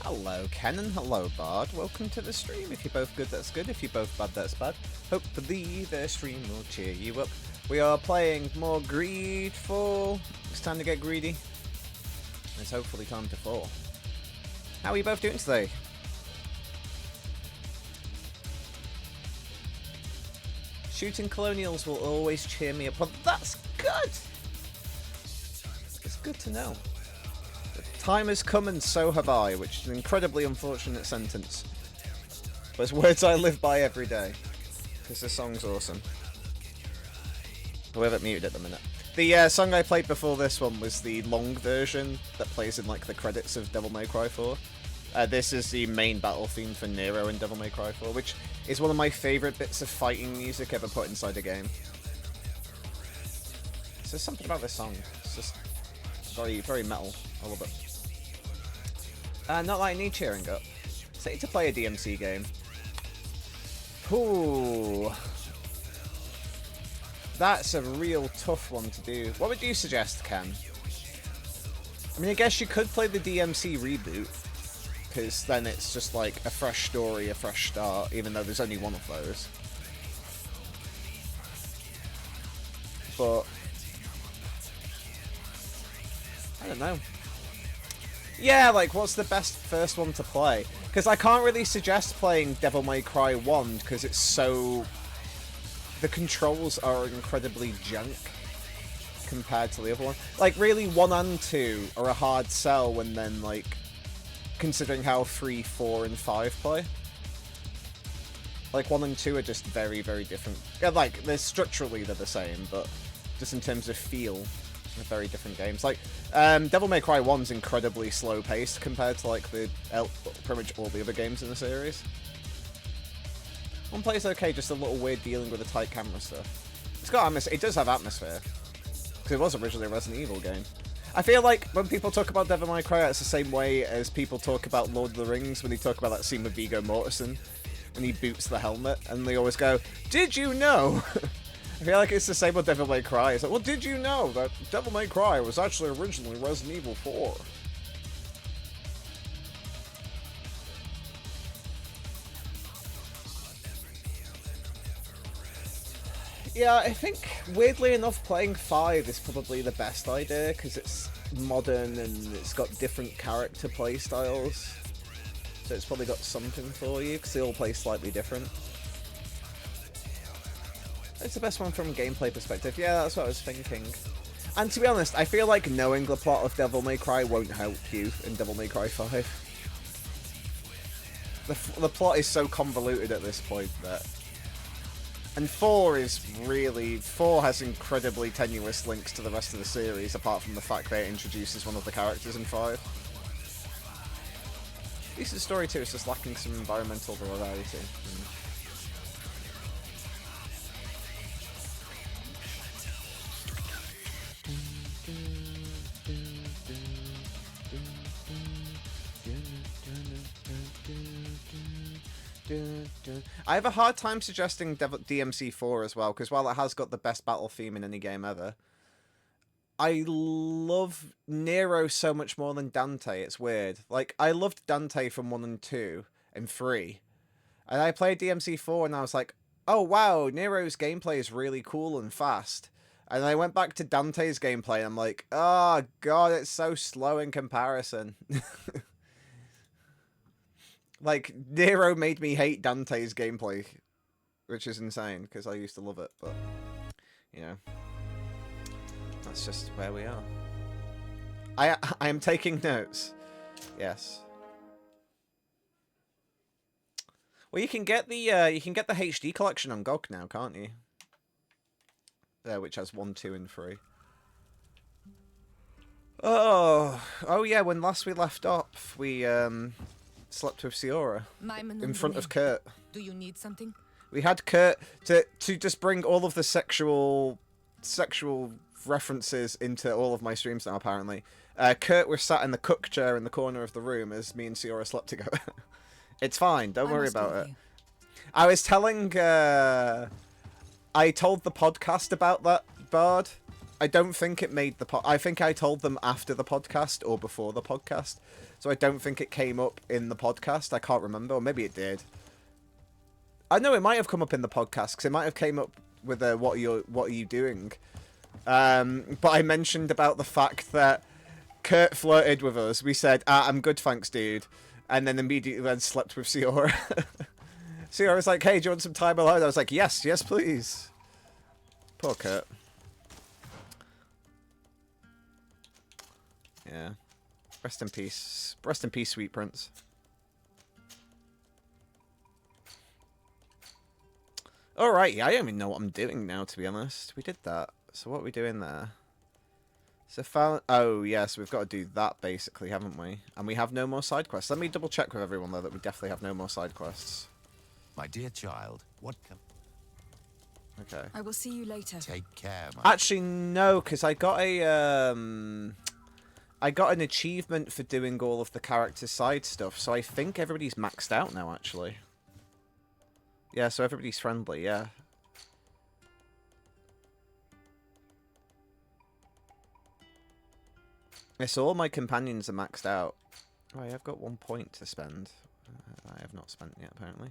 Hello, Ken, and hello, Bard. Welcome to the stream. If you're both good, that's good. If you're both bad, that's bad. Hopefully, the stream will cheer you up. We are playing more Greedfall. It's time to get greedy. It's hopefully time to fall. How are you both doing today? Shooting colonials will always cheer me up. Well, that's good! It's good to know. Time has come and so have I, which is an incredibly unfortunate sentence. But it's words I live by every day. Because this song's awesome. We have it muted at the minute. The song I played before this one was the long version that plays in like the credits of Devil May Cry 4. This is the main battle theme for Nero in Devil May Cry 4, which is one of my favourite bits of fighting music ever put inside a game. So there's something about this song. It's just very, very metal. I love it. Not that I need cheering up. Say to play a DMC game. Ooh. That's a real tough one to do. What would you suggest, Ken? I mean, I guess you could play the DMC reboot, because then it's just like a fresh story, a fresh start, even though there's only one of those. But I don't know. Yeah, like, what's the best first one to play? Because I can't really suggest playing Devil May Cry 1, because it's so... The controls are incredibly junk compared to the other one. Like, really, 1 and 2 are a hard sell when then, like, considering how 3, 4, and 5 play. Like, 1 and 2 are just very, very different. Yeah, like, they're structurally they're the same, but just in terms of feel, they're very different games. Like, Devil May Cry 1's incredibly slow-paced compared to, like, the pretty much all the other games in the series. One plays okay, just a little weird dealing with the tight camera stuff. It's got atmosphere. It does have atmosphere. Because it was originally a Resident Evil game. I feel like when people talk about Devil May Cry, it's the same way as people talk about Lord of the Rings when they talk about that scene with Viggo Mortensen and he boots the helmet, and they always go, "Did you know?" I feel like it's the same with Devil May Cry. It's like, well, did you know that Devil May Cry was actually originally Resident Evil 4? Yeah, I think, weirdly enough, playing 5 is probably the best idea, because it's modern and it's got different character play styles. So it's probably got something for you, because they all play slightly different. It's the best one from a gameplay perspective. Yeah, that's what I was thinking. And to be honest, I feel like knowing the plot of Devil May Cry won't help you in Devil May Cry 5. The plot is so convoluted at this point that... And 4 is really... 4 has incredibly tenuous links to the rest of the series, apart from the fact that it introduces one of the characters in 5. At least the story too is just lacking some environmental variety. I have a hard time suggesting DMC4 as well, because while it has got the best battle theme in any game ever, I love Nero so much more than Dante. It's weird. Like, I loved Dante from 1 and 2 and 3, and I played DMC4 and I was like, oh wow, Nero's gameplay is really cool and fast. And I went back to Dante's gameplay and I'm like, oh god, it's so slow in comparison. Like, Nero made me hate Dante's gameplay, which is insane, because I used to love it, but, you know, that's just where we are. I am taking notes. Yes. Well, you can get the HD collection on GOG now, can't you? There, which has 1, 2, and 3. Oh yeah, when last we left off, we, slept with Siora in front of Kurt. Do you need something? We had Kurt to just bring all of the sexual references into all of my streams now, apparently. Kurt was sat in the cook chair in the corner of the room as me and Siora slept together. It's fine, don't worry about it. I was telling I told the podcast about that, Bard, I don't think it made the I think I told them after the podcast or before the podcast, so I don't think it came up in the podcast. I can't remember, or maybe it did. I know it might have come up in the podcast because it might have came up with what are you doing? But I mentioned about the fact that Kurt flirted with us. We said, "I'm good, thanks, dude," and then immediately then slept with Siora. Siora was like, "Hey, do you want some time alone?" I was like, "Yes, yes, please." Poor Kurt. Yeah. Rest in peace. Rest in peace, sweet prince. Alright, yeah, I don't even know what I'm doing now, to be honest. We did that. So what are we doing there? So found... Oh, yes, we've got to do that, basically, haven't we? And we have no more side quests. Let me double check with everyone, though, that we definitely have no more side quests. My dear child, what can... Okay. I will see you later. Take care, my... Actually, no, because I got a, I got an achievement for doing all of the character side stuff, so I think everybody's maxed out now, actually. Yeah, so everybody's friendly, yeah. Yeah, so all my companions are maxed out. Oh, I have got 1 point to spend. I have not spent yet, apparently.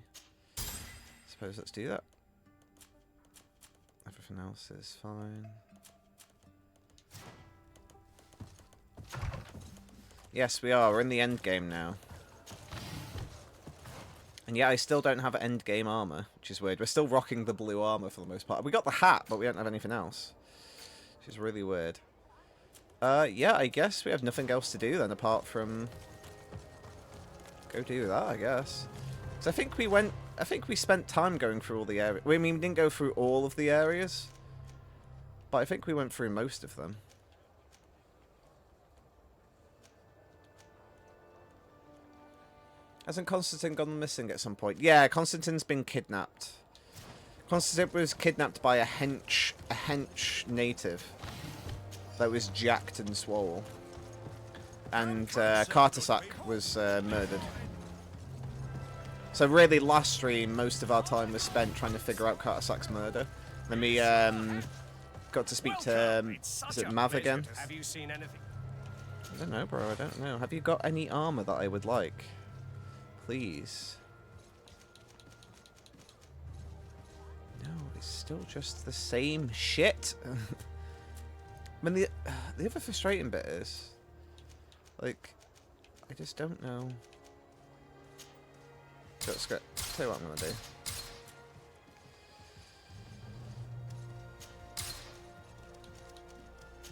Suppose let's do that. Everything else is fine. Yes, we are. We're in the end game now. And yeah, I still don't have end game armor, which is weird. We're still rocking the blue armor for the most part. We got the hat, but we don't have anything else, which is really weird. Yeah, I guess we have nothing else to do then apart from go do that, I guess. So I think we spent time going through all the areas. I mean, we didn't go through all of the areas, but I think we went through most of them. Hasn't Constantine gone missing at some point? Yeah, Constantine's been kidnapped. Constantine was kidnapped by a hench native that was jacked and swole. And Kartasak was murdered. So really, last stream, most of our time was spent trying to figure out Kartasak's murder. Then we got to speak to, is it Mav again? Have you seen anything? I don't know, bro, I don't know. Have you got any armor that I would like? Please. No, it's still just the same shit. I mean, the other frustrating bit is, like, I just don't know. So let's go. Tell you what I'm gonna do.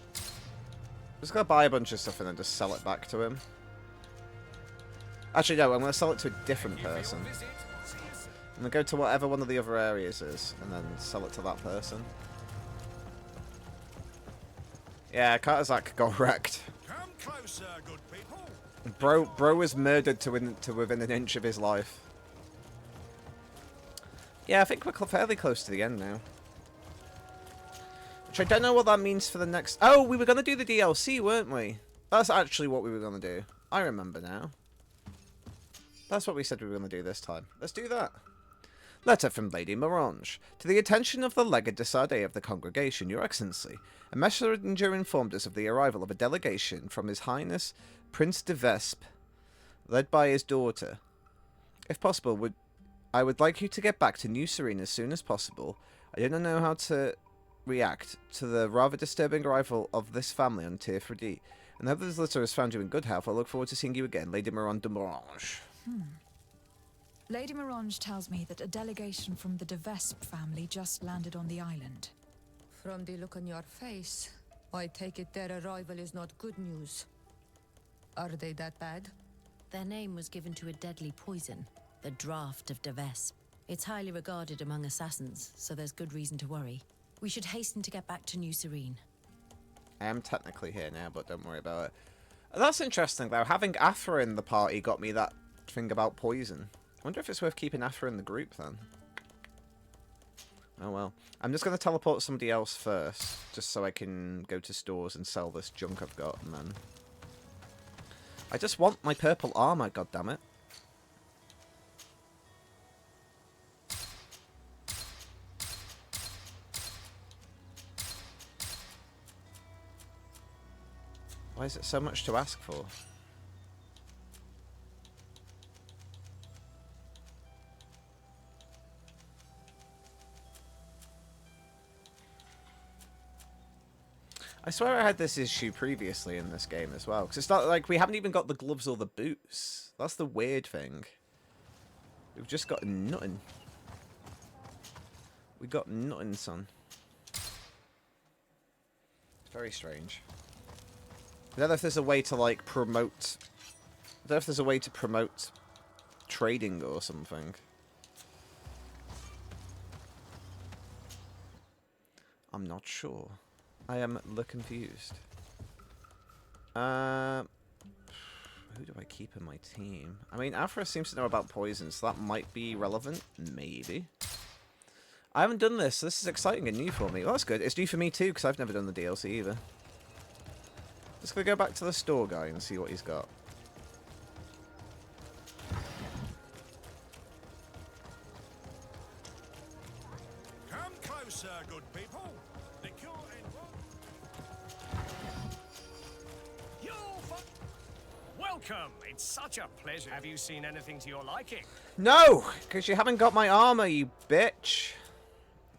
I'm just gonna buy a bunch of stuff and then just sell it back to him. Actually, no, I'm going to sell it to a different person. I'm going to go to whatever one of the other areas is, and then sell it to that person. Yeah, Kartasak got wrecked. Come closer, good people. Bro was murdered to within an inch of his life. Yeah, I think we're fairly close to the end now. Which I don't know what that means for the next... Oh, we were going to do the DLC, weren't we? That's actually what we were going to do. I remember now. That's what we said we were going to do this time. Let's do that. Letter from Lady Morange. To the attention of the Legate de Sardet of the congregation, Your Excellency, a messenger informed us of the arrival of a delegation from His Highness Prince de Vespe, led by his daughter. If possible, I would like you to get back to New Serene as soon as possible. I don't know how to react to the rather disturbing arrival of this family on Tier 3D. And hope this letter has found you in good health. I look forward to seeing you again, Lady Morange de Morange. Lady Morange tells me that a delegation from the de Vespe family just landed on the island. From the look on your face, I take it their arrival is not good news. Are they that bad? Their name was given to a deadly poison, the Draft of de Vespe. It's highly regarded among assassins, so there's good reason to worry. We should hasten to get back to New Serene. I am technically here now, but don't worry about it. That's interesting, though. Having Aphra in the party got me that thing about poison. I wonder if it's worth keeping Aphra in the group, then. Oh, well. I'm just going to teleport somebody else first, just so I can go to stores and sell this junk I've got, and then... I just want my purple armor, goddammit. Why is it so much to ask for? I swear I had this issue previously in this game as well. Because it's not like we haven't even got the gloves or the boots. That's the weird thing. We've just got nothing. We got nothing, son. It's very strange. I don't know if there's a way to, like, promote... I don't know if there's a way to promote trading or something. I'm not sure. I am confused. Who do I keep in my team? I mean, Afra seems to know about poison, so that might be relevant. Maybe. I haven't done this, so this is exciting and new for me. Well, that's good. It's new for me too, because I've never done the DLC either. Just gonna go back to the store guy and see what he's got. Come closer, good people. The cure and welcome. It's such a pleasure. Have you seen anything to your liking? No! Because you haven't got my armor, you bitch!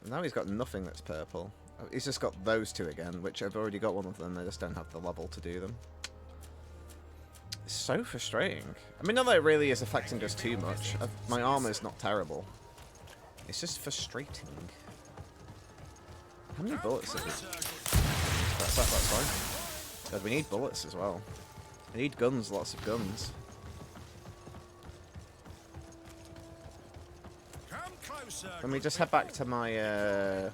Now he's got nothing that's purple. He's just got those two again, which I've already got one of them. I just don't have the level to do them. It's so frustrating. I mean, not that it really is affecting us too much. My armor's not terrible. It's just frustrating. How many bullets have we... That's fine. God, we need bullets as well. I need guns, lots of guns. Let me just head back to my, Let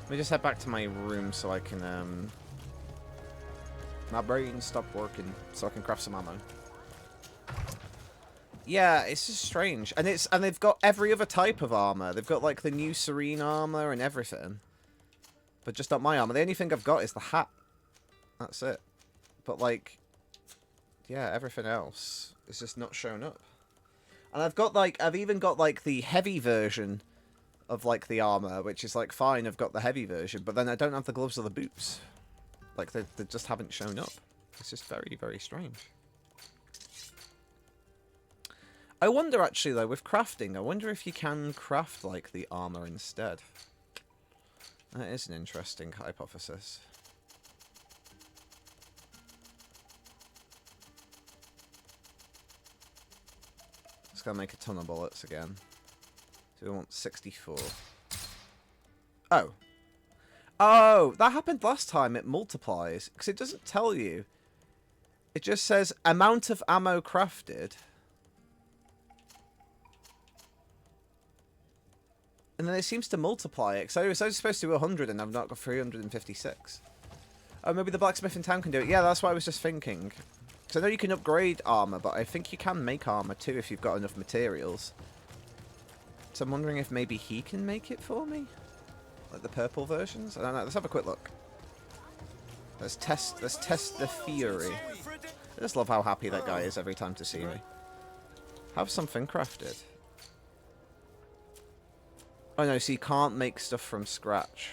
me just head back to my room so I can, my brain stopped working, so I can craft some ammo. Yeah, it's just strange. And they've got every other type of armor. They've got, like, the new Serene armor and everything. But just not my armor. The only thing I've got is the hat. That's it. But, like, yeah, everything else is just not showing up. And I've even got, like, the heavy version of, like, the armor, which is, like, fine, I've got the heavy version, but then I don't have the gloves or the boots. Like, they just haven't shown up. It's just very, very strange. I wonder, actually, though, with crafting, I wonder if you can craft, like, the armor instead. That is an interesting hypothesis. Just gotta make a ton of bullets again. So we want 64. Oh. Oh, that happened last time. It multiplies. Because it doesn't tell you. It just says amount of ammo crafted. And then it seems to multiply it. So I was supposed to do 100 and I've not got 356. Oh, maybe the blacksmith in town can do it. Yeah, that's what I was just thinking. Because I know you can upgrade armor, but I think you can make armor too if you've got enough materials. So I'm wondering if maybe he can make it for me? Like the purple versions? I don't know. Let's have a quick look. Let's test the theory. I just love how happy that guy is every time to see me. Have something crafted. Oh no, so you can't make stuff from scratch.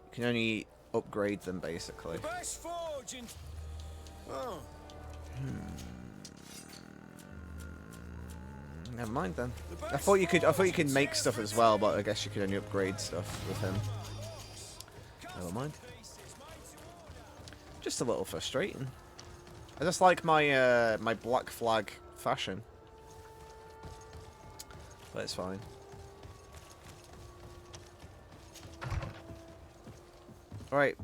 You can only upgrade them, basically. Never mind then. I thought you could make stuff as well, but I guess you could only upgrade stuff with him. Never mind. Just a little frustrating. I just like my my black flag fashion, but it's fine. All right,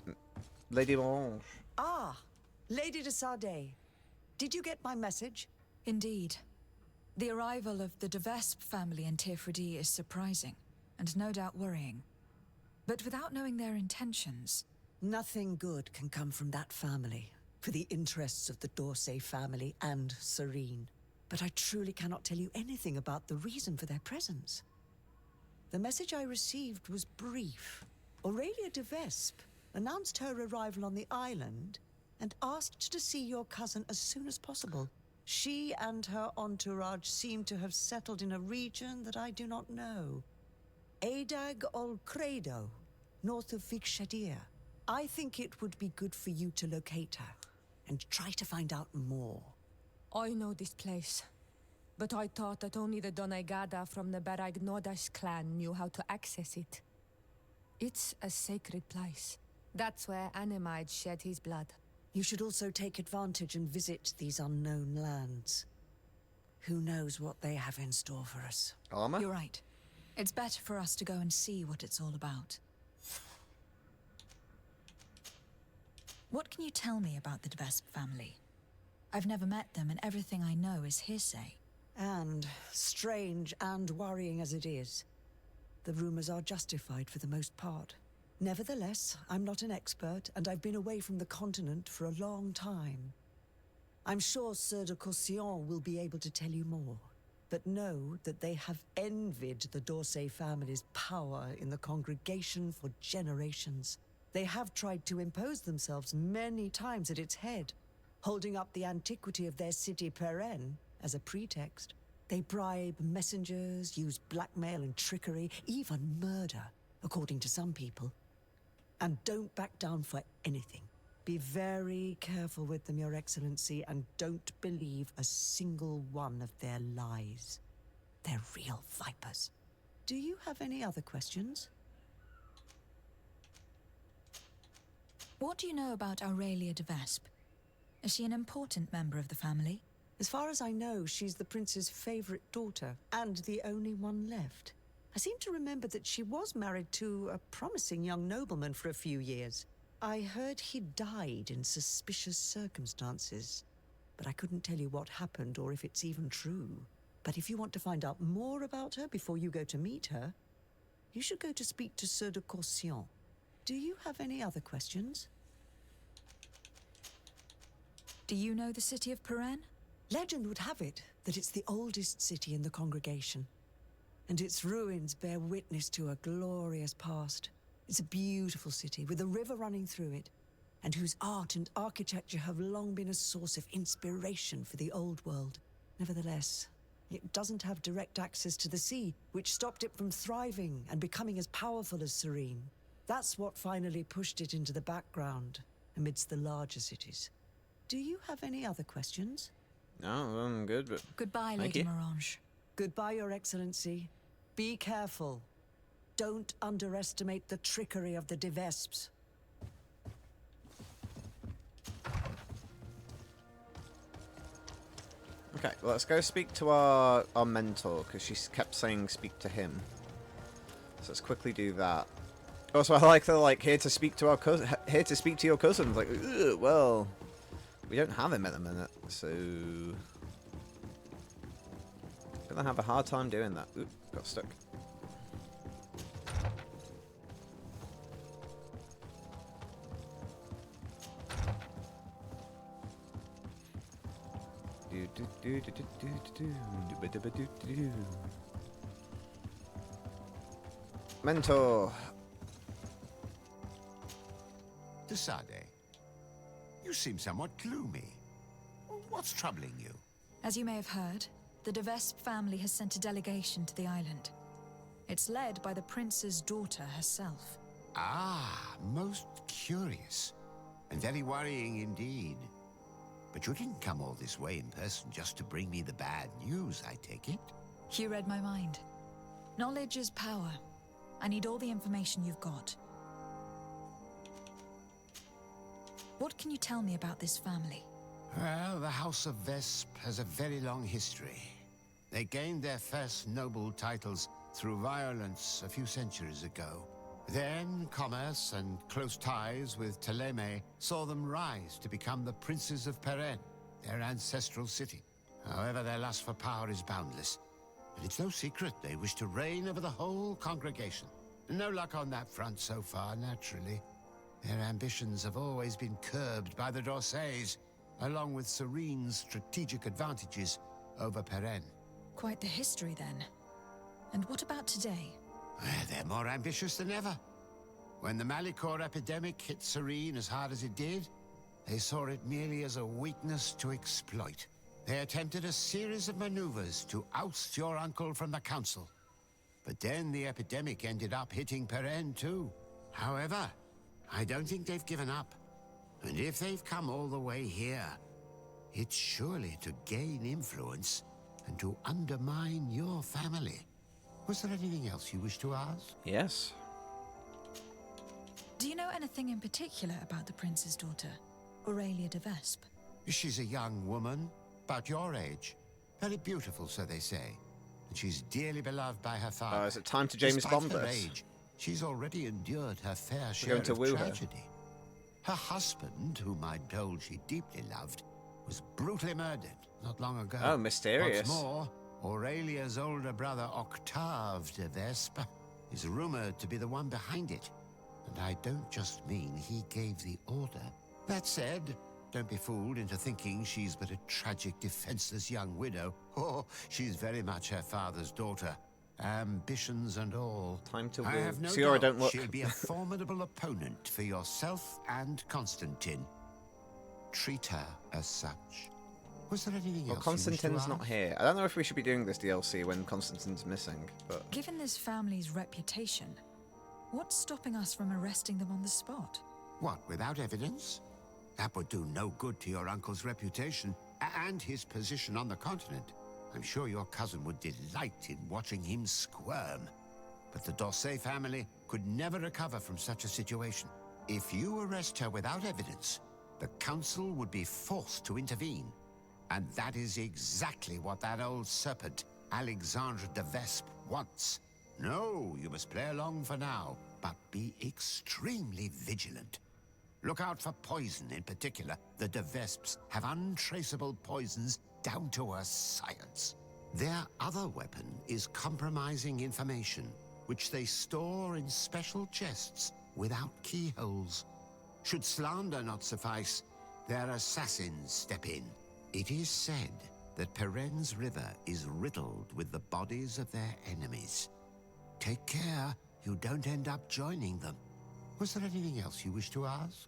Lady Morange. Ah, Lady de Sardet. Did you get my message? Indeed. The arrival of the de Vespe family in Tirfredi is surprising, and no doubt worrying. But without knowing their intentions... Nothing good can come from that family, for the interests of the Dorsey family and Serene. But I truly cannot tell you anything about the reason for their presence. The message I received was brief. Aurelia de Vespe announced her arrival on the island and asked to see your cousin as soon as possible. She and her entourage seem to have settled in a region that I do not know. Adag ol Credo, north of Vikshadir. I think it would be good for you to locate her and try to find out more. I know this place, but I thought that only the Doneigada from the Baragnodas clan knew how to access it. It's a sacred place. That's where Animide shed his blood. You should also take advantage and visit these unknown lands. Who knows what they have in store for us? Armor? You're right. It's better for us to go and see what it's all about. What can you tell me about the Dvesp family? I've never met them, and everything I know is hearsay. And, strange and worrying as it is, the rumors are justified for the most part. Nevertheless, I'm not an expert, and I've been away from the continent for a long time. I'm sure Sardet will be able to tell you more, but know that they have envied the Dorsey family's power in the congregation for generations. They have tried to impose themselves many times at its head, holding up the antiquity of their city Peren as a pretext. They bribe messengers, use blackmail and trickery, even murder, according to some people. And don't back down for anything. Be very careful with them, Your Excellency, and don't believe a single one of their lies. They're real vipers. Do you have any other questions? What do you know about Aurelia Dvesp? Is she an important member of the family? As far as I know, she's the prince's favorite daughter, and the only one left. I seem to remember that she was married to a promising young nobleman for a few years. I heard he died in suspicious circumstances, but I couldn't tell you what happened or if it's even true. But if you want to find out more about her before you go to meet her, you should go to speak to Sardet. Do you have any other questions? Do you know the city of Peren? Legend would have it that it's the oldest city in the congregation, and its ruins bear witness to a glorious past. It's a beautiful city with a river running through it, and whose art and architecture have long been a source of inspiration for the old world. Nevertheless, it doesn't have direct access to the sea, which stopped it from thriving and becoming as powerful as Serene. That's what finally pushed it into the background amidst the larger cities. Do you have any other questions? No, I'm good, but... Goodbye, Thank Lady you. Morange. Goodbye, Your Excellency. Be careful. Don't underestimate the trickery of the Dvesps. Okay, well, let's go speak to our mentor, because she kept saying speak to him. So let's quickly do that. Also, I like the, here to speak to our cousin, here to speak to your cousin. Like, ugh, well, we don't have him at the minute, so... gonna have a hard time doing that. Oop, got stuck. Mentor. To Sardet. You seem somewhat gloomy. What's troubling you? As you may have heard, the Dvesp family has sent a delegation to the island. It's led by the prince's daughter herself. Ah, most curious. And very worrying indeed. But you didn't come all this way in person just to bring me the bad news, I take it? You read my mind. Knowledge is power. I need all the information you've got. What can you tell me about this family? Well, the House of Vesp has a very long history. They gained their first noble titles through violence a few centuries ago. Then, commerce and close ties with Ptolemy saw them rise to become the princes of Peren, their ancestral city. However, their lust for power is boundless. And it's no secret they wish to reign over the whole congregation. No luck on that front so far, naturally. Their ambitions have always been curbed by the Dorseys, along with Serene's strategic advantages over Peren. Quite the history, then. And what about today? They're more ambitious than ever. When the Malicor epidemic hit Serene as hard as it did, they saw it merely as a weakness to exploit. They attempted a series of maneuvers to oust your uncle from the council. But then the epidemic ended up hitting Peren too. However, I don't think they've given up. And if they've come all the way here, it's surely to gain influence and to undermine your family. Was there anything else you wish to ask? Yes. Do you know anything in particular about the prince's daughter, Aurelia de Vespe? She's a young woman, about your age. Very beautiful, so they say. And she's dearly beloved by her father. Is it time to James Bond Despite her this? age, she's already endured her fair share going to of woo her. tragedy. Her husband, whom I'm told she deeply loved, was brutally murdered not long ago. Oh, mysterious. What's more, Aurelia's older brother, Octave de Vespe, is rumored to be the one behind it. And I don't just mean he gave the order. That said, don't be fooled into thinking she's but a tragic, defenseless young widow. Oh, she's very much her father's daughter. Ambitions and all. Time to I woo. have no Siora, doubt don't look. she'll be a formidable opponent for yourself and Constantine. Treat her as such. Was there anything Well, else you wish to Constantine's not ask? here. I don't know if we should be doing this DLC when Constantine's missing, but... Given this family's reputation, what's stopping us from arresting them on the spot? What, without evidence? That would do no good to your uncle's reputation and his position on the continent. I'm sure your cousin would delight in watching him squirm. But the D'Orsay family could never recover from such a situation. If you arrest her without evidence, the council would be forced to intervene. And that is exactly what that old serpent, Alexandre de Vespe, wants. No, you must play along for now, but be extremely vigilant. Look out for poison in particular. The de Vespes have untraceable poisons down to a science. Their other weapon is compromising information, which they store in special chests without keyholes. Should slander not suffice, their assassins step in. It is said that Peren's river is riddled with the bodies of their enemies. Take care you don't end up joining them. Was there anything else you wish to ask?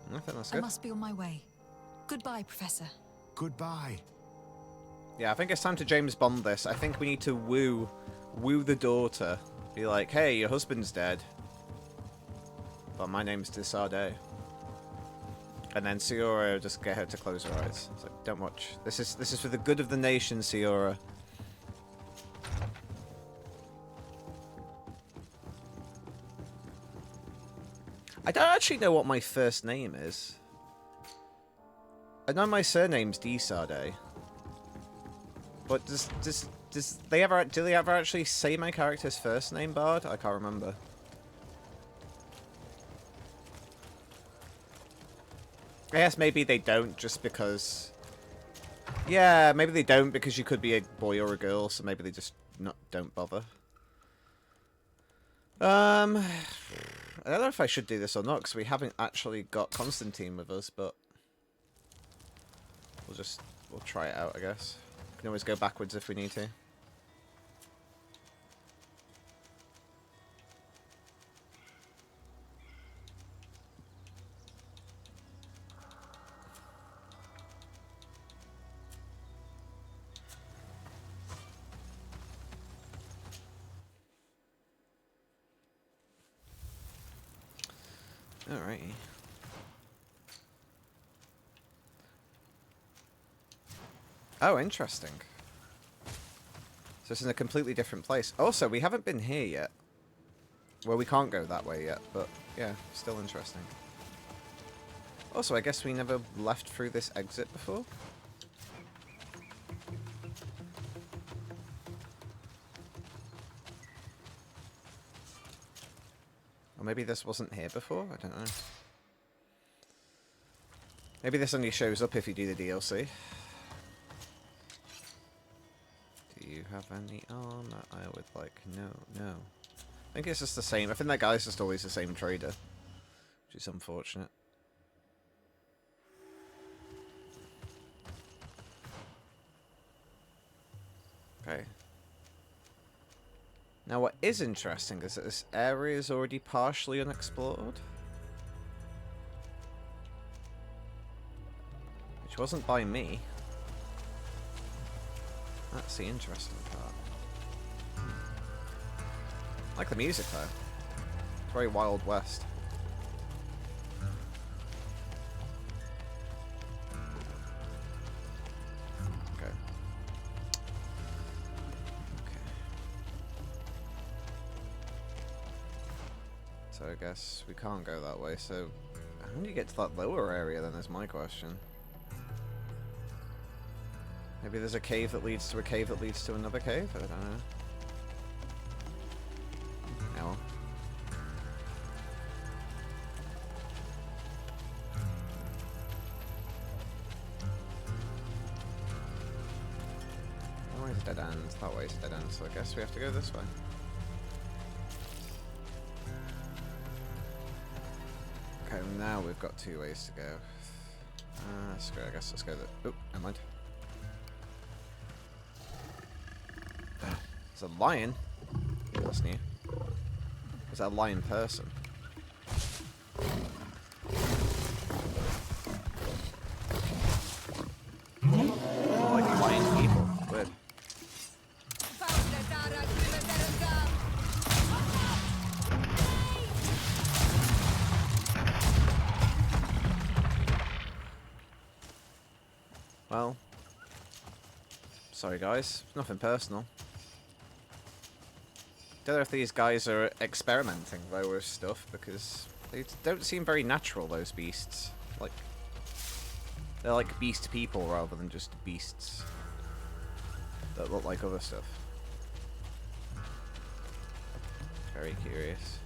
I think that's I good. must be on my way. Goodbye, Professor. Goodbye. Yeah, I think it's time to James Bond this. I think we need to woo the daughter. Be like, hey, your husband's dead. But my name's de Sardet. And then Siora, just get her to close her eyes. It's like, don't watch. This is for the good of the nation, Siora. I don't actually know what my first name is. I know my surname's de Sardet. But do they ever actually say my character's first name, Bard? I can't remember. I guess maybe they don't just because... Yeah, maybe they don't because you could be a boy or a girl, so maybe they just don't bother. I don't know if I should do this or not, because we haven't actually got Constantine with us, but... We'll try it out, I guess. We can always go backwards if we need to. Alrighty. Oh, interesting. So it's in a completely different place. Also, we haven't been here yet. Well, we can't go that way yet, but yeah, still interesting. Also, I guess we never left through this exit before. Or maybe this wasn't here before? I don't know. Maybe this only shows up if you do the DLC. Do you have any armor? I would like... No. I think it's just the same. I think that guy's just always the same trader. Which is unfortunate. Okay. Now what is interesting is that this area is already partially unexplored. Which wasn't by me. That's the interesting part. I like the music though. It's very Wild West. Okay. So I guess we can't go that way, so how do you get to that lower area then is my question. Maybe there's a cave that leads to a cave that leads to another cave? I don't know. No. That way's a dead end. That way's a dead end, so I guess we have to go this way. Okay, now we've got 2 ways to go. Screw it, I guess let's go the... Oh, never mind. There's a lion. That's new. Is that a lion person? Oh, like lion people. Weird. Well, sorry guys, nothing personal. Don't know if these guys are experimenting though with stuff because they don't seem very natural. Those beasts, like they're like beast people rather than just beasts that look like other stuff. Very curious.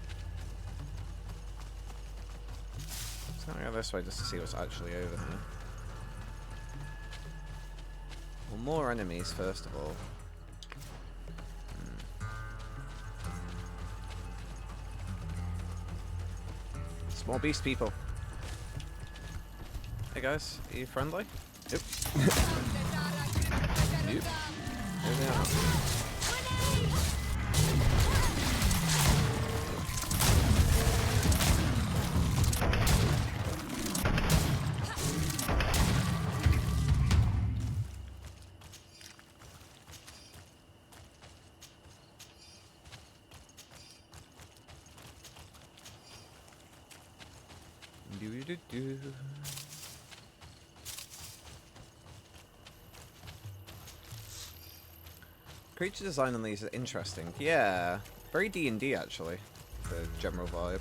Let's not go this way just to see what's actually over here. Well, more enemies first of all. Small beast people. Hey guys, are you friendly? Nope. Nope. There they are. Do-do-do. Creature design on these is interesting. Yeah, very D&D actually, the general vibe.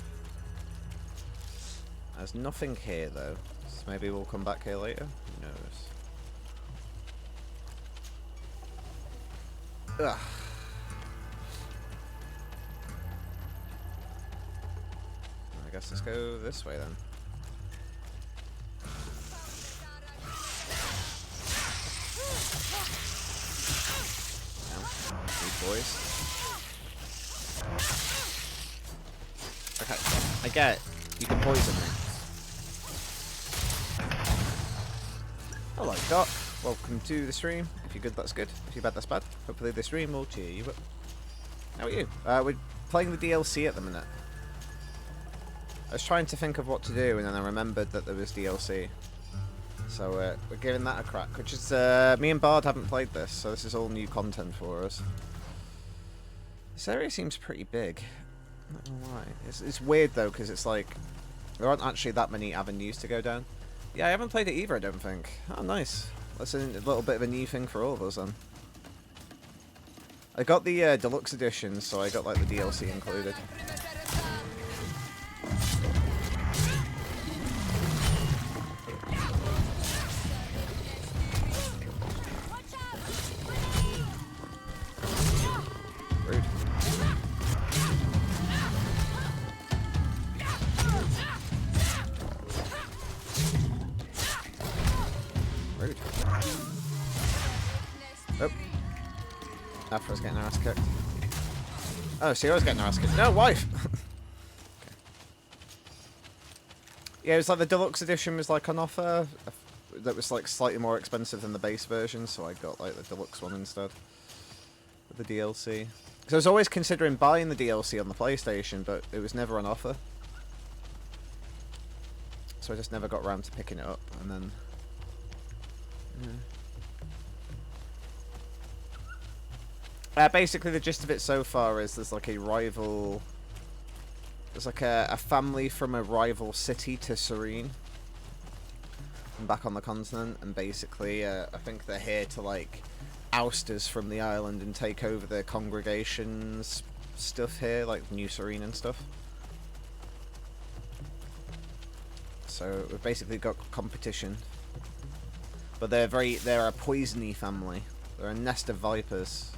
There's nothing here though, so maybe we'll come back here later. Who knows? Ugh. I guess let's go this way then. Boys. Okay, I get it. You can poison me. Hello, Doc. Welcome to the stream. If you're good, that's good. If you're bad, that's bad. Hopefully the stream will cheer you up. How are you? We're playing the DLC at the minute. I was trying to think of what to do, and then I remembered that there was DLC. So we're giving that a crack, which is... me and Bard haven't played this, so this is all new content for us. This area seems pretty big. I don't know why. It's weird though, because it's like there aren't actually that many avenues to go down. Yeah, I haven't played it either, I don't think. Oh, nice. That's a little bit of a new thing for all of us then. I got the deluxe edition, so I got like the DLC included. After I was getting her ass kicked. Oh, she was getting her ass kicked. No, wife! Okay. Yeah, it was like the deluxe edition was like on offer. That was like slightly more expensive than the base version, so I got like the deluxe one instead. With the DLC. Because I was always considering buying the DLC on the PlayStation, but it was never on offer. So I just never got around to picking it up, and then... Yeah. Basically, the gist of it so far is there's like a rival... There's like a family from a rival city to Serene. And back on the continent. And basically, I think they're here to like oust us from the island and take over their congregation's stuff here, like New Serene and stuff. So we've basically got competition. But they're a poisony family. They're a nest of vipers.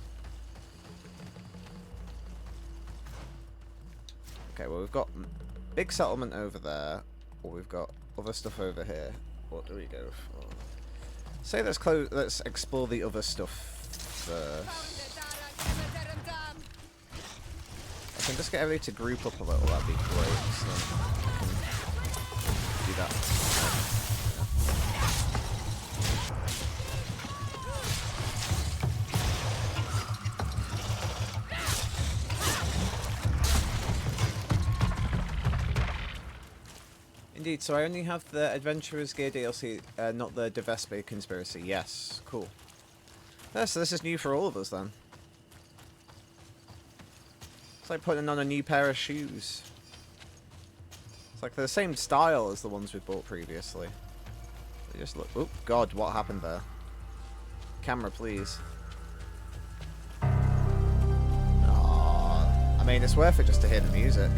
Okay, well we've got big settlement over there, or we've got other stuff over here. What do we go for? Say let's explore the other stuff first. I can just get everybody to group up a little, that'd be great. So I can do that. Indeed, so I only have the Adventurer's Gear DLC, not the Devespe Conspiracy. Yes, cool. Yeah, so this is new for all of us then. It's like putting on a new pair of shoes. It's like the same style as the ones we bought previously. They just look... Oh, God, what happened there? Camera, please. Aww. I mean, it's worth it just to hear the music.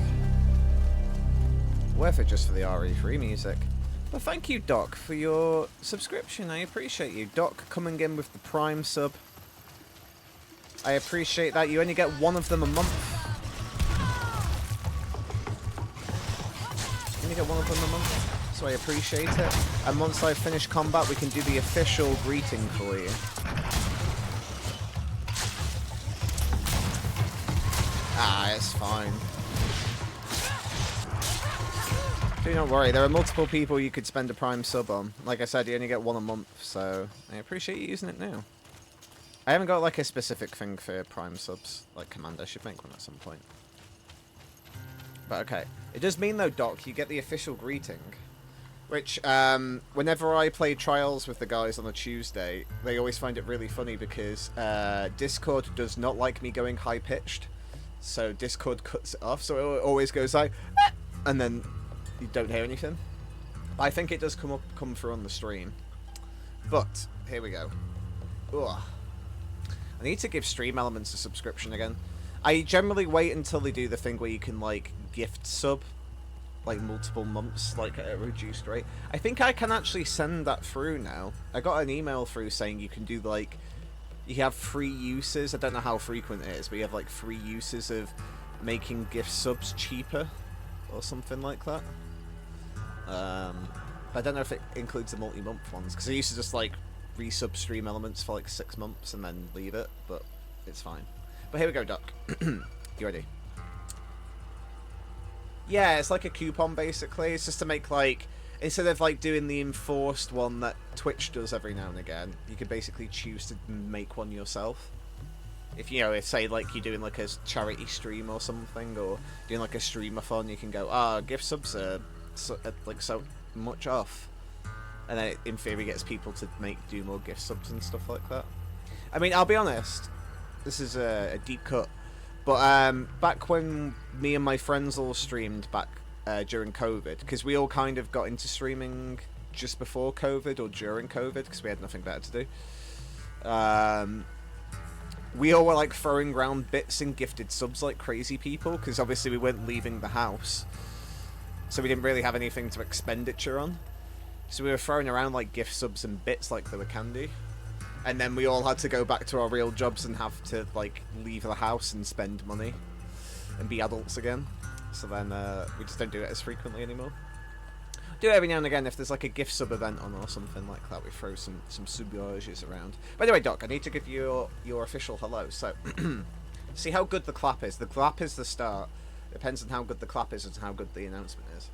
Worth it just for the RE3 music. But thank you, Doc, for your subscription. I appreciate you. Doc coming in with the Prime sub. I appreciate that. You only get one of them a month. You only get one of them a month. So I appreciate it. And once I finish combat, we can do the official greeting for you. Ah, it's fine. Do not worry, there are multiple people you could spend a Prime sub on. Like I said, you only get one a month, so I appreciate you using it now. I haven't got like a specific thing for Prime subs, like Commander. I should make one at some point. But okay. It does mean though, Doc, you get the official greeting. Which, whenever I play Trials with the guys on a Tuesday, they always find it really funny because Discord does not like me going high-pitched. So Discord cuts it off, so it always goes like, eh! And then you don't hear anything. But I think it does come through on the stream. But here we go. Ugh. I need to give Stream Elements a subscription again. I generally wait until they do the thing where you can like gift sub like multiple months, like at a reduced rate. I think I can actually send that through now. I got an email through saying you can do like, you have free uses. I don't know how frequent it is, but you have like free uses of making gift subs cheaper or something like that. I don't know if it includes the multi-month ones, because I used to just like resub Stream Elements for like 6 months and then leave it, but it's fine. But here we go, Doc. You ready? Yeah, it's like a coupon basically. It's just to make like, instead of like doing the enforced one that Twitch does every now and again, you could basically choose to make one yourself. If you know, if say like you're doing like a charity stream or something, or doing like a streamathon, you can go, gift subs are like so much off, and then it, in theory, gets people to do more gift subs and stuff like that. I mean, I'll be honest, this is a deep cut, but back when me and my friends all streamed back during COVID, because we all kind of got into streaming just before COVID or during COVID because we had nothing better to do. We all were like throwing around bits and gifted subs like crazy people, because obviously we weren't leaving the house, so we didn't really have anything to expenditure on. So we were throwing around like gift subs and bits like they were candy. And then we all had to go back to our real jobs and have to like leave the house and spend money and be adults again. So then we just don't do it as frequently anymore. Do it every now and again if there's like a gift sub event on or something like that. We throw some subages around. By the way, Doc, I need to give you your official hello. So see how good the clap is. The clap is the start. Depends on how good the clap is and how good the announcement is.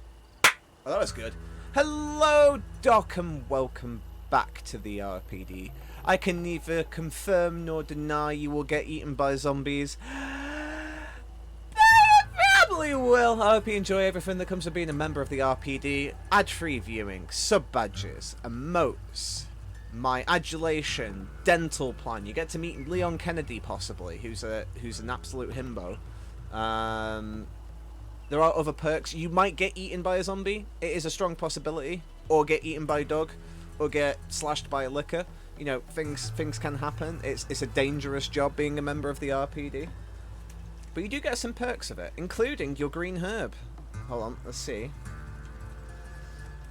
Oh, that was good. Hello, Doc, and welcome back to the RPD. I can neither confirm nor deny you will get eaten by zombies. Probably will. I hope you enjoy everything that comes with being a member of the RPD. Ad-free viewing, sub-badges, emotes, my adulation, dental plan. You get to meet Leon Kennedy, possibly, who's an absolute himbo. There are other perks. You might get eaten by a zombie. It is a strong possibility. Or get eaten by a dog. Or get slashed by a licker. You know, things can happen. It's a dangerous job being a member of the RPD. But you do get some perks of it, including your green herb. Hold on, let's see.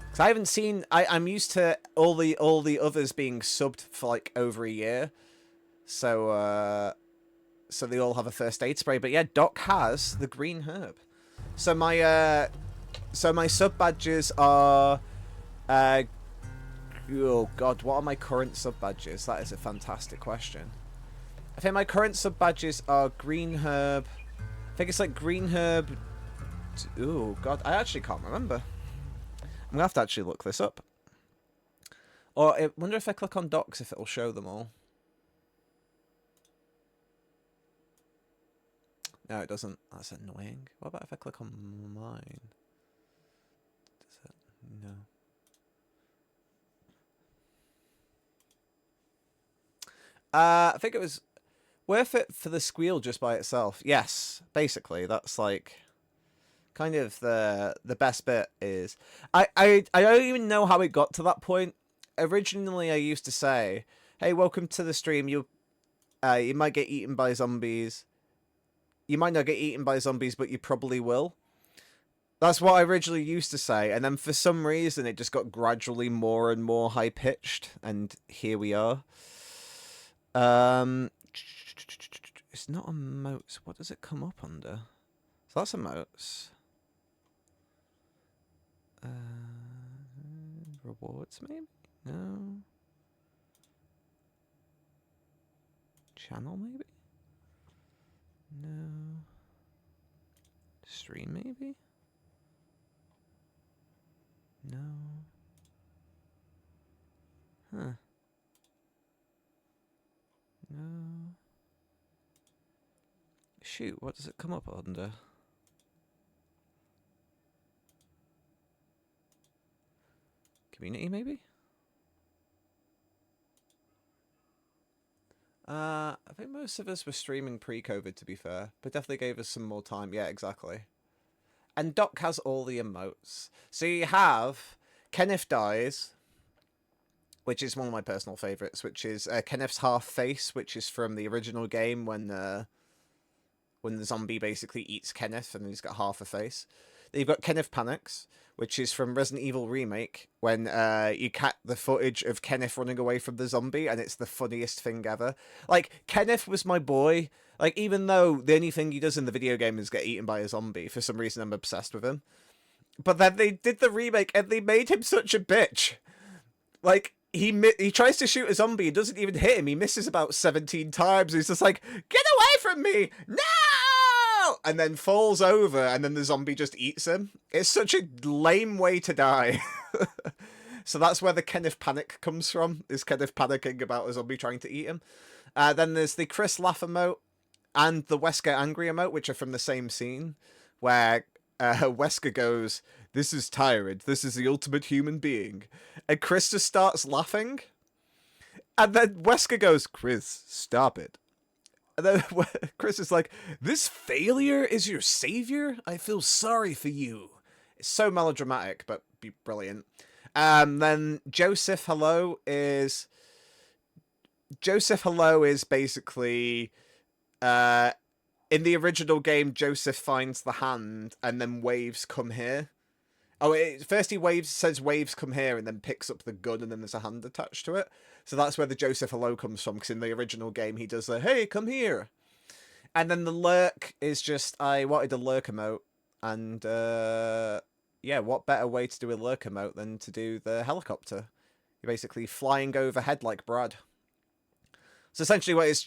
Because I haven't seen... I'm used to all the others being subbed for like over a year. So they all have a first aid spray. But yeah, Doc has the green herb. So my sub badges are oh god, what are my current sub badges? That is a fantastic question. I think my current sub badges are green herb. I think it's like green herb. Oh god, I actually can't remember. I'm gonna have to actually look this up. Or I wonder if I click on docs if it'll show them all. No, it doesn't. That's annoying. What about if I click on mine? Does it? No. I think it was worth it for the squeal just by itself. Yes, basically, that's like kind of the best bit is I don't even know how it got to that point. Originally, I used to say, "Hey, welcome to the stream. You might get eaten by zombies. You might not get eaten by zombies, but you probably will." That's what I originally used to say, and then for some reason it just got gradually more and more high-pitched, and here we are. It's not emotes. What does it come up under? So that's emotes. Rewards, maybe? No. Channel, maybe? No. Stream, maybe? No. Huh. No. Shoot, what does it come up under? Community, maybe? I think most of us were streaming pre-COVID, to be fair, but definitely gave us some more time. Yeah, exactly. And Doc has all the emotes. So you have Kenneth Dies, which is one of my personal favourites, which is Kenneth's half face, which is from the original game when the zombie basically eats Kenneth and he's got half a face. Then you've got Kenneth Panics, which is from Resident Evil Remake, when you cat the footage of Kenneth running away from the zombie, and it's the funniest thing ever. Like, Kenneth was my boy. Like, even though the only thing he does in the video game is get eaten by a zombie, for some reason I'm obsessed with him. But then they did the remake, and they made him such a bitch. Like, he tries to shoot a zombie, he doesn't even hit him, he misses about 17 times, he's just like, "Get away from me! No!" And then falls over, and then the zombie just eats him. It's such a lame way to die. So that's where the Kenneth Panic comes from, is Kenneth panicking about a zombie trying to eat him. Then there's the Chris Laugh emote, and the Wesker Angry emote, which are from the same scene, where Wesker goes, "This is Tyrant, this is the ultimate human being." And Chris just starts laughing. And then Wesker goes, "Chris, stop it." And then Chris is like, "This failure is your savior? I feel sorry for you." It's so melodramatic, but brilliant. Then Joseph Hello is basically in the original game, Joseph finds the hand and then waves come here. Oh, first he says waves come here, and then picks up the gun, and then there's a hand attached to it. So that's where the Joseph Hello comes from, because in the original game he does the, "Hey, come here." And then the lurk is just, I wanted a lurk emote, and yeah, what better way to do a lurk emote than to do the helicopter? You're basically flying overhead like Brad. So essentially what it's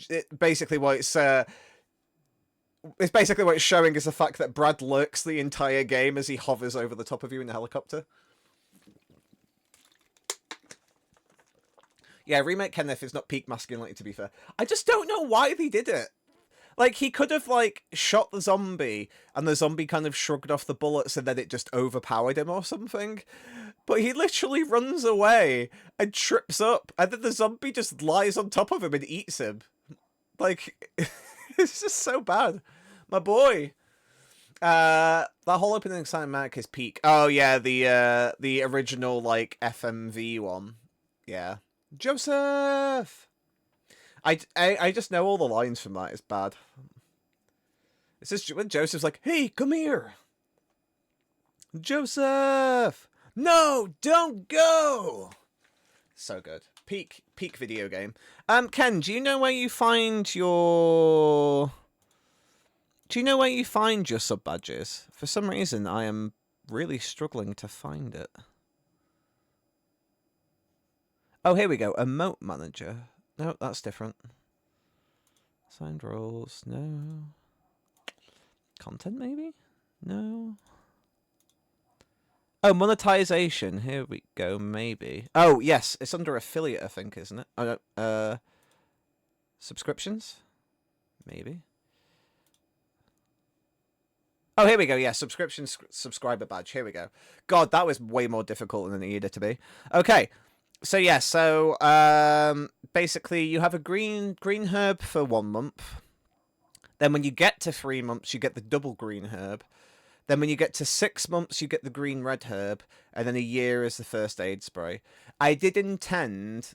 showing is the fact that Brad lurks the entire game as he hovers over the top of you in the helicopter. Yeah, remake Kenneth is not peak masculinity, to be fair. I just don't know why they did it. Like, he could have, like, shot the zombie, and the zombie kind of shrugged off the bullets, and then it just overpowered him or something. But he literally runs away and trips up, and then the zombie just lies on top of him and eats him. Like, it's just so bad. My boy. That whole opening cinematic is peak. Oh yeah, the original like FMV one. Yeah. Joseph. I just know all the lines from that. It's bad. It's just when Joseph's like, "Hey, come here, Joseph. No, don't go." So good. Peak video game. Ken, do you know where you find your sub badges? For some reason, I am really struggling to find it. Oh, here we go. Emote manager. No, that's different. Signed roles. No. Content, maybe? No. Oh, monetization. Here we go, maybe. Oh, yes. It's under affiliate, I think, isn't it? Oh, no. Subscriptions? Maybe. Oh, here we go. Yeah, subscriber badge. Here we go. God, that was way more difficult than it needed to be. Okay. So, yeah. So, basically, you have a green herb for 1 month. Then when you get to 3 months, you get the double green herb. Then when you get to 6 months, you get the green red herb. And then a year is the first aid spray. I did intend...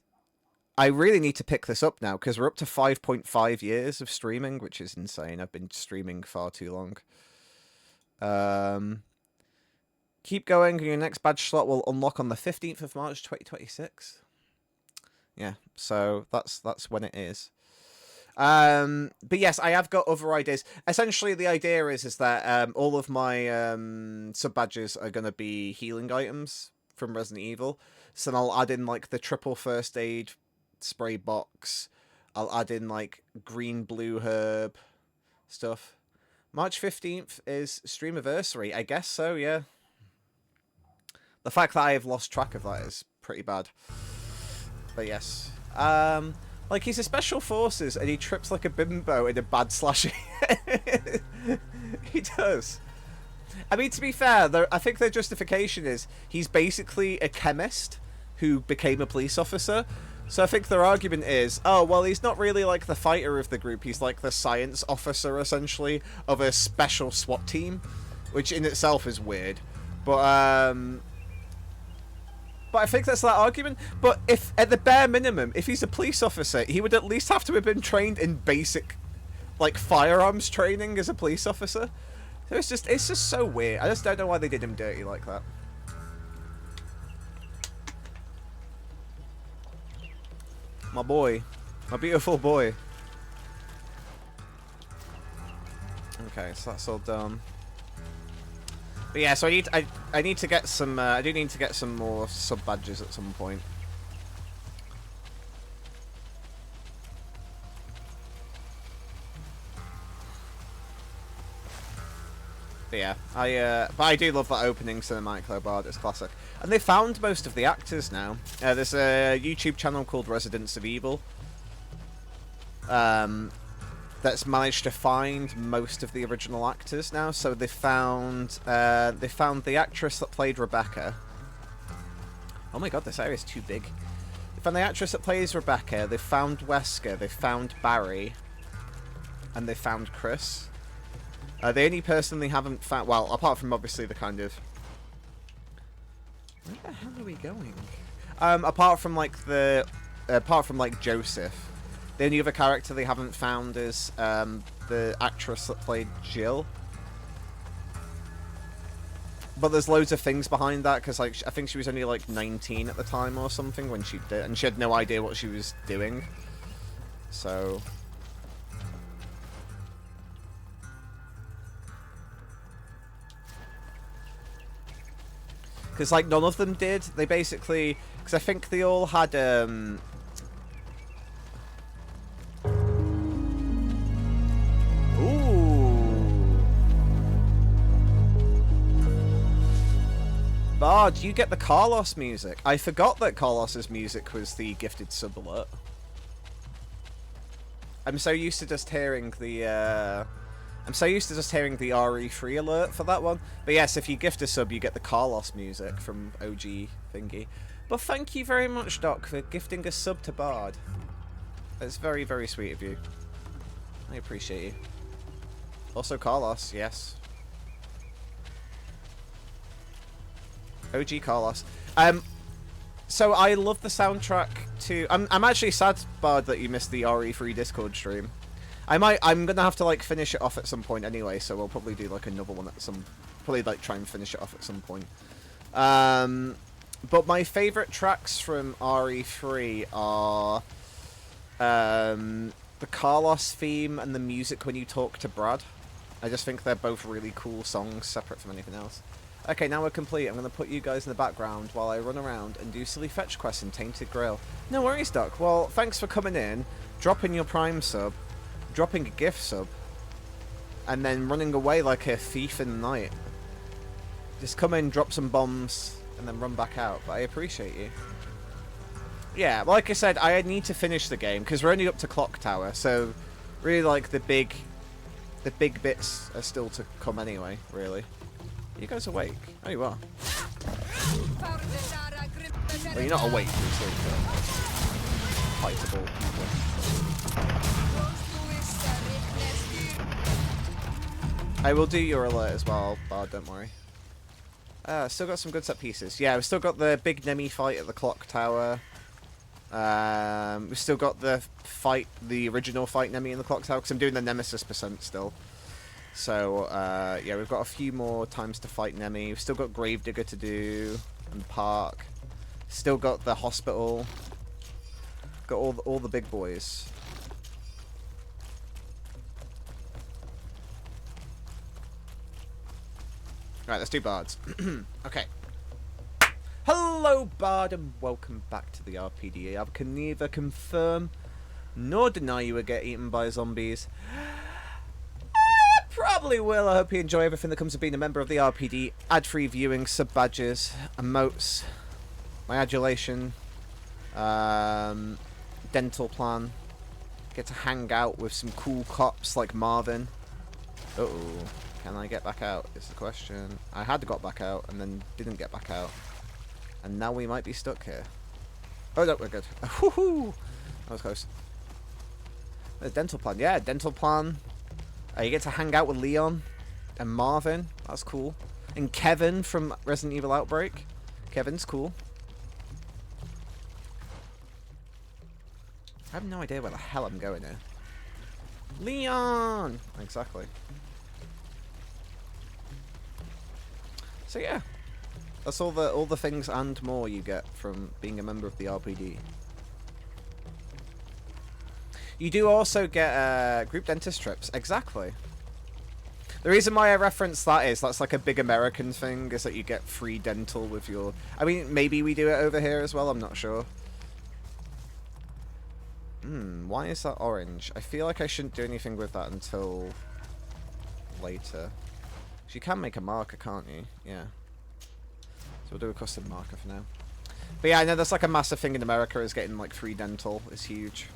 I really need to pick this up now, because we're up to 5.5 years of streaming, which is insane. I've been streaming far too long. Keep going. Your next badge slot will unlock on the 15th of March, 2026. Yeah, so that's when it is. But yes, I have got other ideas. Essentially, the idea is that all of my sub badges are going to be healing items from Resident Evil. So then I'll add in like the triple first aid spray box. I'll add in like green blue herb stuff. March 15th is Streamiversary. I guess so, yeah. The fact that I have lost track of that is pretty bad. But yes. Like, he's a special forces and he trips like a bimbo in a bad slashing. He does. I mean, to be fair, I think their justification is he's basically a chemist who became a police officer. So I think their argument is, oh, well, he's not really like the fighter of the group. He's like the science officer, essentially, of a special SWAT team, which in itself is weird. But I think that's that argument. But if, at the bare minimum, if he's a police officer, he would at least have to have been trained in basic, like, firearms training as a police officer. So it's just so weird. I just don't know why they did him dirty like that. My boy. My beautiful boy. Okay, so that's all done. But yeah, so I need to get some I do need to get some more sub badges at some point. But yeah, I do love that opening cinematic though, Bard. It's classic. And they found most of the actors now. There's a YouTube channel called Residents of Evil that's managed to find most of the original actors now. So they found the actress that played Rebecca. Oh my god, this area is too big. They found the actress that plays Rebecca. They found Wesker. They found Barry, and they found Chris. The only person they haven't found, well, apart from obviously the kind of... Where the hell are we going? Apart from like Joseph, the only other character they haven't found is the actress that played Jill. But there's loads of things behind that, because like I think she was only like 19 at the time or something when she did, and she had no idea what she was doing. So... Because, like, none of them did. They basically... Because I think they all had, Ooh. Bard, you get the Carlos music. I forgot that Carlos's music was the gifted sub alert. I'm so used to just hearing the I'm so used to just hearing the RE3 alert for that one. But yes, if you gift a sub, you get the Carlos music from OG thingy. But thank you very much, Doc, for gifting a sub to Bard. That's very, very sweet of you. I appreciate you. Also Carlos, yes. OG Carlos. So I love the soundtrack to... I'm actually sad, Bard, that you missed the RE3 Discord stream. I'm gonna have to like finish it off at some point anyway, so we'll probably do like another one at some... Probably like try and finish it off at some point. But my favourite tracks from RE3 are the Carlos theme and the music when you talk to Brad. I just think they're both really cool songs, separate from anything else. Okay, now we're complete. I'm going to put you guys in the background while I run around and do silly fetch quests in Tainted Grail. No worries, Doc. Well, thanks for coming in, dropping your Prime sub, dropping a gift sub, and then running away like a thief in the night. Just come in, drop some bombs, and then run back out. But I appreciate you. Yeah, like I said, I need to finish the game, because we're only up to Clock Tower, so really, like, the big bits are still to come anyway, really. Are you guys awake? Oh, you are. Well, you're not awake, you're still fightable people. I will do your alert as well, Bard, don't worry. Still got some good set pieces. Yeah, we've still got the big Nemi fight at the Clock Tower. We've still got the original fight Nemi in the Clock Tower, because I'm doing the Nemesis % still. So, yeah, we've got a few more times to fight Nemi. We've still got Gravedigger to do, and Park. Still got the hospital. Got all the big boys. Right, let's do Bards. Okay. Hello, Bard, and welcome back to the RPD. I can neither confirm nor deny you will get eaten by zombies. Probably will. I hope you enjoy everything that comes with being a member of the RPD. Ad-free viewing, sub-badges, emotes, my adulation, dental plan. Get to hang out with some cool cops like Marvin. Uh-oh. Can I get back out is the question. I had got back out and then didn't get back out. And now we might be stuck here. Oh, no, we're good. Woohoo! That was close. There's dental plan. Yeah, dental plan. You get to hang out with Leon and Marvin. That's cool. And Kevin from Resident Evil Outbreak. Kevin's cool. I have no idea where the hell I'm going here. Leon! Exactly. So yeah. That's all the things and more you get from being a member of the RPD. You do also get group dentist trips. Exactly. The reason why I reference that is that's like a big American thing, is that you get free dental with your... I mean, maybe we do it over here as well, I'm not sure. Why is that orange? I feel like I shouldn't do anything with that until later. You can make a marker, can't you? Yeah. So we'll do a custom marker for now. But yeah, I know that's like a massive thing in America, is getting like free dental is huge.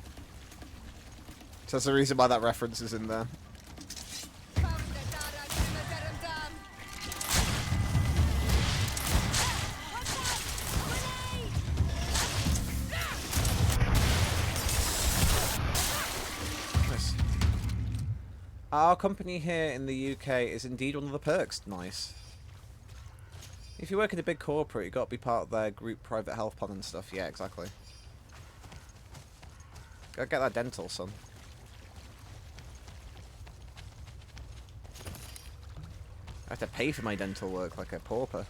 So that's the reason why that reference is in there. Nice. Our company here in the UK is indeed one of the perks. Nice. If you work in a big corporate, you've got to be part of their group private health plan and stuff. Yeah, exactly. Gotta get that dental, son. I have to pay for my dental work like a pauper.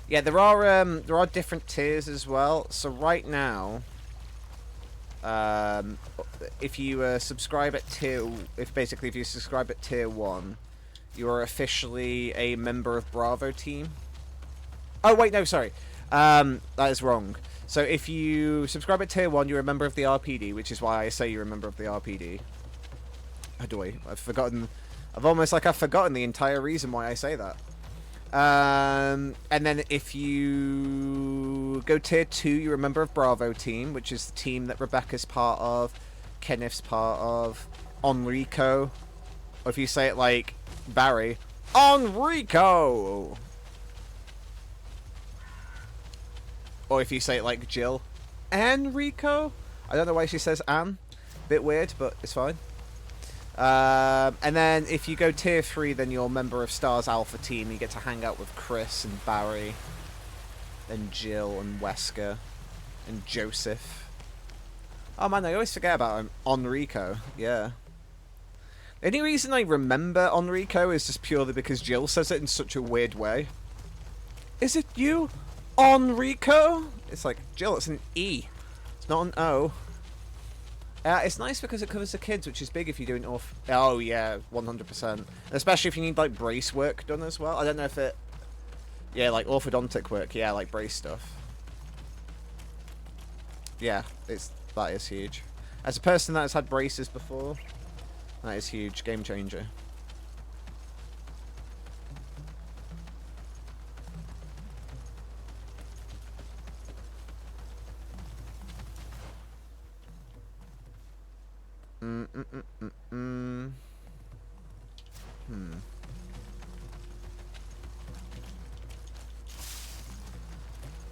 Yeah, there are different tiers as well. So right now, if you subscribe at if you subscribe at tier 1, you are officially a member of Bravo team. Oh wait, no, sorry, that is wrong. So if you subscribe at tier 1, you're a member of the RPD, which is why I say you're a member of the RPD. How do I? I've forgotten the entire reason why I say that. And then if you go tier 2, you're a member of Bravo team, which is the team that Rebecca's part of, Kenneth's part of, Enrico. Or if you say it like Barry, Enrico! Or if you say it like Jill, Enrico? I don't know why she says Anne. Bit weird, but it's fine. And then if you go tier 3, then you're a member of Star's Alpha team. You get to hang out with Chris and Barry and Jill and Wesker and Joseph. Oh man, I always forget about him. Enrico, yeah. The only reason I remember Enrico is just purely because Jill says it in such a weird way. Is it you, Enrico? It's like, Jill, it's an E. It's not an O. It's nice because it covers the kids, which is big if you're doing off. Oh yeah, 100%. Especially if you need like brace work done as well. I don't know if it. Yeah, like orthodontic work. Yeah, like brace stuff. Yeah, that is huge. As a person that has had braces before, that is huge, game changer.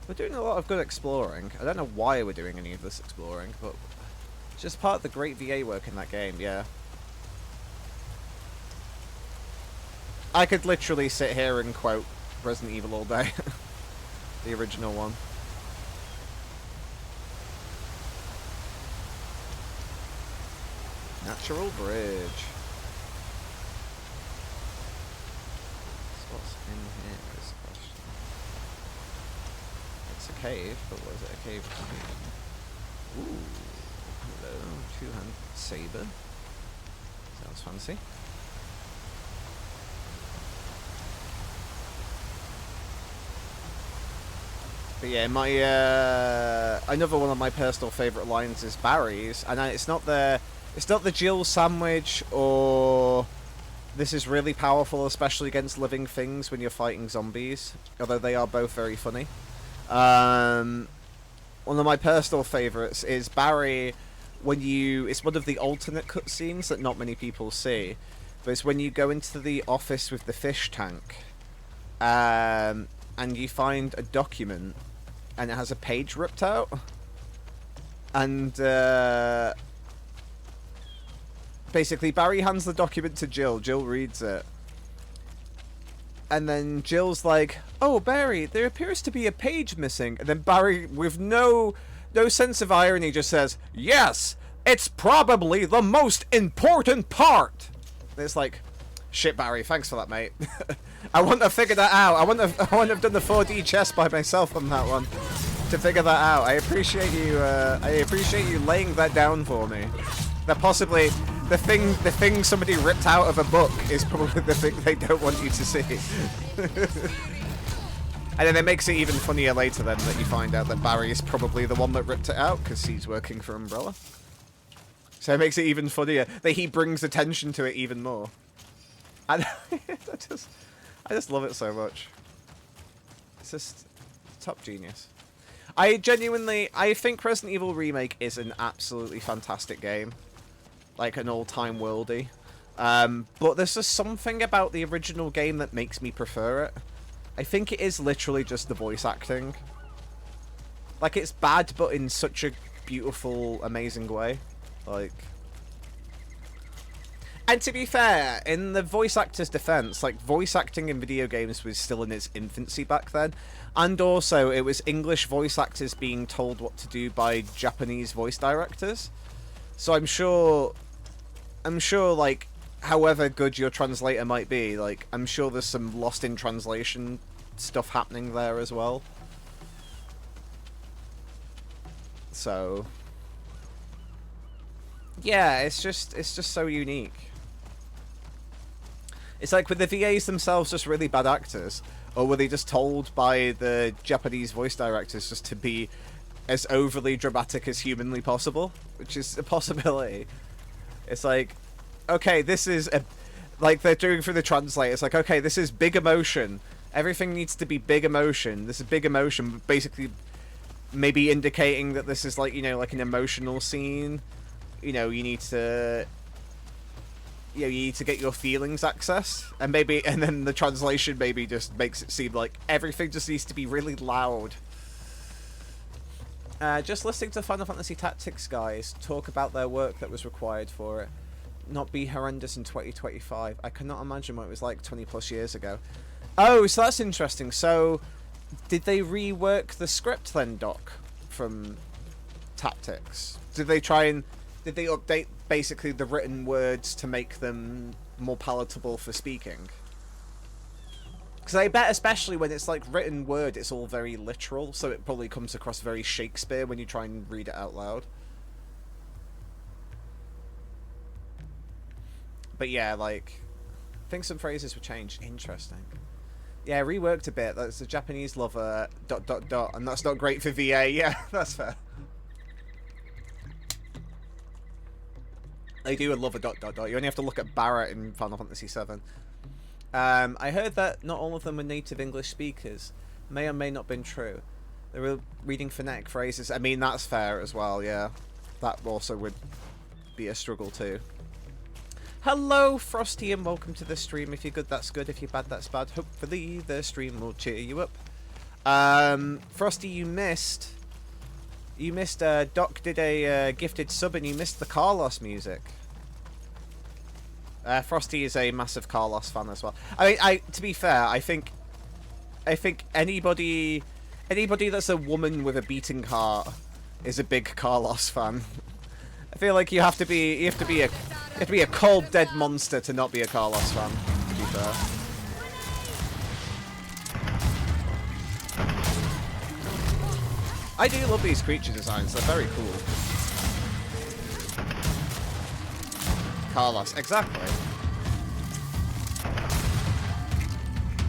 We're doing a lot of good exploring. I don't know why we're doing any of this exploring, but it's just part of the great VA work in that game, yeah. I could literally sit here and quote Resident Evil all day. The original one. Natural bridge. So what's in here is the question. It's a cave, but what is it a cave to? Ooh. Hello. Two-hand saber. Sounds fancy. But yeah, my another one of my personal favourite lines is Barry's, and it's not the Jill sandwich or this is really powerful, especially against living things when you're fighting zombies. Although they are both very funny. One of my personal favourites is Barry when it's one of the alternate cutscenes that not many people see, but it's when you go into the office with the fish tank, and you find a document. And it has a page ripped out. And basically Barry hands the document to Jill. Jill reads it. And then Jill's like, "Oh, Barry, there appears to be a page missing." And then Barry, with no sense of irony, just says, "Yes, it's probably the most important part." And it's like, shit, Barry, thanks for that, mate. I wouldn't have figured that out. I wouldn't have done the 4D chess by myself on that one to figure that out. I appreciate you laying that down for me. That possibly the thing somebody ripped out of a book is probably the thing they don't want you to see. And then it makes it even funnier later then that you find out that Barry is probably the one that ripped it out because he's working for Umbrella. So it makes it even funnier that he brings attention to it even more. And I just love it so much. It's just top genius. I think Resident Evil Remake is an absolutely fantastic game. Like an all-time worldie. But there's just something about the original game that makes me prefer it. I think it is literally just the voice acting. Like, it's bad, but in such a beautiful, amazing way. Like... And to be fair, in the voice actor's defense, like, voice acting in video games was still in its infancy back then. And also, it was English voice actors being told what to do by Japanese voice directors. So I'm sure, like, however good your translator might be, like, I'm sure there's some lost in translation stuff happening there as well. So... yeah, it's just so unique. It's like, were the VAs themselves just really bad actors? Or were they just told by the Japanese voice directors just to be as overly dramatic as humanly possible? Which is a possibility. It's like, okay, this is a... like, they're doing through the translate. It's like, okay, this is big emotion. Everything needs to be big emotion. This is big emotion, basically maybe indicating that this is like, you know, like an emotional scene. You know, you need to get your feelings access, and then the translation maybe just makes it seem like everything just needs to be really loud. Just listening to Final Fantasy Tactics guys talk about their work that was required for it not be horrendous in 2025. I cannot imagine what it was like 20 plus years ago. Oh, so that's interesting. So did they rework the script then, Doc, from Tactics? Did they update basically the written words to make them more palatable for speaking? Because I bet, especially when it's like written word, it's all very literal, so it probably comes across very Shakespeare when you try and read it out loud. But yeah, like, I think some phrases were changed. Interesting. Yeah, reworked a bit. That's a Japanese lover, ... and that's not great for VA. Yeah, that's fair. They do love a ... You only have to look at Barrett in Final Fantasy VII. I heard that not all of them were native English speakers. May or may not have been true. They were reading phonetic phrases. I mean, that's fair as well, yeah. That also would be a struggle too. Hello, Frosty, and welcome to the stream. If you're good, that's good. If you're bad, that's bad. Hopefully the stream will cheer you up. Frosty, you missed... Doc did a gifted sub and you missed the Carlos music. Frosty is a massive Carlos fan as well. I mean, to be fair, I think anybody that's a woman with a beating heart is a big Carlos fan. I feel like you have to be a cold dead monster to not be a Carlos fan, to be fair. I do love these creature designs, they're very cool. Carlos, exactly.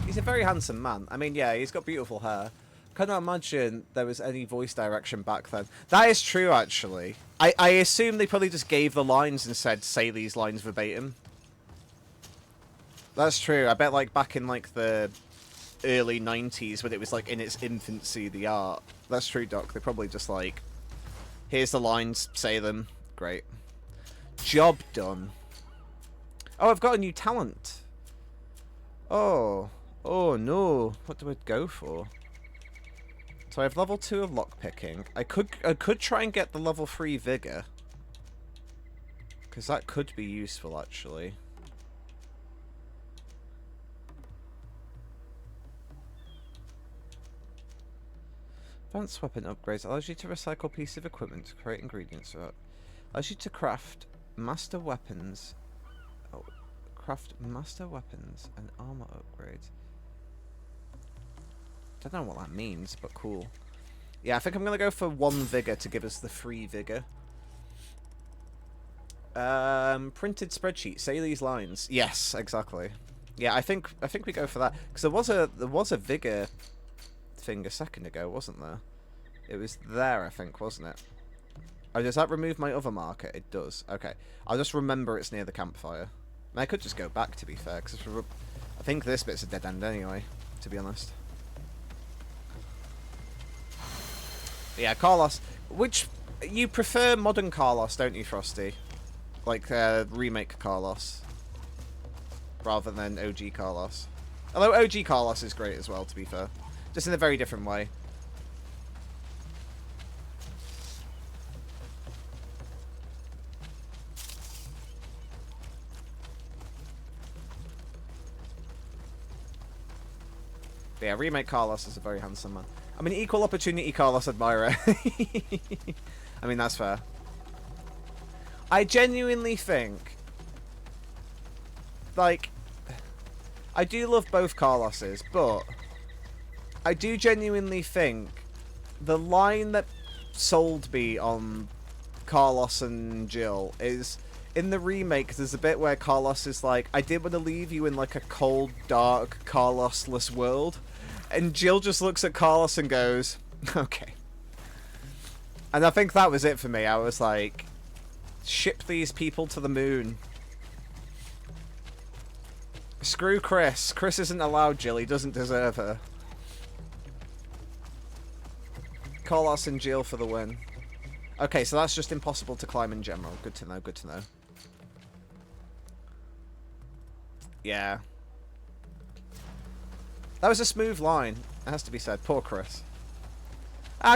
He's a very handsome man. I mean, yeah, he's got beautiful hair. Cannot imagine there was any voice direction back then. That is true, actually. I assume they probably just gave the lines and said, say these lines verbatim. That's true. I bet, like, back in, like, the early 90s when it was, like, in its infancy, the art. That's true, Doc. They probably just, like, here's the lines, say them. Great. Job done. Oh, I've got a new talent. Oh. Oh, no. What do I go for? So I have level 2 of lockpicking. I could try and get the level 3 vigor. Because that could be useful, actually. Advanced weapon upgrades allows you to recycle a piece of equipment to create ingredients for it. Allows you to craft master weapons. Oh, craft master weapons and armor upgrades. Don't know what that means, but cool. Yeah, I think I'm gonna go for 1 vigor to give us the 3 vigor. Printed spreadsheet. Say these lines. Yes, exactly. Yeah, I think we go for that because there was a vigor thing a second ago, wasn't there? It was there, I think, wasn't it? Oh, does that remove my other marker? It does. Okay, I'll just remember it's near the campfire. I could just go back, to be fair, because I think this bit's a dead end anyway, to be honest. But yeah, Carlos. Which you prefer modern Carlos, don't you, Frosty? Like remake Carlos, rather than OG Carlos. Although OG Carlos is great as well, to be fair, just in a very different way. But yeah, remake Carlos is a very handsome man. I mean, equal opportunity Carlos admirer. I mean, that's fair. I genuinely think, like, I do love both Carloses, but I do genuinely think the line that sold me on Carlos and Jill is, in the remake, there's a bit where Carlos is like, I didn't want to leave you in, like, a cold, dark, Carlos-less world. And Jill just looks at Carlos and goes, okay. And I think that was it for me. I was like, ship these people to the moon. Screw Chris. Chris isn't allowed Jill. He doesn't deserve her. Carlos and Jill for the win. Okay, so that's just impossible to climb in general. Good to know, good to know. Yeah. That was a smooth line. It has to be said. Poor Chris.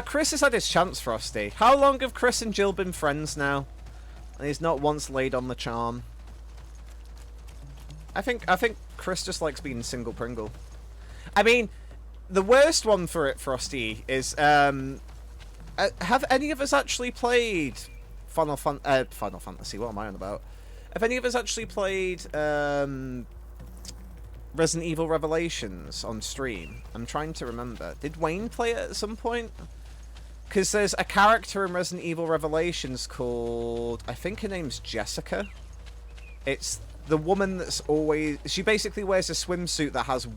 Chris has had his chance, Frosty. How long have Chris and Jill been friends now? And he's not once laid on the charm. I think Chris just likes being single Pringle. I mean, the worst one for it, Frosty, is have any of us actually played Final Fantasy? What am I on about? Have any of us actually played Resident Evil Revelations on stream? I'm trying to remember. Did Wayne play it at some point? Because there's a character in Resident Evil Revelations called, I think her name's Jessica. It's the woman that's always... She basically wears a swimsuit that has...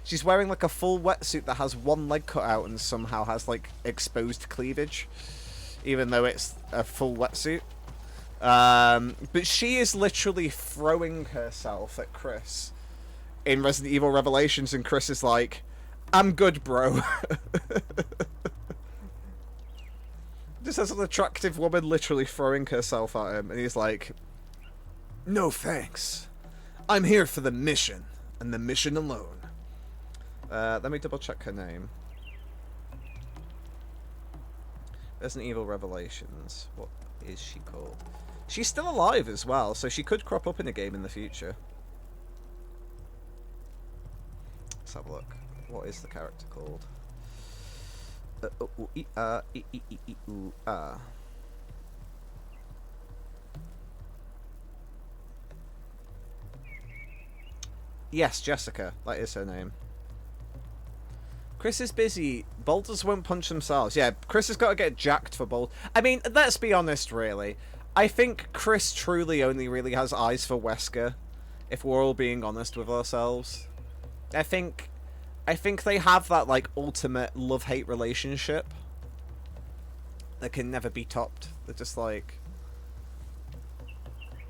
She's wearing like a full wetsuit that has one leg cut out and somehow has like exposed cleavage. Even though it's a full wetsuit. But she is literally throwing herself at Chris in Resident Evil Revelations, and Chris is like, I'm good, bro. Just has an attractive woman literally throwing herself at him, and he's like, no thanks. I'm here for the mission, and the mission alone. Let me double check her name. Resident Evil Revelations. What is she called? She's still alive as well, so she could crop up in a game in the future. Let's have a look. What is the character called? Yes, Jessica. That is her name. Chris is busy. Boulders won't punch themselves. Yeah, Chris has got to get jacked for bold. I mean, let's be honest, really. I think Chris truly only really has eyes for Wesker, if we're all being honest with ourselves. I think they have that, like, ultimate love-hate relationship that can never be topped. They're just like...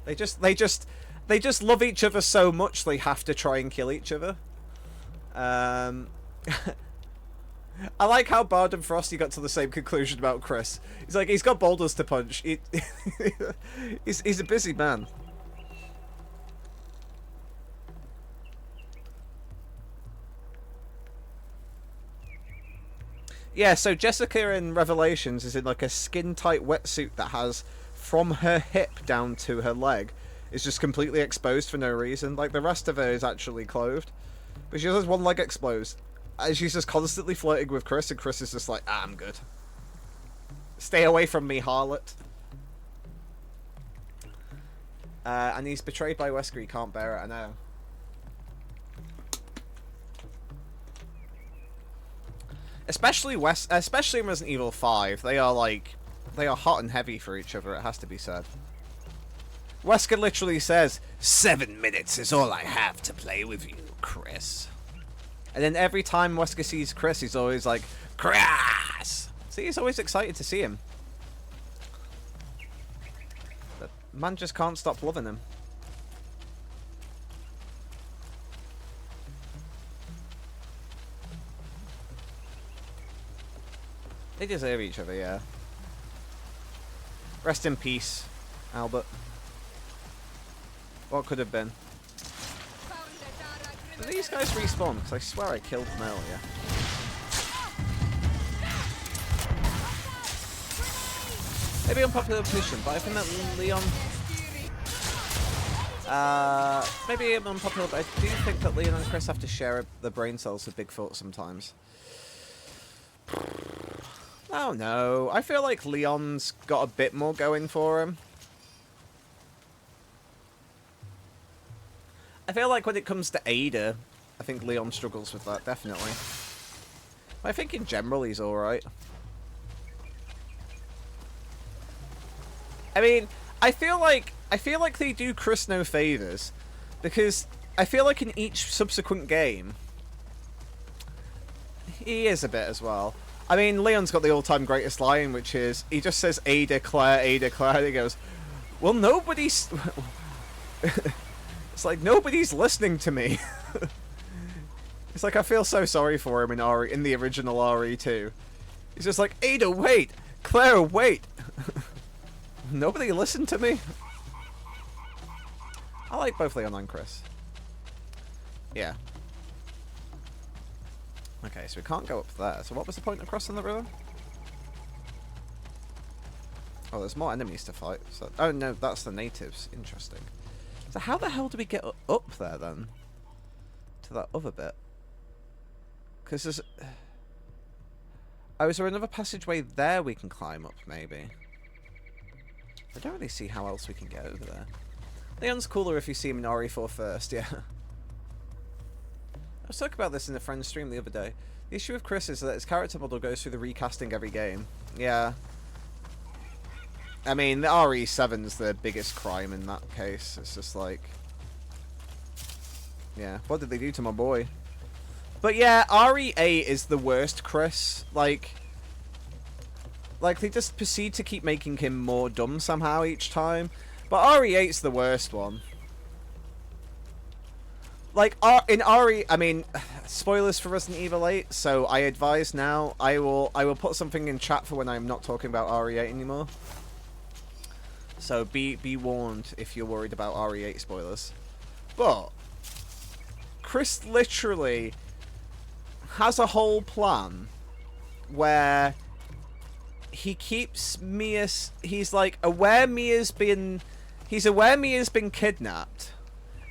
They just love each other so much they have to try and kill each other. I like how Bard and Frosty got to the same conclusion about Chris. He's like, he's got boulders to punch. He's a busy man. Yeah, so Jessica in Revelations is in like a skin-tight wetsuit that has, from her hip down to her leg, is just completely exposed for no reason. Like, the rest of her is actually clothed. But she just has one leg exposed. And she's just constantly flirting with Chris, and Chris is just like, I'm good. Stay away from me, harlot. And he's betrayed by Wesker, he can't bear it, I know. Especially in Resident Evil 5, they are hot and heavy for each other, it has to be said. Wesker literally says, 7 minutes is all I have to play with you, Chris. And then every time Wesker sees Chris, he's always like, Chris! See, he's always excited to see him. But man just can't stop loving him. They deserve each other, yeah. Rest in peace, Albert. What could have been? Do these guys respawn? Because I swear I killed them earlier. Maybe unpopular opinion, but I think that Leon... maybe unpopular, but I do think that Leon and Chris have to share the brain cells with Bigfoot sometimes. Oh no, I feel like Leon's got a bit more going for him. I feel like when it comes to Ada, I think Leon struggles with that, definitely. I think in general he's alright. I mean, I feel like they do Chris no favours, because I feel like in each subsequent game, he is a bit as well. I mean, Leon's got the all-time greatest line, which is, he just says, Ada, Claire, and he goes, well, nobody's... It's like, nobody's listening to me. It's like, I feel so sorry for him in the original RE2. He's just like, Ada, wait! Claire, wait! Nobody listened to me? I like both Leon and Chris. Yeah. Okay, so we can't go up there. So what was the point of crossing the river? Oh, there's more enemies to fight. So, oh no, that's the natives. Interesting. So how the hell do we get up there then? To that other bit? Because there's... Oh, is there another passageway there we can climb up, maybe? I don't really see how else we can get over there. Leon's cooler if you see him in RE4 first, yeah. I was talking about this in a friend's stream the other day. The issue with Chris is that his character model goes through the recasting every game. Yeah. I mean, the RE7's the biggest crime in that case. It's just like... Yeah, what did they do to my boy? But yeah, RE8 is the worst Chris. Like, they just proceed to keep making him more dumb somehow each time. But RE8's the worst one. Like, in RE... I mean, spoilers for Resident Evil 8, so I advise now. I will put something in chat for when I'm not talking about RE8 anymore. So be warned if you're worried about RE8 spoilers. But Chris literally has a whole plan where he keeps Mia... He's like aware Mia's been... He's aware Mia's been kidnapped.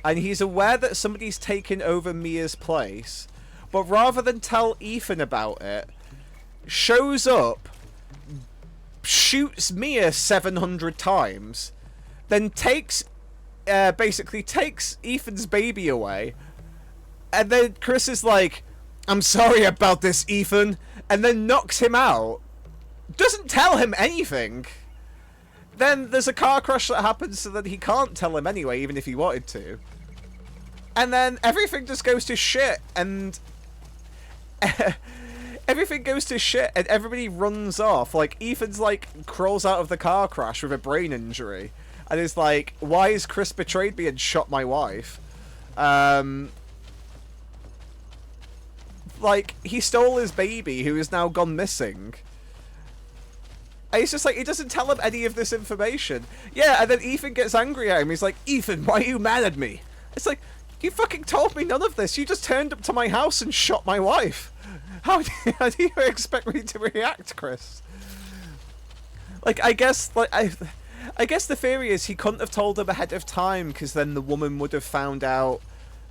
And he's aware that somebody's taken over Mia's place. But rather than tell Ethan about it, shows up, shoots Mia 700 times, then takes... basically takes Ethan's baby away. And then Chris is like, I'm sorry about this, Ethan. And then knocks him out. Doesn't tell him anything. Then there's a car crash that happens so that he can't tell him anyway, even if he wanted to. And then everything just goes to shit, and... everything goes to shit, and everybody runs off. Like, Ethan's, like, crawls out of the car crash with a brain injury. And is like, why has Chris betrayed me and shot my wife? Like, he stole his baby, who is now gone missing. And he's just like, he doesn't tell him any of this information. Yeah, and then Ethan gets angry at him. He's like, Ethan, why are you mad at me? It's like, you fucking told me none of this. You just turned up to my house and shot my wife. How do you expect me to react, Chris? Like, I guess the theory is he couldn't have told him ahead of time, because then the woman would have found out.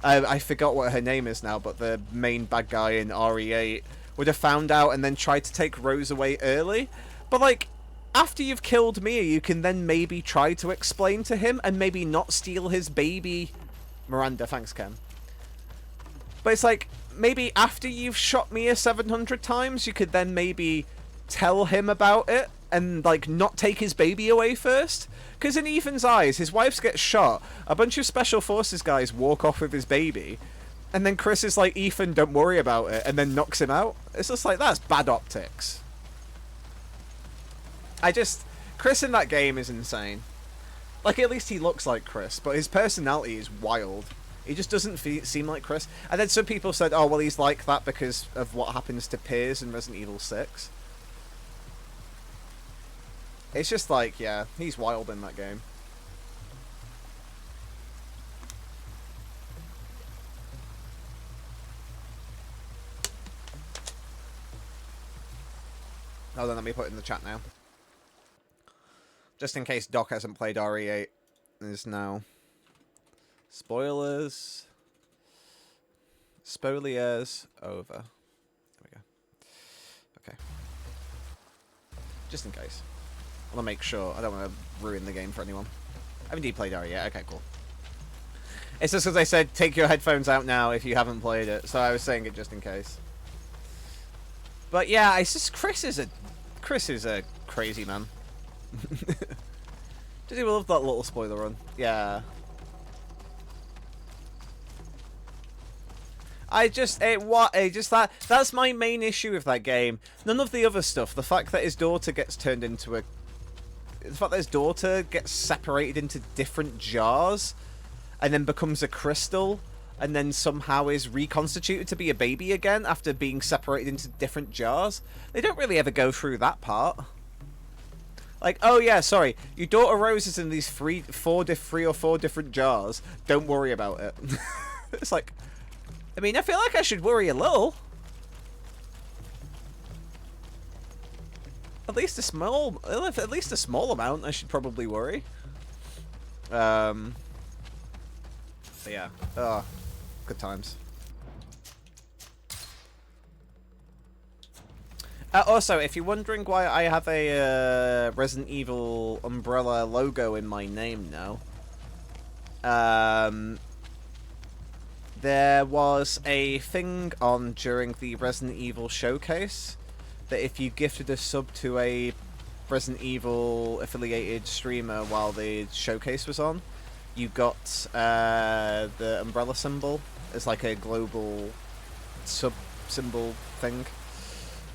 I forgot what her name is now, but the main bad guy in RE8 would have found out and then tried to take Rose away early. But, like, after you've killed Mia, you can then maybe try to explain to him and maybe not steal his baby. Miranda, thanks, Ken. But it's like, maybe after you've shot Mia 700 times, you could then maybe tell him about it and, like, not take his baby away first. Because in Ethan's eyes, his wife gets shot, a bunch of Special Forces guys walk off with his baby, and then Chris is like, Ethan, don't worry about it, and then knocks him out. It's just like, that's bad optics. Chris in that game is insane. Like, at least he looks like Chris, but his personality is wild. He just doesn't seem like Chris. And then some people said, oh, well, he's like that because of what happens to Piers in Resident Evil 6. It's just like, yeah, he's wild in that game. Oh, then let me put it in the chat now. Just in case Doc hasn't played RE8. There's now... Spoilers. Spoliers over. There we go. Okay. Just in case. I want to make sure. I don't want to ruin the game for anyone. I haven't played RE8. Okay, cool. It's just because I said take your headphones out now if you haven't played it. So I was saying it just in case. But yeah, it's just Chris is a crazy man. Does he love that little spoiler run? Yeah. That's my main issue with that game. None of the other stuff. The fact that his daughter gets turned into the fact that his daughter gets separated into different jars. and then becomes a crystal, and then somehow is reconstituted to be a baby again after being separated into different jars. They don't really ever go through that part. Like, oh yeah, sorry, your daughter Rose is in these three or four different jars. Don't worry about it. It's like, I mean, I feel like I should worry a little. At least a small amount. I should probably worry. But yeah. Oh, good times. Also, if you're wondering why I have a Resident Evil umbrella logo in my name now, there was a thing on during the Resident Evil showcase that if you gifted a sub to a Resident Evil affiliated streamer while the showcase was on, you got the umbrella symbol as like a global sub symbol thing.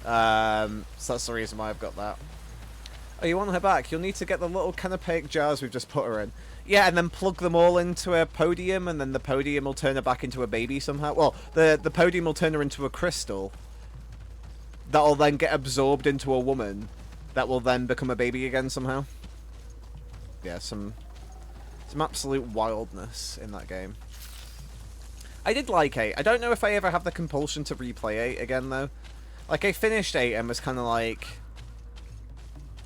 So that's the reason why I've got that. Oh, you want her back? You'll need to get the little canopaic jars we've just put her in. Yeah, and then plug them all into a podium, and then the podium will turn her back into a baby somehow. Well, the podium will turn her into a crystal. That'll then get absorbed into a woman. That will then become a baby again somehow. Yeah, some absolute wildness in that game. I did like 8. I don't know if I ever have the compulsion to replay 8 again, though. Like, I finished 8 and was kind of like,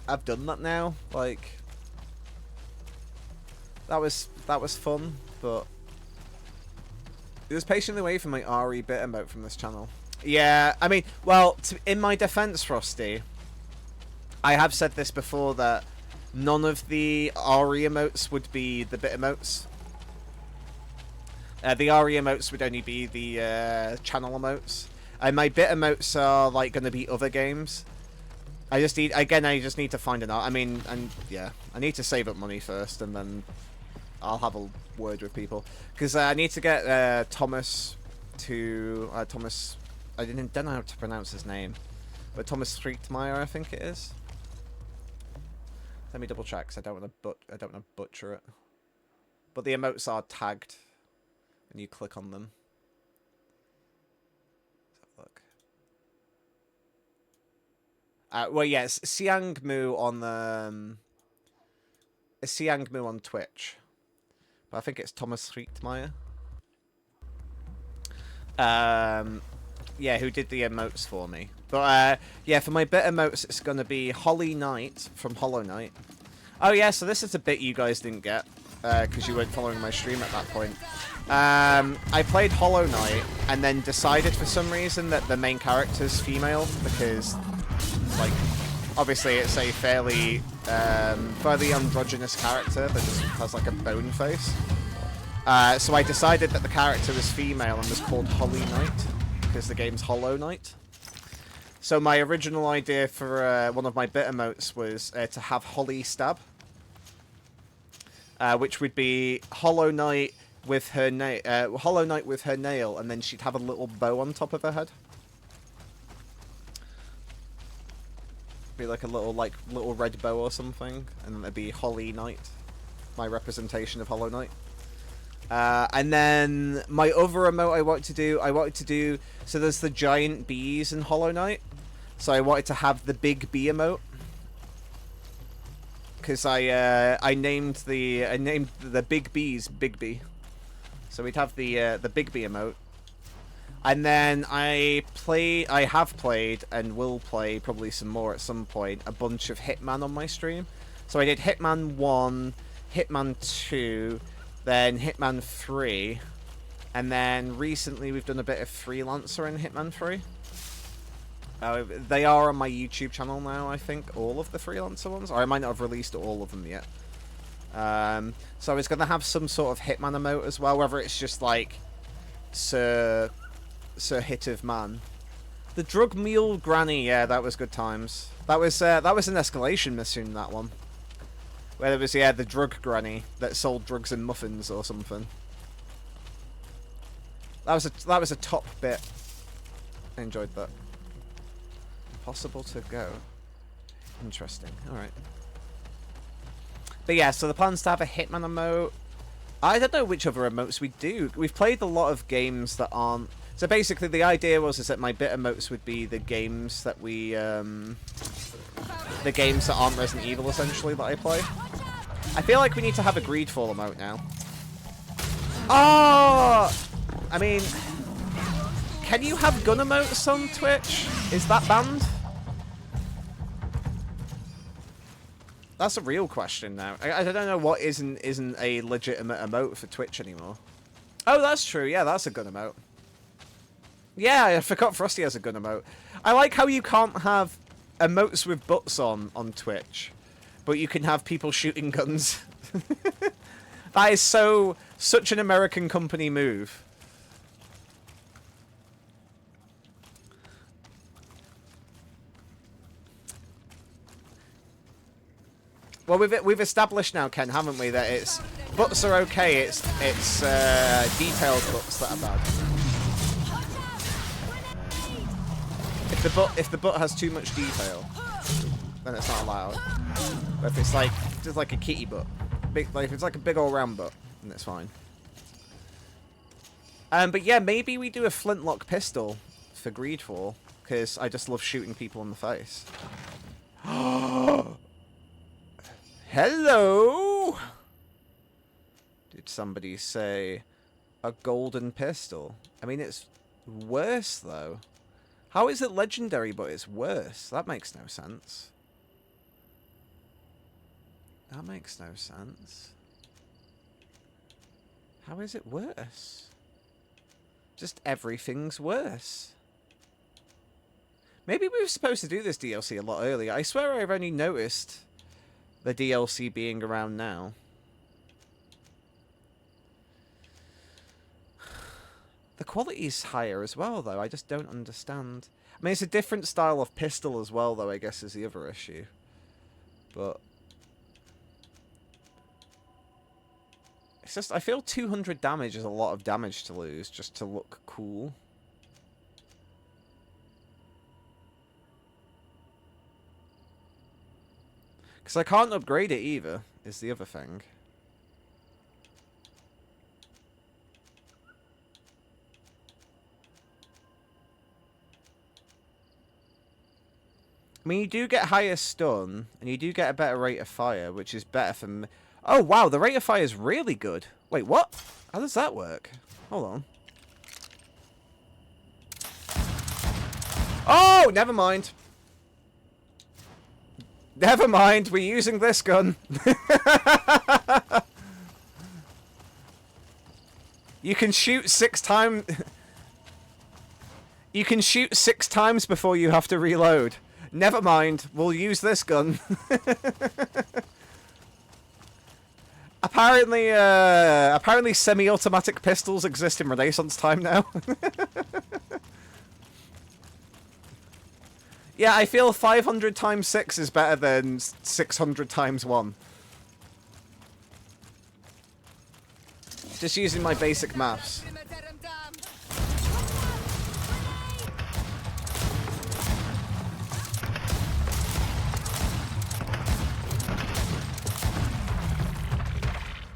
I've done that now. Like, that was fun, but it was patiently waiting for my RE bit emote from this channel. Yeah, I mean, well, in my defense, Frosty, I have said this before, that none of the RE emotes would be the bit emotes. The RE emotes would only be the channel emotes. And my bit emotes are like going to be other games. I just need to find an art. I mean, and yeah, I need to save up money first, and then I'll have a word with people, because I need to get Thomas to Thomas. I don't know how to pronounce his name, but Thomas Friedmeier, I think it is. Let me double check, because I don't want to butcher it. But the emotes are tagged when you click on them. Look. Well, yes, Siang Mu on the Siang Mu on Twitch, but I think it's Thomas Friedmeier. Yeah, who did the emotes for me. But yeah, for my bit emotes, it's gonna be Holly Knight from Hollow Knight. Oh yeah, so this is a bit you guys didn't get because you weren't following my stream at that point. I played Hollow Knight and then decided for some reason that the main character's female, because, like, obviously it's a fairly androgynous character that just has like a bone face. So I decided that the character was female and was called Holly Knight, because the game's Hollow Knight. So my original idea for one of my bit emotes was to have Holly Stab, which would be Hollow Knight with her nail, and then she'd have a little bow on top of her head. Be like a little red bow or something, and then it'd be Holly Knight, my representation of Hollow Knight. And then my other emote I wanted to do, so there's the giant bees in Hollow Knight, so I wanted to have the big bee emote, because I named the big bees Big Bee, so we'd have the big bee emote. And then I have played and will play probably some more at some point, a bunch of Hitman on my stream. So I did Hitman 1, Hitman 2, then Hitman 3, and then recently we've done a bit of Freelancer in Hitman 3. They are on my YouTube channel now, I think, all of the Freelancer ones, or I might not have released all of them yet. So I was going to have some sort of Hitman emote as well, whether it's just like Sir Hit of Man. The Drug Mule Granny, yeah, that was good times. That was an escalation mission, that one. Where there was, yeah, the drug granny that sold drugs and muffins or something. That was a top bit. I enjoyed that. Possible to go. Interesting. Alright. But yeah, so the plan's to have a Hitman emote. I don't know which other emotes we do. We've played a lot of games that aren't... So basically the idea was is that my bit emotes would be the games that we... the games that aren't Resident Evil, essentially, that I play. I feel like we need to have a Greedfall emote now. Oh! I mean... Can you have gun emotes on Twitch? Is that banned? That's a real question now. I don't know what isn't a legitimate emote for Twitch anymore. Oh, that's true. Yeah, that's a gun emote. Yeah, I forgot Frosty has a gun emote. I like how you can't have emotes with butts on Twitch, but you can have people shooting guns. That is such an American company move. Well, we've established now, Ken, haven't we, that it's butts are okay. It's detailed butts that are bad. If the butt has too much detail, then it's not allowed. But if it's like just like a kitty butt, if it's like a big old round butt, then it's fine. But yeah, maybe we do a flintlock pistol for Greedfall, because I just love shooting people in the face. Hello! Did somebody say a golden pistol? I mean, it's worse, though. How is it legendary, but it's worse? That makes no sense. That makes no sense. How is it worse? Just everything's worse. Maybe we were supposed to do this DLC a lot earlier. I swear I've only noticed the DLC being around now. The quality's higher as well, though. I just don't understand. I mean, it's a different style of pistol as well, though, I guess is the other issue. But it's just, I feel 200 damage is a lot of damage to lose just to look cool. Because I can't upgrade it either, is the other thing. I mean, you do get higher stun, and you do get a better rate of fire, which is better for me. Oh, wow, the rate of fire is really good. Wait, what? How does that work? Hold on. Oh, never mind. Never mind, we're using this gun. You can shoot 6 times... You can shoot 6 times before you have to reload. Never mind, we'll use this gun. Apparently semi-automatic pistols exist in Renaissance time now. Yeah, I feel 500 times 6 is better than 600 times 1. Just using my basic maths.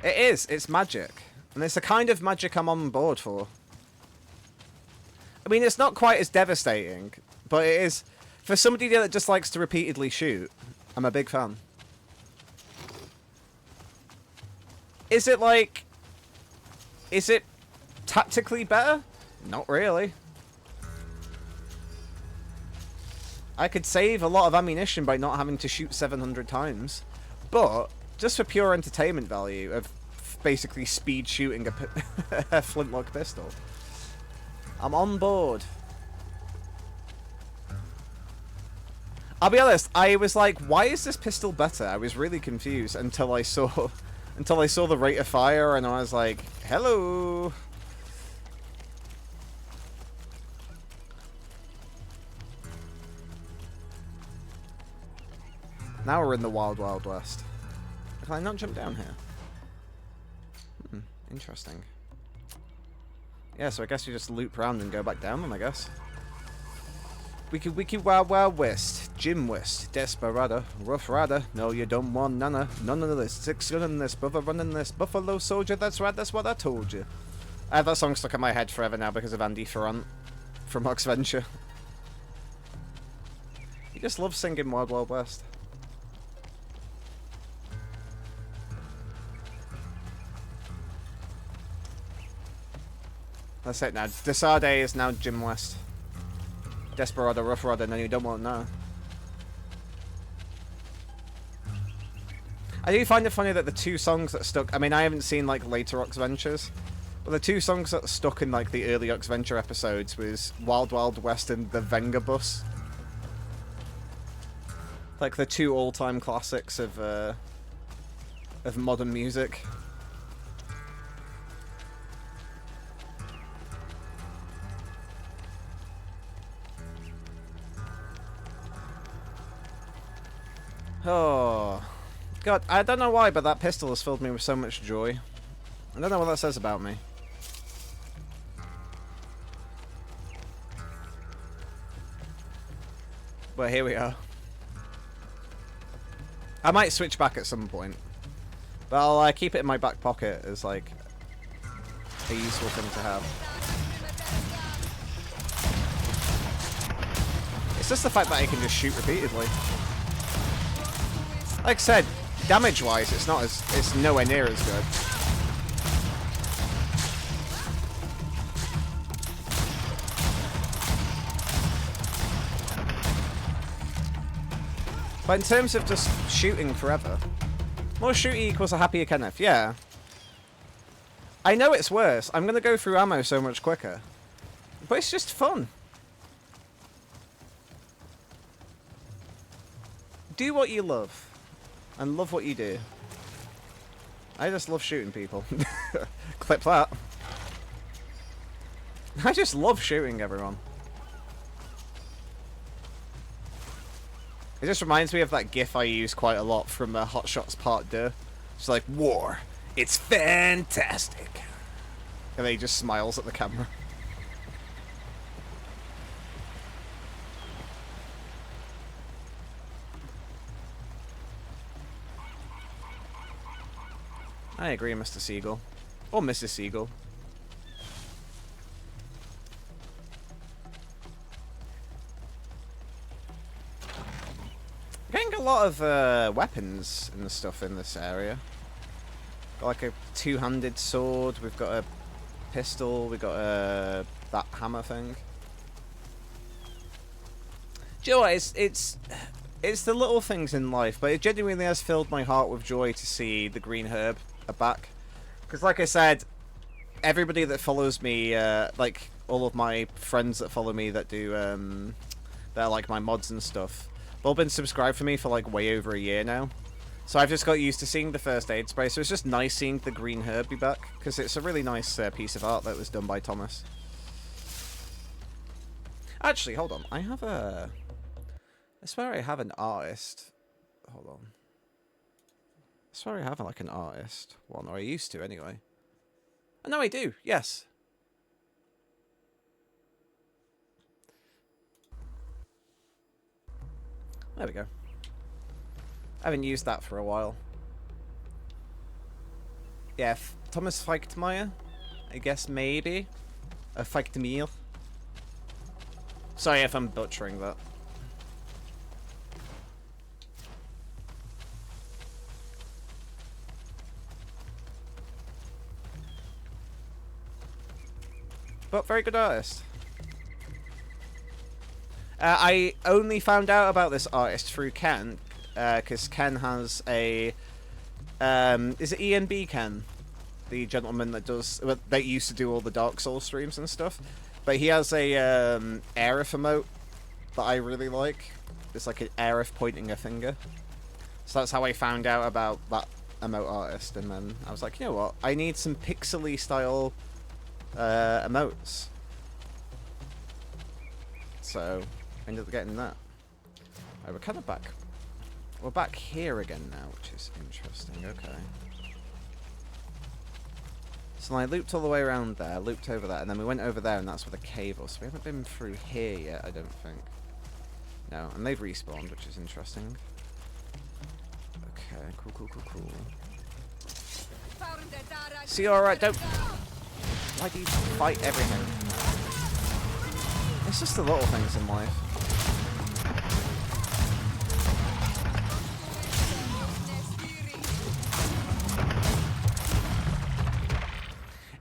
It is. It's magic. And it's the kind of magic I'm on board for. I mean, it's not quite as devastating, but it is... For somebody that just likes to repeatedly shoot, I'm a big fan. Is it like... Is it tactically better? Not really. I could save a lot of ammunition by not having to shoot 700 times. But, just for pure entertainment value of basically speed shooting a flintlock pistol, I'm on board. I'll be honest, I was like, why is this pistol better? I was really confused until I saw the rate of fire, and I was like, hello. Now we're in the wild, wild west. Can I not jump down here? Interesting. Yeah, so I guess you just loop around and go back down then, I guess. Wiki Wild Wild West, Jim West, Desperado, Rough Rider, no you don't want none of this, 6 gun in this, brother running this, Buffalo Soldier, that's right, that's what I told you. I have that song stuck in my head forever now because of Andy Ferrant from Ox Venture. He just loves singing Wild Wild West. That's it now. The Sardet is now Jim West. Desperado, Rough Rider, no you don't want no. I do find it funny that the two songs that stuck, I mean I haven't seen like later Ox Ventures, but the two songs that stuck in like the early Ox Venture episodes was Wild Wild West and the Venga Bus. Like the two all-time classics of modern music. Oh, God, I don't know why, but that pistol has filled me with so much joy. I don't know what that says about me. But here we are. I might switch back at some point. But I'll keep it in my back pocket as, like, a useful thing to have. It's just the fact that I can just shoot repeatedly. Like I said, damage-wise, it's nowhere near as good. But in terms of just shooting forever, more shooting equals a happier Kenneth, yeah. I know it's worse. I'm going to go through ammo so much quicker. But it's just fun. Do what you love. And love what you do. I just love shooting people. Clip that. I just love shooting everyone. It just reminds me of that gif I use quite a lot from Hot Shots Part 2. It's like, war, it's fantastic. And then he just smiles at the camera. I agree, Mr. Seagull. Or Mrs. Seagull. Getting a lot of weapons and stuff in this area. Got like a two-handed sword, we've got a pistol, we've got that hammer thing. Do you know what, it's the little things in life, but it genuinely has filled my heart with joy to see the green herb back. Because like I said, everybody that follows me, like all of my friends that follow me that do, they're like my mods and stuff, they've all been subscribed for me for like way over a year now. So I've just got used to seeing the first aid spray, so it's just nice seeing the green herb be back, because it's a really nice piece of art that was done by Thomas. Actually, hold on, I swear I have an artist. Hold on. I swear I have like an artist one, or I used to anyway. Oh, no, I do. Yes. There we go. I haven't used that for a while. Yeah, Thomas Feichtmeier? I guess maybe. Feichtmeier. Sorry if I'm butchering that. But very good artist. I only found out about this artist through Ken, because Ken has a... is it ENB Ken? The gentleman that does... that used to do all the Dark Souls streams and stuff. But he has a Aerith emote that I really like. It's like an Aerith pointing a finger. So that's how I found out about that emote artist. And then I was like, you know what? I need some pixely style... emotes. So I ended up getting that. Right, we're kind of back. We're back here again now, which is interesting. Okay. So I looped all the way around there, looped over that, and then we went over there, and that's where the cave was. So we haven't been through here yet, I don't think. No, and they've respawned, which is interesting. Okay, cool. See, alright, don't... Why do you fight everything? It's just the little things in life.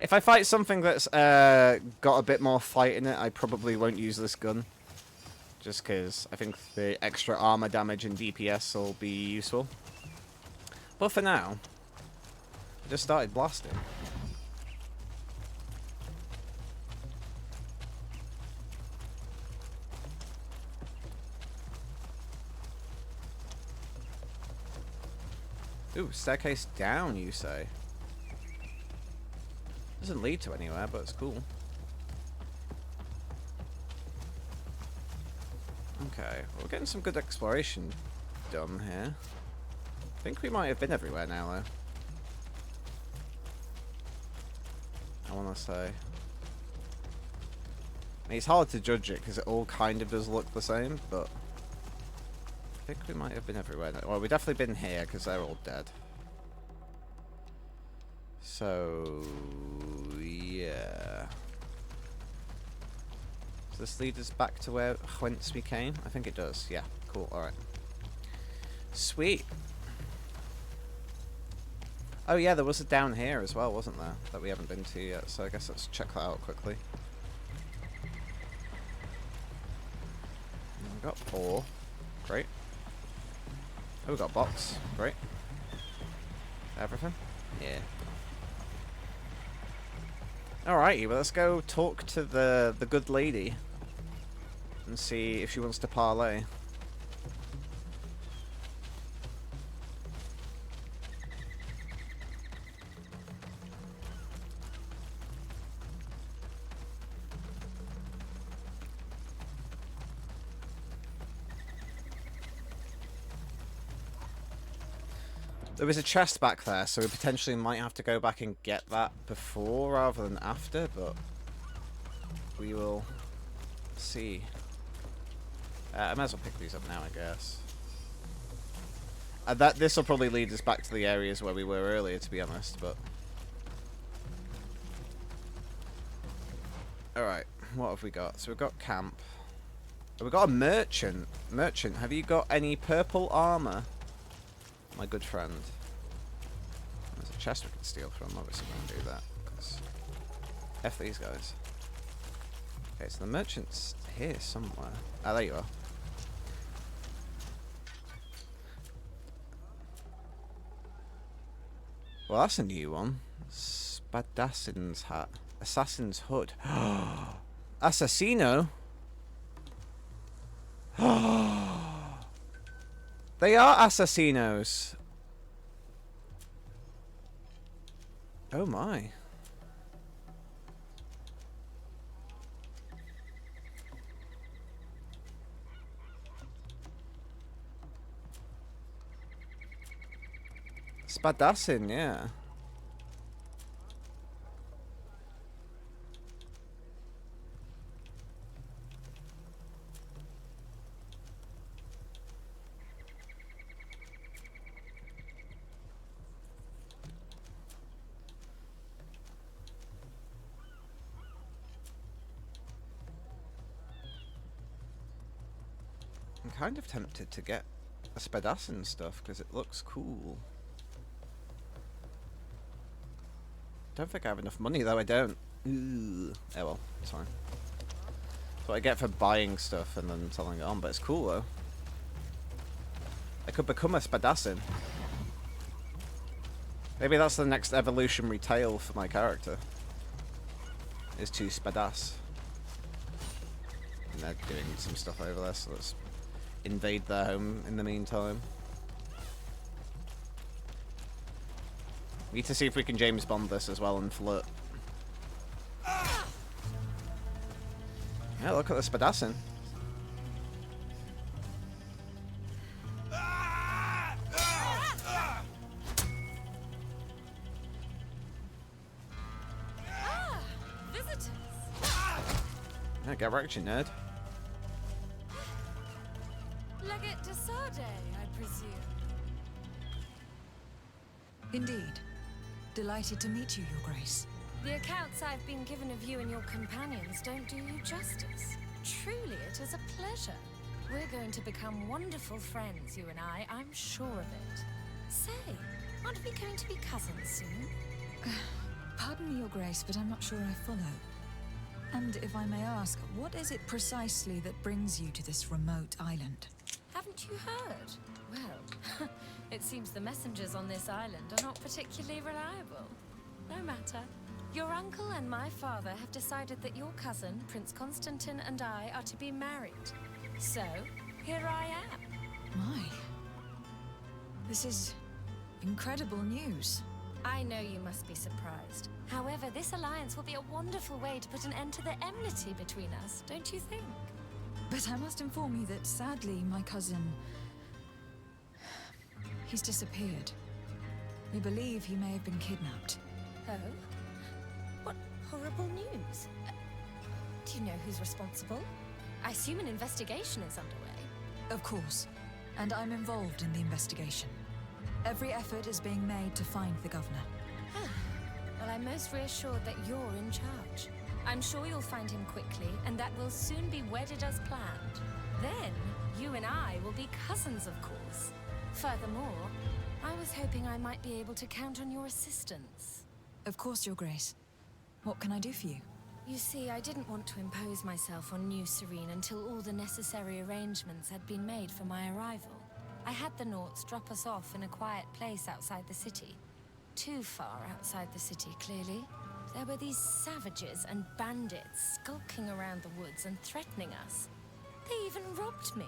If I fight something that's got a bit more fight in it, I probably won't use this gun. Just because I think the extra armor damage and DPS will be useful. But for now, I just started blasting. Ooh, staircase down, you say? Doesn't lead to anywhere, but it's cool. Okay, well, we're getting some good exploration done here. I think we might have been everywhere now, though. I want to say. I mean, it's hard to judge it because it all kind of does look the same, but I think we might have been everywhere now. Well, we've definitely been here because they're all dead. So, yeah. Does this lead us back to whence we came? I think it does. Yeah, cool. Alright. Sweet. Oh yeah, there was a down here as well, wasn't there? That we haven't been to yet, so I guess let's check that out quickly. We got 4. Great. Oh, we got a box. Great. Everything? Yeah. Alrighty, well let's go talk to the good lady and see if she wants to parlay. There was a chest back there, so we potentially might have to go back and get that before rather than after, but we will see. I might as well pick these up now, I guess. This will probably lead us back to the areas where we were earlier, to be honest, but... Alright, what have we got? So we've got camp. We've got a merchant. Merchant, have you got any purple armor? My good friend. There's a chest we can steal from. Obviously, we're going to do that. Cause F these guys. Okay, so the merchant's here somewhere. Ah, there you are. Well, that's a new one. Spadassin's hat. Assassin's hood. Assassino? They are assassinos. Oh my. Spadassin, yeah. I'm kind of tempted to get a Spadassin stuff because it looks cool. Don't think I have enough money though, I don't. Ooh. Oh well, it's fine. That's what I get for buying stuff and then selling it on, but it's cool though. I could become a Spadassin. Maybe that's the next evolutionary tale for my character. Is to Spadass. And they're doing some stuff over there, so let's invade their home in the meantime. We need to see if we can James Bond this as well and flirt. Yeah, look at the Spadassin. Yeah, get wrecked, you nerd. day, I presume. Indeed. Delighted to meet you, Your Grace. The accounts I've been given of you and your companions don't do you justice. Truly, it is a pleasure. We're going to become wonderful friends, you and I'm sure of it. Say, aren't we going to be cousins soon? Pardon me, Your Grace, but I'm not sure I follow. And if I may ask, what is it precisely that brings you to this remote island? Haven't you heard? Well, it seems the messengers on this island are not particularly reliable. No matter. Your uncle and my father have decided that your cousin, Prince Constantine, and I are to be married. So, here I am. My. This is incredible news. I know you must be surprised. However, this alliance will be a wonderful way to put an end to the enmity between us, don't you think? But I must inform you that sadly, my cousin... he's disappeared. We believe he may have been kidnapped. Oh? What horrible news. Do you know who's responsible? I assume an investigation is underway. Of course. And I'm involved in the investigation. Every effort is being made to find the governor. Well, I'm most reassured that you're in charge. I'm sure you'll find him quickly, and that we'll soon be wedded as planned. Then, you and I will be cousins, of course. Furthermore, I was hoping I might be able to count on your assistance. Of course, Your Grace. What can I do for you? You see, I didn't want to impose myself on New Serene until all the necessary arrangements had been made for my arrival. I had the Naughts drop us off in a quiet place outside the city. Too far outside the city, clearly. There were these savages and bandits skulking around the woods and threatening us. They even robbed me.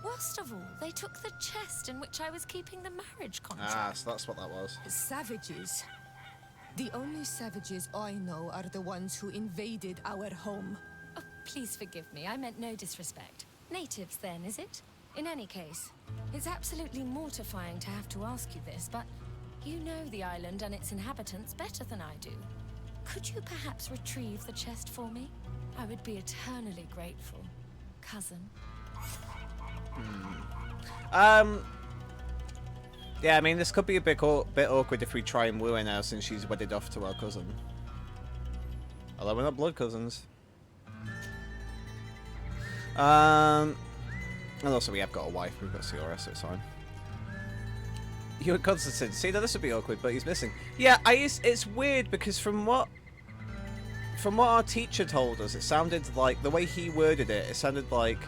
Worst of all, they took the chest in which I was keeping the marriage contract. Ah, so that's what that was. Savages. The only savages I know are the ones who invaded our home. Oh, please forgive me. I meant no disrespect. Natives, then, is it? In any case, it's absolutely mortifying to have to ask you this, but you know the island and its inhabitants better than I do. Could you perhaps retrieve the chest for me? I would be eternally grateful, cousin. Yeah, I mean, this could be a bit awkward if we try and woo her now since she's wedded off to our cousin. Although we're not blood cousins. And also we have got a wife, we've got CRS, so it's fine. You and Constantine. See, now this would be awkward, but he's missing. Yeah, it's weird because from what our teacher told us, it sounded like, the way he worded it, it sounded like,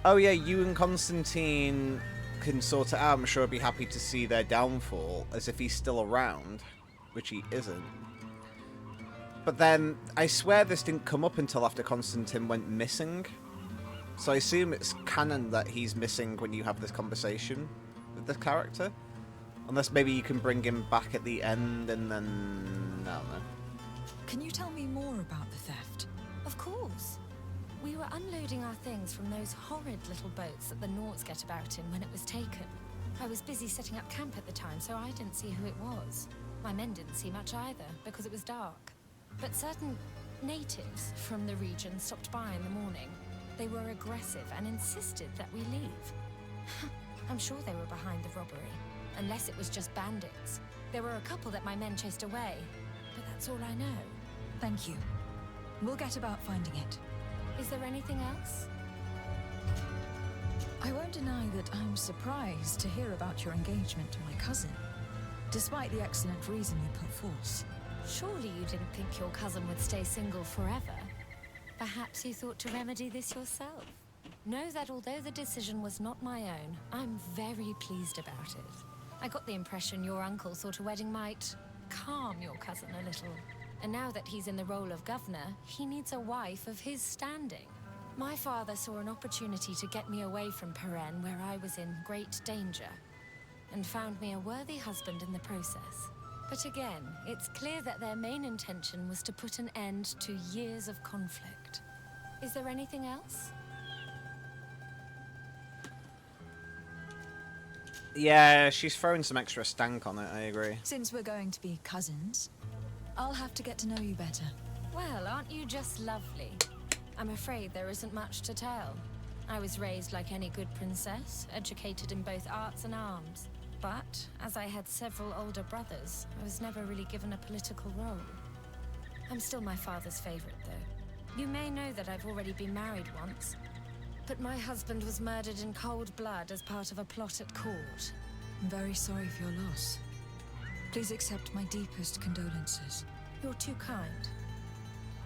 oh yeah, you and Constantine can sort it out, I'm sure I'd be happy to see their downfall, as if he's still around, which he isn't. But then, I swear this didn't come up until after Constantine went missing. So I assume it's canon that he's missing when you have this conversation with this character. Unless maybe you can bring him back at the end and then... I don't know. Can you tell me more about the theft? Of course. We were unloading our things from those horrid little boats that the Naughts get about in when it was taken. I was busy setting up camp at the time, so I didn't see who it was. My men didn't see much either, because it was dark. But certain natives from the region stopped by in the morning. They were aggressive and insisted that we leave. I'm sure they were behind the robbery, unless it was just bandits. There were a couple that my men chased away, but that's all I know. Thank you. We'll get about finding it. Is there anything else? I won't deny that I'm surprised to hear about your engagement to my cousin, despite the excellent reason you put forth. Surely you didn't think your cousin would stay single forever? Perhaps you thought to remedy this yourself? Know that although the decision was not my own, I'm very pleased about it. I got the impression your uncle thought a wedding might calm your cousin a little. And now that he's in the role of governor, he needs a wife of his standing. My father saw an opportunity to get me away from Peren, where I was in great danger, and found me a worthy husband in the process. But again, it's clear that their main intention was to put an end to years of conflict. Is there anything else? Yeah, she's throwing some extra stank on it, I agree. Since we're going to be cousins, I'll have to get to know you better. Well, aren't you just lovely? I'm afraid there isn't much to tell. I was raised like any good princess, educated in both arts and arms. But, as I had several older brothers, I was never really given a political role. I'm still my father's favorite, though. You may know that I've already been married once, but my husband was murdered in cold blood as part of a plot at court. I'm very sorry for your loss. Please accept my deepest condolences. You're too kind.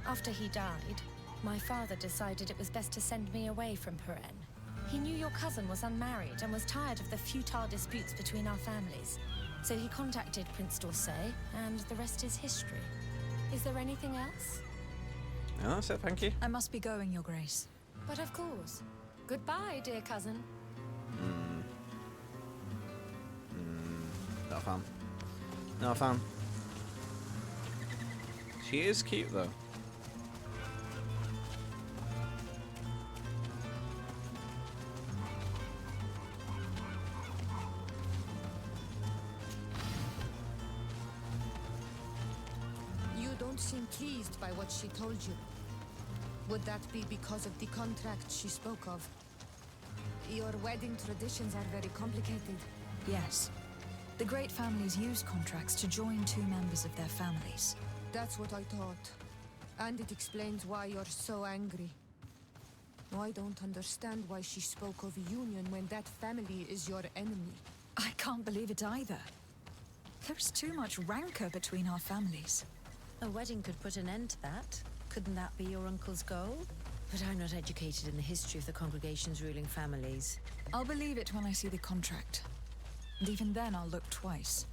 After he died, my father decided it was best to send me away from Peren. He knew your cousin was unmarried and was tired of the futile disputes between our families. So he contacted Prince d'Orsay, and the rest is history. Is there anything else? No, that's it, thank you. I must be going, Your Grace. But of course. Goodbye, dear cousin. Not a fan. Not a fan. She is cute, though. You don't seem pleased by what she told you. Would that be because of the contract she spoke of? Your wedding traditions are very complicated. Yes. The great families use contracts to join two members of their families. That's what I thought. And it explains why you're so angry. I don't understand why she spoke of union when that family is your enemy. I can't believe it either. There's too much rancor between our families. A wedding could put an end to that. Couldn't that be your uncle's goal? But I'm not educated in the history of the congregation's ruling families. I'll believe it when I see the contract. And even then, I'll look twice.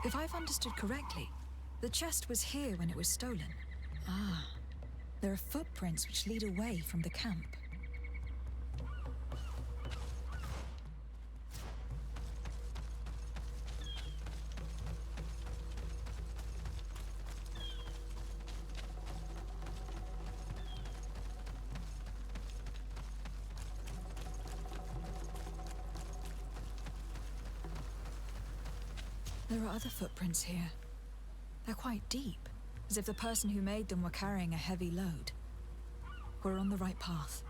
If I've understood correctly, the chest was here when it was stolen. Ah, there are footprints which lead away from the camp. There are other footprints here. They're quite deep, as if the person who made them were carrying a heavy load. We're on the right path.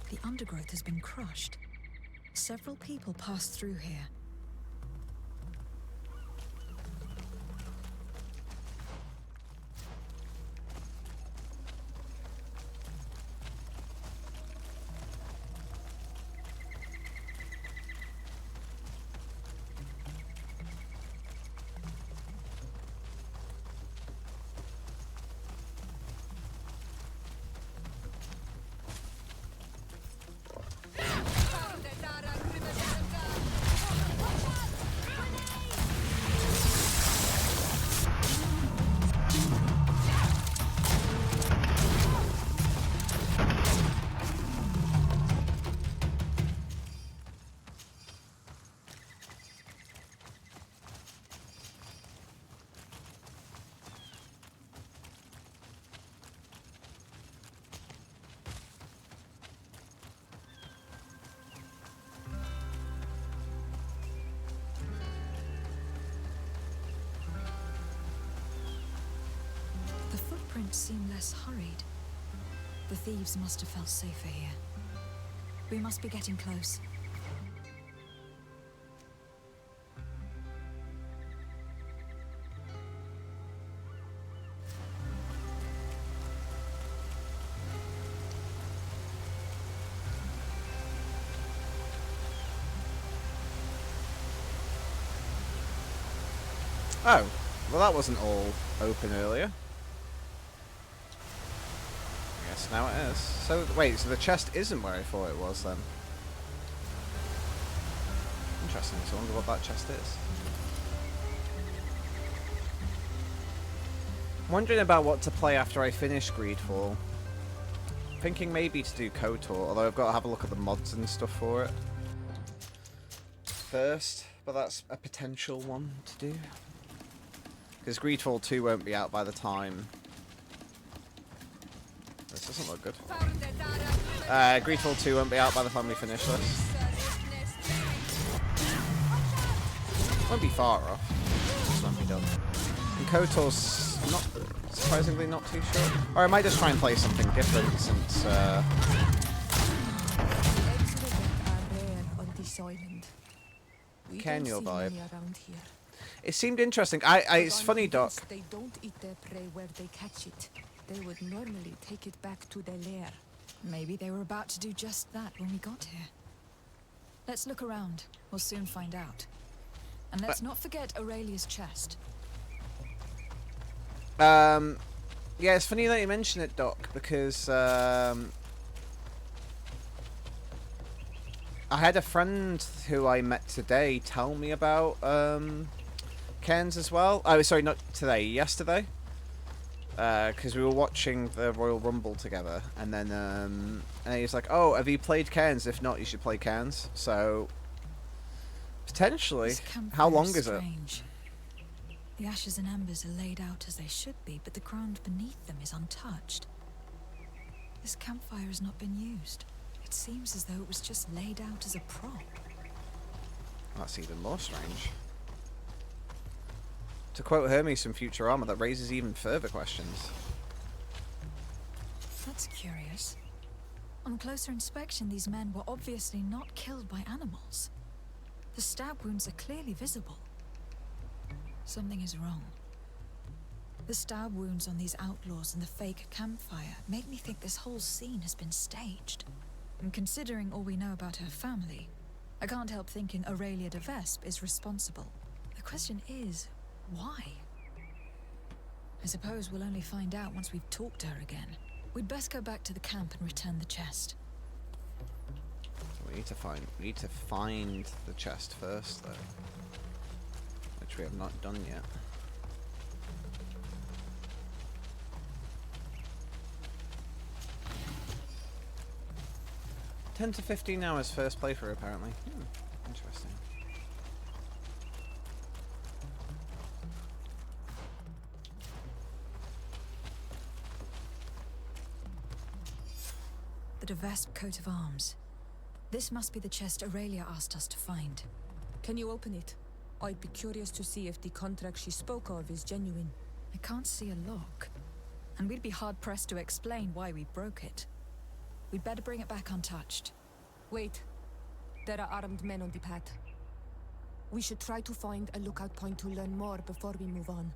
The undergrowth has been crushed. Several people passed through here. The footprints seem less hurried. The thieves must have felt safer here. We must be getting close. Oh, well that wasn't all open earlier. I guess now it is. So, wait, so the chest isn't where I thought it was then? Interesting, so I wonder what that chest is. Wondering about what to play after I finish Greedfall. Thinking maybe to do KOTOR, although I've got to have a look at the mods and stuff for it first, but that's a potential one to do. Because Greedfall 2 won't be out by the time... This doesn't look good. Greedfall 2 won't be out by the time we finish this. Won't be far off. This won't be done. And KOTOR's not... surprisingly not too sure. Or I might just try and play something different since... Ken, your vibe. It seemed interesting. It's funny, Doc. They don't eat their prey where they catch it. They would normally take it back to their lair. Maybe they were about to do just that when we got here. Let's look around. We'll soon find out. And let's not forget Aurelia's chest. Yeah, it's funny that you mention it, Doc, because I had a friend who I met today tell me about Cairns as well. Oh, sorry, not today, yesterday. Because we were watching the Royal Rumble together, and then and he was like, "Oh, have you played Cairns? If not, you should play Cairns." So potentially, how long is it? The ashes and embers are laid out as they should be, but the ground beneath them is untouched. This campfire has not been used. It seems as though it was just laid out as a prop. That's even more strange. To quote Hermes from Futurama, that raises even further questions. That's curious. On closer inspection, these men were obviously not killed by animals. The stab wounds are clearly visible. Something is wrong. The stab wounds on these outlaws and the fake campfire make me think this whole scene has been staged. And considering all we know about her family, I can't help thinking Aurelia de Vespe is responsible. The question is, why? I suppose we'll only find out once we've talked to her again. We'd best go back to the camp and return the chest. We need to find the chest first, though. Which we have not done yet. $10 to 15 hours first playthrough, apparently. Interesting. The de Vespe coat of arms. This must be the chest Aurelia asked us to find. Can you open it? I'd be curious to see if the contract she spoke of is genuine. I can't see a lock, and we'd be hard-pressed to explain why we broke it. We'd better bring it back untouched. Wait. There are armed men on the path. We should try to find a lookout point to learn more before we move on.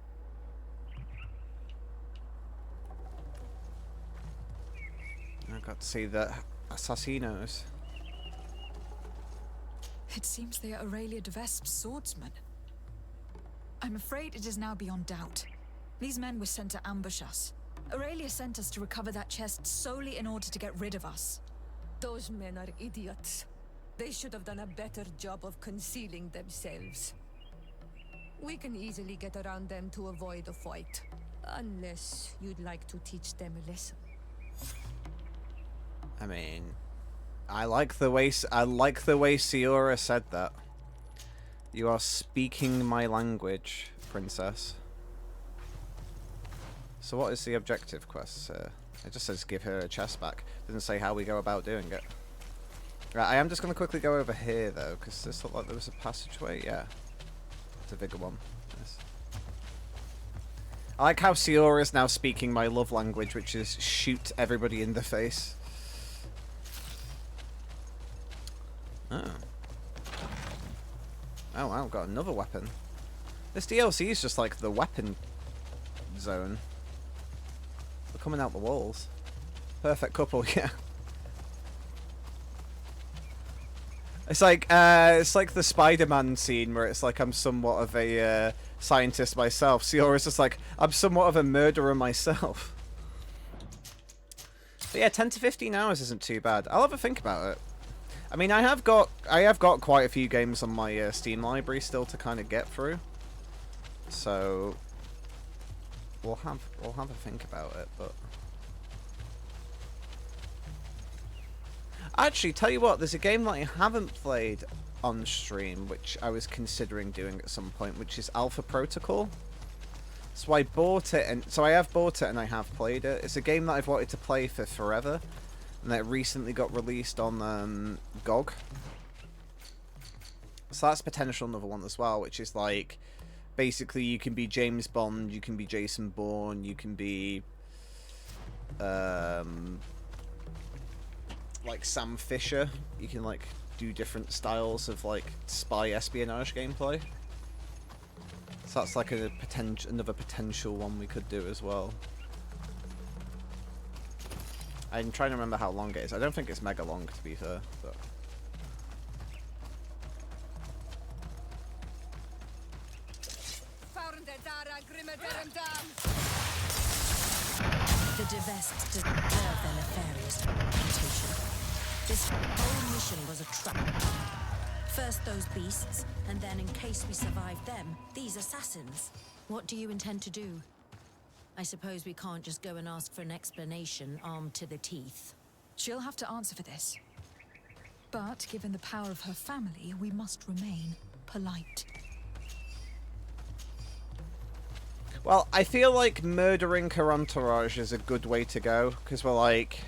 I got to see the assassinos. It seems they are Aurelia de Vespe's swordsmen. I'm afraid it is now beyond doubt. These men were sent to ambush us. Aurelia sent us to recover that chest solely in order to get rid of us. Those men are idiots. They should have done a better job of concealing themselves. We can easily get around them to avoid a fight. Unless you'd like to teach them a lesson. I mean, I like the way Siora said that. You are speaking my language, princess. So what is the objective quest? It just says give her a chest back. Doesn't say how we go about doing it. Right, I am just going to quickly go over here though, because this looked like there was a passageway. Yeah, it's a bigger one. Yes. I like how Siora is now speaking my love language, which is shoot everybody in the face. Oh. Oh wow, got another weapon. This DLC is just like the weapon zone. They're coming out the walls. Perfect couple, yeah. It's like the Spider-Man scene where it's like I'm somewhat of a scientist myself. Siora's just like I'm somewhat of a murderer myself. But yeah, 10 to 15 hours isn't too bad. I'll have a think about it. I mean, I have got quite a few games on my Steam library still to kind of get through. So we'll have a think about it, but actually, tell you what, there's a game that I haven't played on stream, which I was considering doing at some point, which is Alpha Protocol. So I bought it, and so I have bought it and I have played it. It's a game that I've wanted to play for forever, and it recently got released on GOG. So that's potential another one as well, which is like, basically you can be James Bond, you can be Jason Bourne, you can be like Sam Fisher. You can like do different styles of like spy espionage gameplay. So that's like a another potential one we could do as well. I'm trying to remember how long it is. I don't think it's mega long, to be fair, but The Devest deserve their nefarious reputation. This whole mission was a trap. First those beasts, and then in case we survived them, these assassins. What do you intend to do? I suppose we can't just go and ask for an explanation armed to the teeth. She'll have to answer for this. But given the power of her family, we must remain polite. well, I feel like murdering her entourage is a good way to go, because we're like,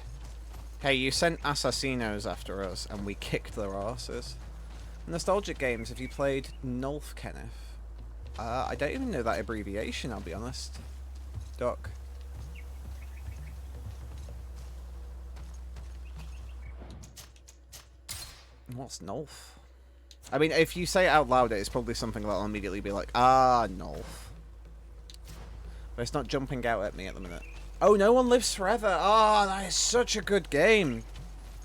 hey, you sent assassinos after us, and we kicked their asses. Nostalgic games, have you played Nulf, Kenneth? I don't even know that abbreviation, I'll be honest. Doc. What's Nulf? I mean, if you say it out loud, it's probably something that I'll immediately be like, ah, Nulf. But it's not jumping out at me at the minute. Oh, No One Lives Forever! Ah, that is such a good game!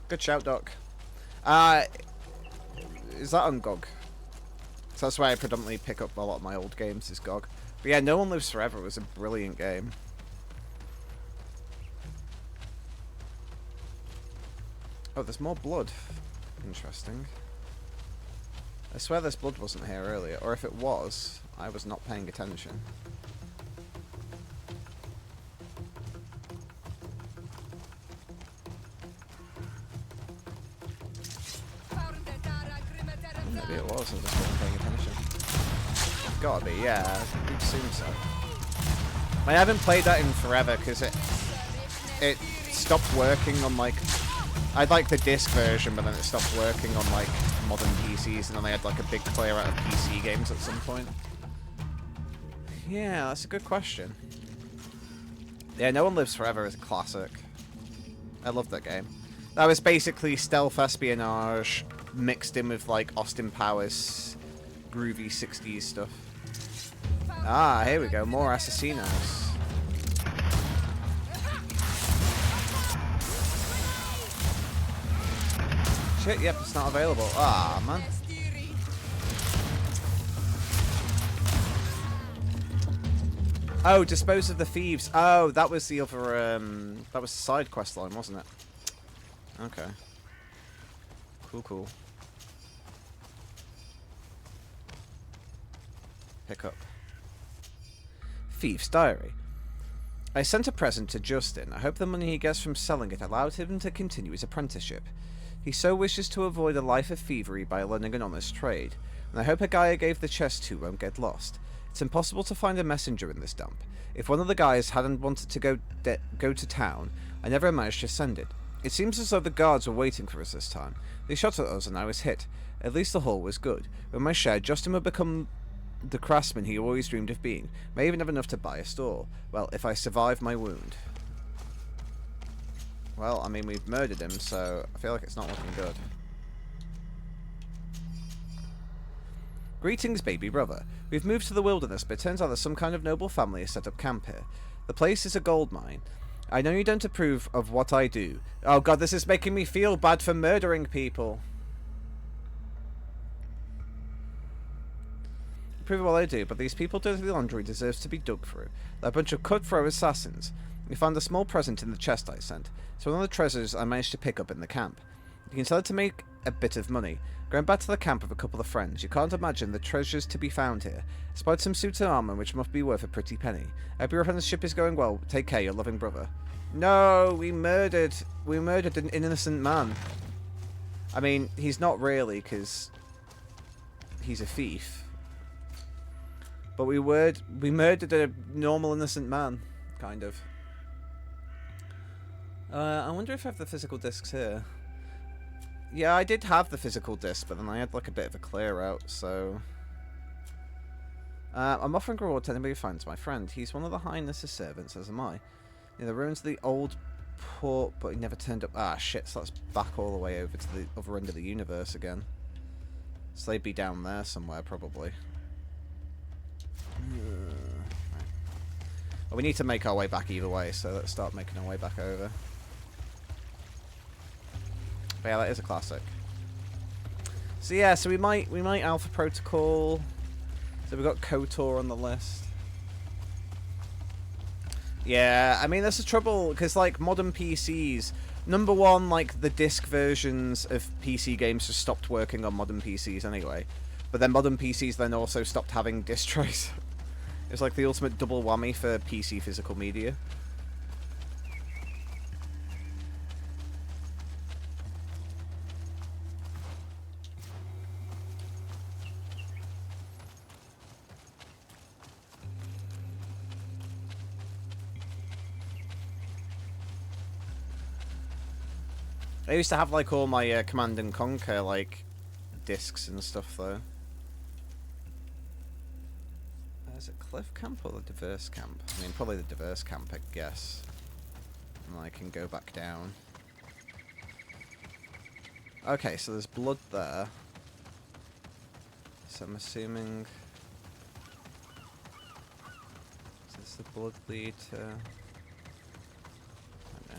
Good shout, Doc. Is that on GOG? So that's why I predominantly pick up a lot of my old games, is GOG. But yeah, No One Lives Forever was a brilliant game. Oh, there's more blood. Interesting. I swear this blood wasn't here earlier, or if it was, I was not paying attention. Maybe it was, I just wasn't paying attention. Gotta be, yeah, you'd assume so. I haven't played that in forever, because it stopped working on, like, I'd like the disc version, but then it stopped working on, like, modern PCs, and then they had, like, a big clear out of PC games at some point. Yeah, that's a good question. Yeah, No One Lives Forever is a classic. I love that game. That was basically stealth espionage mixed in with, like, Austin Powers groovy 60s stuff. Ah, here we go, more assassinos. Shit, yep, it's not available. Ah, man. Oh, dispose of the thieves. Oh, that was the other, that was the side quest line, wasn't it? Okay. Cool, cool. Pick up. Thief's Diary. I sent a present to Justin. I hope the money he gets from selling it allows him to continue his apprenticeship. He so wishes to avoid a life of thievery by learning an honest trade, and I hope a guy I gave the chest to won't get lost. It's impossible to find a messenger in this dump. If one of the guys hadn't wanted to go to town, I never managed to send it. It seems as though the guards were waiting for us this time. They shot at us and I was hit. At least the haul was good. With my share, Justin would become the craftsman he always dreamed of being. May even have enough to buy a store. Well, if I survive my wound. Well, I mean, we've murdered him, so I feel like it's not looking good. Greetings, baby brother. We've moved to the wilderness, but it turns out that some kind of noble family has set up camp here. The place is a gold mine. I know you don't approve of what I do. Oh god, this is making me feel bad for murdering people. Approve of what I do, but these people doing the laundry deserves to be dug through. They're a bunch of cutthroat assassins. We found a small present in the chest I sent. It's one of the treasures I managed to pick up in the camp. You can sell it to make a bit of money. Going back to the camp with a couple of friends, you can't imagine the treasures to be found here. Spotted some suits of armor which must be worth a pretty penny. I hope your apprenticeship is going well. Take care, your loving brother. No, we murdered an innocent man. I mean, he's not really, because he's a thief. But we murdered a normal innocent man, kind of. I wonder if I have the physical discs here. Yeah, I did have the physical disc, but then I had like a bit of a clear out, so... I'm offering reward to anybody who finds my friend. He's one of the Highness's servants, as am I. In the ruins of the old port, but he never turned up. Ah, shit, so that's back all the way over to the other end of the universe again. So they'd be down there somewhere, probably. Right. Well, we need to make our way back either way, so let's start making our way back over. But yeah, that is a classic. So yeah, so we might Alpha Protocol. So we've got KOTOR on the list. Yeah, I mean that's the trouble, because like modern PCs, number one, like the disc versions of PC games just stopped working on modern PCs anyway. But then modern PCs then also stopped having disc trays. It's like the ultimate double whammy for PC physical media. I used to have like all my Command and Conquer like discs and stuff though. Is it Cliff Camp or the Diverse Camp? I mean, probably the Diverse Camp, I guess. And I can go back down. Okay, so there's blood there. So I'm assuming... Does the blood lead to... I don't know.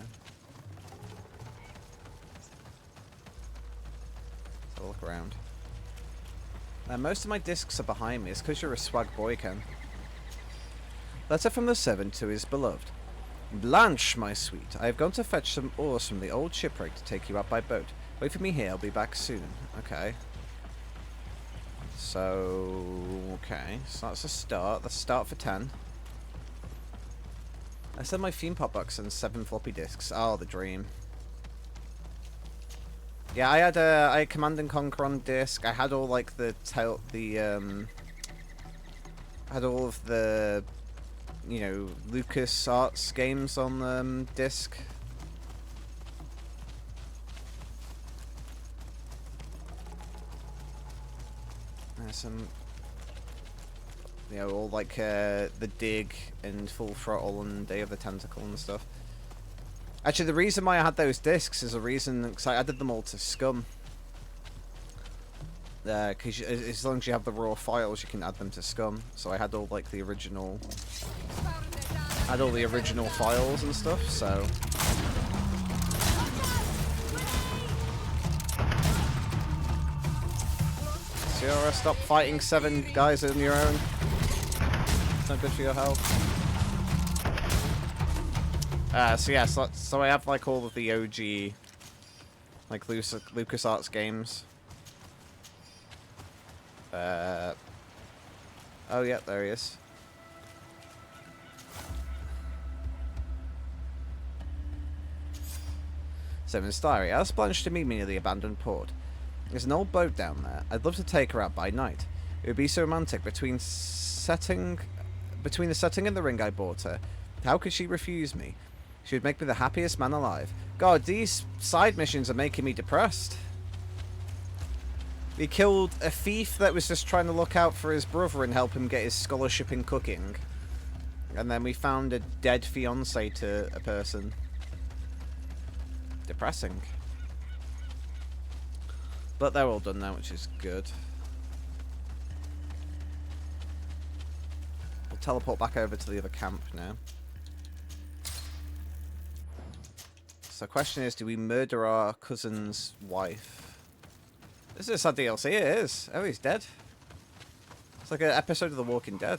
Let's have a look around. Most of my discs are behind me. It's because you're a swag boy, Ken. Letter from the servant to his beloved. Blanche, my sweet, I have gone to fetch some oars from the old shipwreck to take you out by boat. Wait for me here, I'll be back soon. Okay. So, okay. So that's a start. That's a start for 10. I said my theme pop box and 7 floppy disks. Oh, the dream. Yeah, I had Command and Conquer on disc. I had all like I had all of the, you know, LucasArts games on disc. There's some, you know, all like the Dig and Full Throttle and Day of the Tentacle and stuff. Actually, the reason why I had those discs is a reason because I added them all to Scum. Because as long as you have the raw files, you can add them to Scum. So I had all like the original, files and stuff. So. Sierra, stop fighting 7 guys on your own. It's not good for your health. So yeah, so I have like all of the OG, like LucasArts games. Oh yeah, there he is. Seven's diary. Ask Blanche to meet me near the abandoned port. There's an old boat down there. I'd love to take her out by night. It would be so romantic between the setting and the ring I bought her. How could she refuse me? She would make me the happiest man alive. God, these side missions are making me depressed. We killed a thief that was just trying to look out for his brother and help him get his scholarship in cooking. And then we found a dead fiancé to a person. Depressing. But they're all done now, which is good. We'll teleport back over to the other camp now. So the question is, do we murder our cousin's wife? Is this our DLC? It is. Oh, he's dead. It's like an episode of The Walking Dead.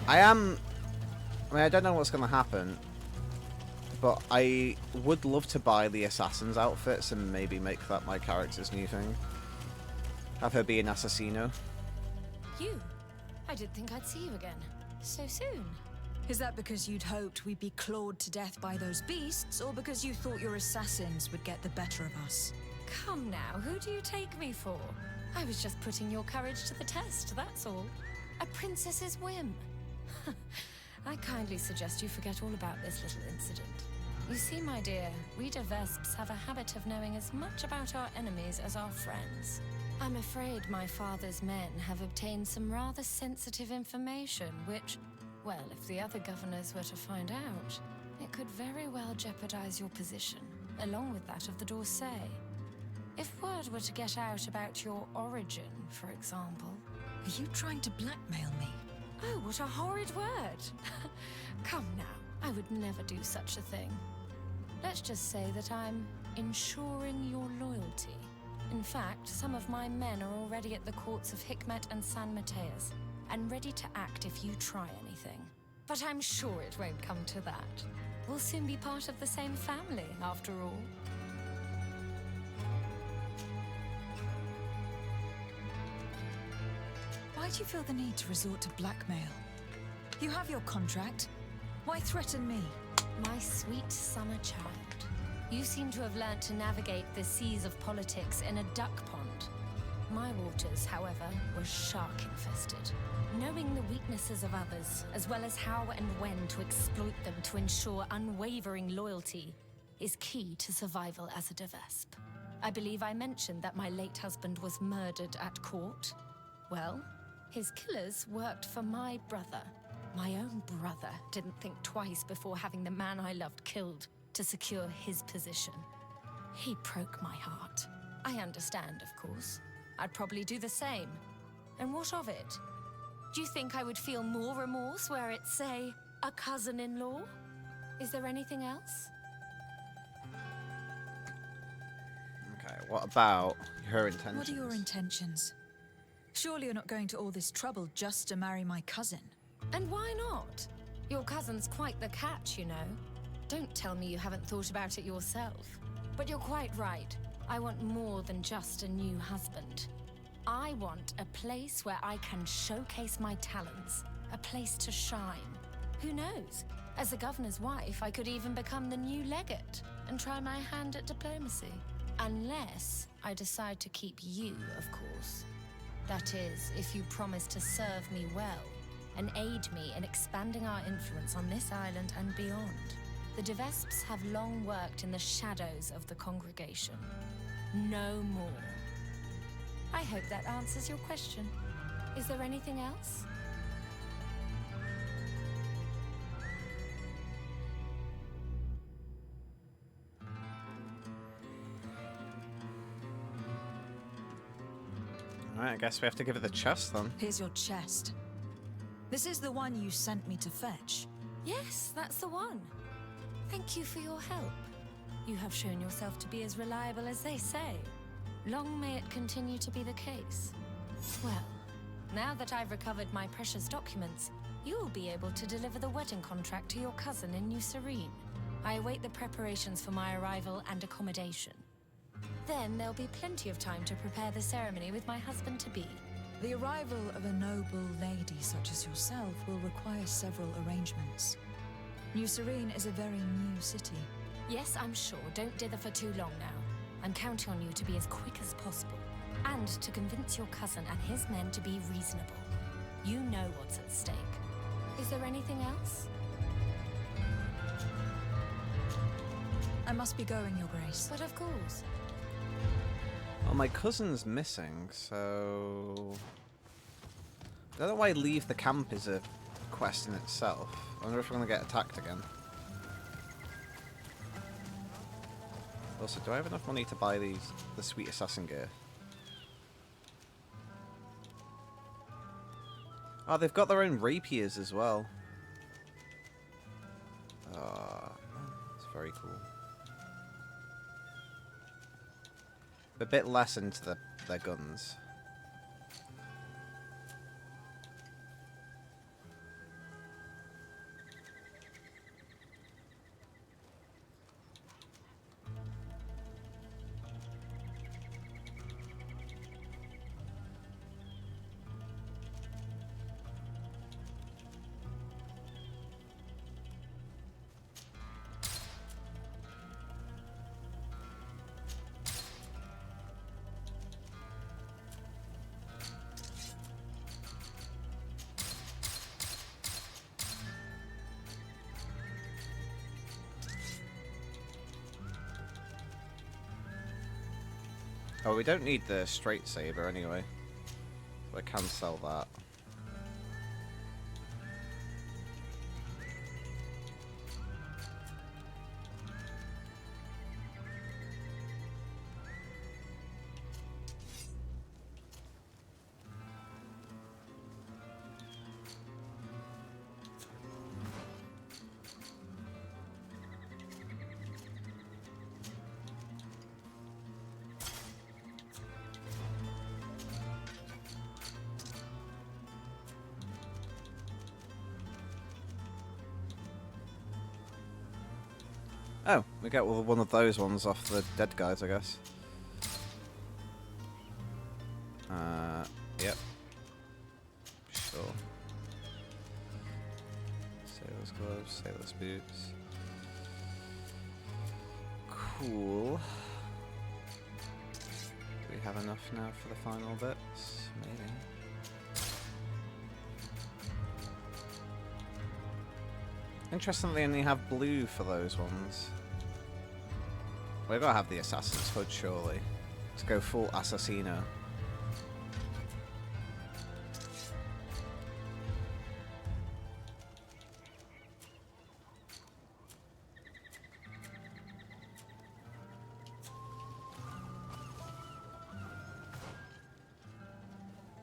I'm I mean, I don't know what's going to happen, but I would love to buy the assassin's outfits and maybe make that my character's new thing. Have her be an assassino. You? I did think I'd see you again. So soon. Is that because you'd hoped we'd be clawed to death by those beasts, or because you thought your assassins would get the better of us? Come now, who do you take me for? I was just putting your courage to the test, that's all. A princess's whim. I kindly suggest you forget all about this little incident. You see, my dear, we Vesps have a habit of knowing as much about our enemies as our friends. I'm afraid my father's men have obtained some rather sensitive information, which, well, if the other governors were to find out, it could very well jeopardize your position, along with that of the d'Orsay. If word were to get out about your origin, for example... Are you trying to blackmail me? Oh, what a horrid word! Come now, I would never do such a thing. Let's just say that I'm ensuring your loyalty. In fact, some of my men are already at the courts of Hikmet and San Mateus, and ready to act if you try anything. But I'm sure it won't come to that. We'll soon be part of the same family, after all. Why do you feel the need to resort to blackmail? You have your contract. Why threaten me? My sweet summer child. You seem to have learnt to navigate the seas of politics in a duck pond. My waters, however, were shark-infested. Knowing the weaknesses of others, as well as how and when to exploit them to ensure unwavering loyalty, is key to survival as a Vesp. I believe I mentioned that my late husband was murdered at court. Well, his killers worked for my brother. My own brother didn't think twice before having the man I loved killed to secure his position. He broke my heart. I understand, of course. I'd probably do the same. And what of it? Do you think I would feel more remorse were it, say, a cousin-in-law? Is there anything else? Okay, what about her intentions? What are your intentions? Surely you're not going to all this trouble just to marry my cousin. And why not? Your cousin's quite the catch, you know. Don't tell me you haven't thought about it yourself. But you're quite right. I want more than just a new husband. I want a place where I can showcase my talents, a place to shine. Who knows? As the governor's wife, I could even become the new legate and try my hand at diplomacy. Unless I decide to keep you, of course. That is, if you promise to serve me well and aid me in expanding our influence on this island and beyond. The Vesps have long worked in the shadows of the congregation. No more. I hope that answers your question. Is there anything else? Alright, I guess we have to give it the chest then. Here's your chest. This is the one you sent me to fetch. Yes, that's the one. Thank you for your help. You have shown yourself to be as reliable as they say. Long may it continue to be the case. Well, now that I've recovered my precious documents, you'll be able to deliver the wedding contract to your cousin in New Serene. I await the preparations for my arrival and accommodation. Then there'll be plenty of time to prepare the ceremony with my husband-to-be. The arrival of a noble lady such as yourself will require several arrangements. New Serene is a very new city. Yes, I'm sure. Don't dither for too long now. I'm counting on you to be as quick as possible. And to convince your cousin and his men to be reasonable. You know what's at stake. Is there anything else? I must be going, Your Grace. But of course. Well, my cousin's missing, so... I don't know why leave the camp is a quest in itself. I wonder if we're going to get attacked again. Also, do I have enough money to buy the sweet assassin gear? Oh, they've got their own rapiers as well. That's very cool. A bit less into their guns. Oh, we don't need the straight saber anyway. So I can sell that. Oh, we get one of those ones off the dead guys, I guess. Yep. Sure. Sailor's gloves, sailor's boots. Cool. Do we have enough now for the final bits? Maybe. Interesting, they only have blue for those ones. We've got to have the Assassin's Hood, surely. Let's go full Assassino.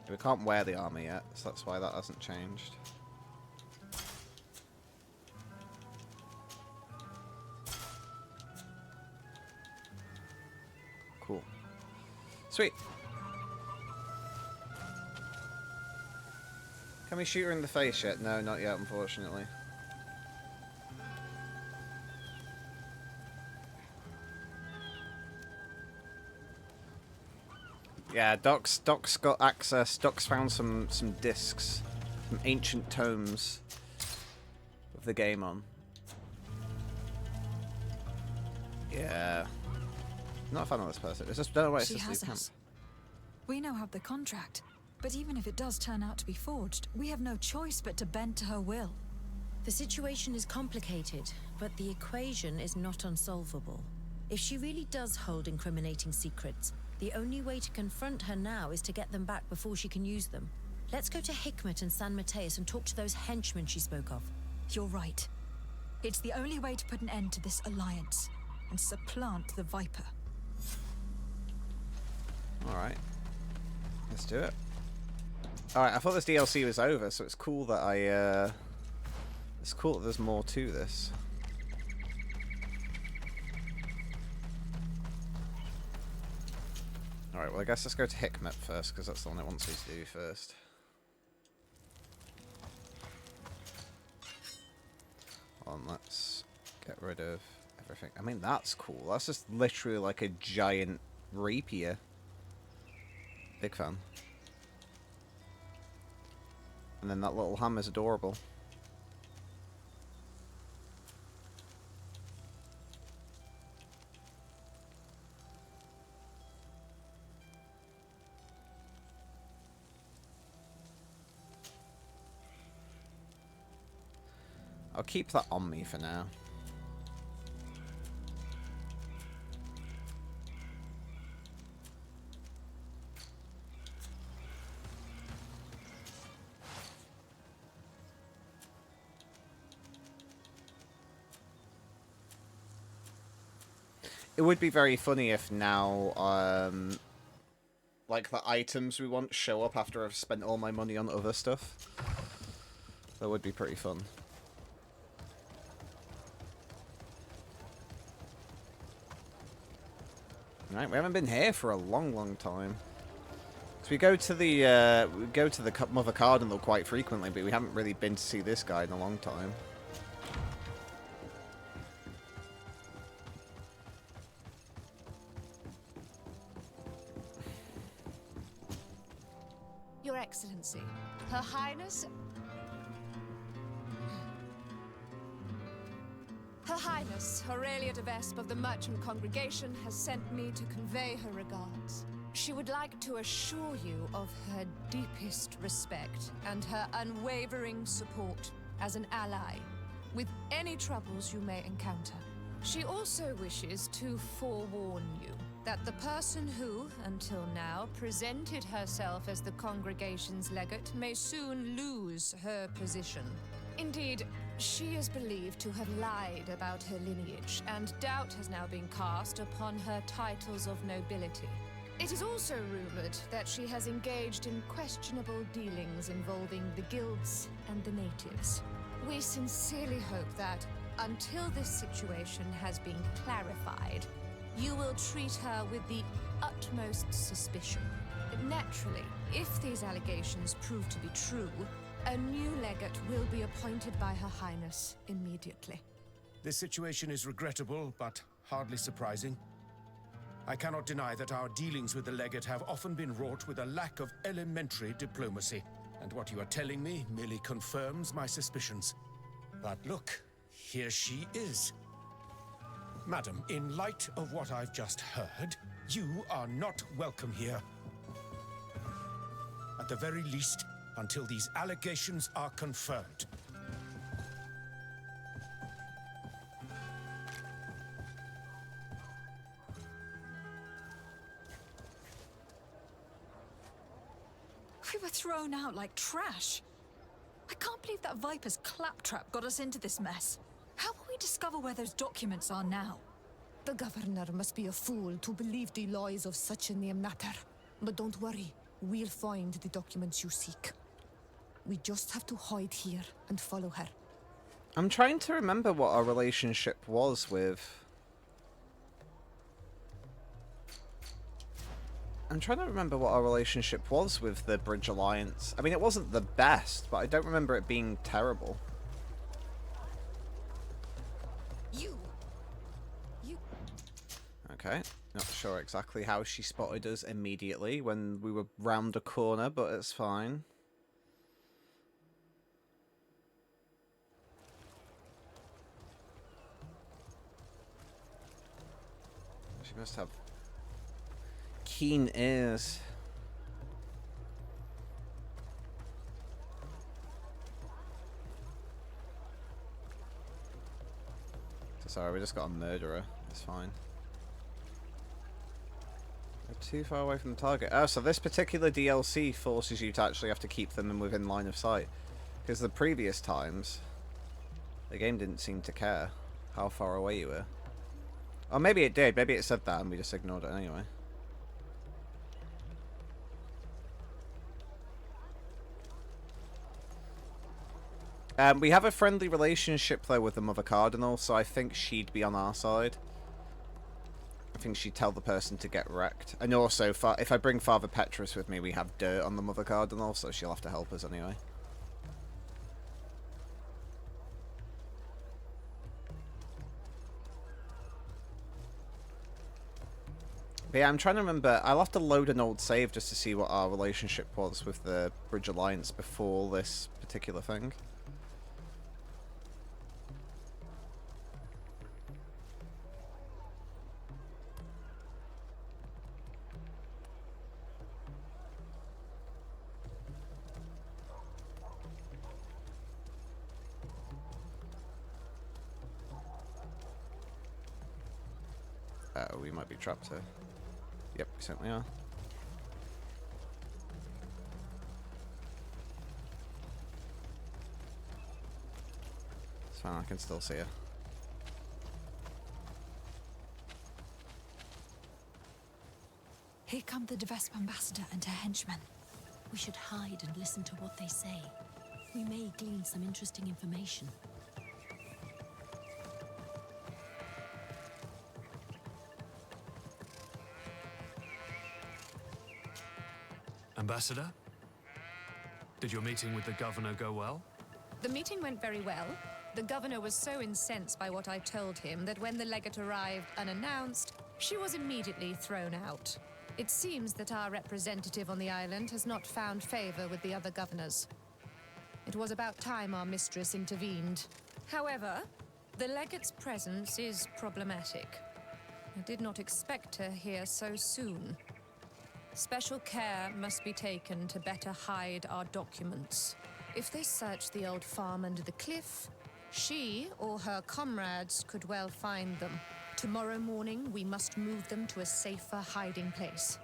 We can't wear the armor yet, so that's why that hasn't changed. Cool. Sweet. Can we shoot her in the face yet? No, not yet, unfortunately. Yeah, Doc's got access. Doc's found some discs, some ancient tomes of the game on. Yeah. Not a fan of this person. It's just don't know why it's She just has leave camp. us. We now have the contract, but even if it does turn out to be forged, we have no choice but to bend to her will. The situation is complicated, but the equation is not unsolvable. If she really does hold incriminating secrets, the only way to confront her now is to get them back before she can use them. Let's go to Hikmet and San Mateus and talk to those henchmen she spoke of. You're right. It's the only way to put an end to this alliance and supplant the Viper. Alright. Let's do it. Alright, I thought this DLC was over, so it's cool that it's cool that there's more to this. Alright, well I guess let's go to Hikmet first, because that's the one it wants me to do first. Let's get rid of everything. I mean, that's cool. That's just literally like a giant rapier. Big fan. And then that little hammer's adorable. I'll keep that on me for now. It would be very funny if now, like, the items we want show up after I've spent all my money on other stuff. That would be pretty fun. Right, we haven't been here for a long time. So we go to the Mother Cardinal quite frequently, but we haven't really been to see this guy in a long time. Your Excellency, Her Highness... Her Highness, Aurelia de Vespe of the Merchant Congregation has sent me to convey her regards. She would like to assure you of her deepest respect and her unwavering support as an ally with any troubles you may encounter. She also wishes to forewarn you that the person who, until now, presented herself as the congregation's legate may soon lose her position. Indeed, she is believed to have lied about her lineage, and doubt has now been cast upon her titles of nobility. It is also rumored that she has engaged in questionable dealings involving the guilds and the natives. We sincerely hope that, until this situation has been clarified, you will treat her with the utmost suspicion. Naturally, if these allegations prove to be true, a new legate will be appointed by Her Highness immediately. This situation is regrettable, but hardly surprising. I cannot deny that our dealings with the legate have often been wrought with a lack of elementary diplomacy, and what you are telling me merely confirms my suspicions. But look, here she is. Madam, in light of what I've just heard, you are not welcome here. At the very least, until these allegations are confirmed. We were thrown out like trash. I can't believe that Viper's claptrap got us into this mess. How will we discover where those documents are now? The governor must be a fool to believe the lies of such a name matter. But don't worry, we'll find the documents you seek. We just have to hide here and follow her. I'm trying to remember what our relationship was with... the Bridge Alliance. I mean, it wasn't the best, but I don't remember it being terrible. You... Okay, not sure exactly how she spotted us immediately when we were round a corner, but it's fine. She must have keen ears. Sorry, we just got a murderer. It's fine. We're too far away from the target. Oh, so this particular DLC forces you to actually have to keep them within line of sight. Because the previous times, the game didn't seem to care how far away you were. Or maybe it did. Maybe it said that and we just ignored it anyway. We have a friendly relationship though with the Mother Cardinal, so I think she'd be on our side. I think she'd tell the person to get wrecked. And also, if I bring Father Petrus with me, we have dirt on the Mother Cardinal, so she'll have to help us anyway. But yeah, I'm trying to remember. I'll have to load an old save just to see what our relationship was with the Bridge Alliance before this particular thing. We might be trapped here. Yep, we certainly are. It's fine, I can still see her. Here come the Devesp ambassador and her henchmen. We should hide and listen to what they say. We may glean some interesting information. Ambassador? Did your meeting with the governor go well? The meeting went very well. The governor was so incensed by what I told him that when the legate arrived unannounced, she was immediately thrown out. It seems that our representative on the island has not found favor with the other governors. It was about time our mistress intervened. However, the legate's presence is problematic. I did not expect her here so soon. Special care must be taken to better hide our documents. If they search the old farm under the cliff, she or her comrades could well find them. Tomorrow morning, we must move them to a safer hiding place.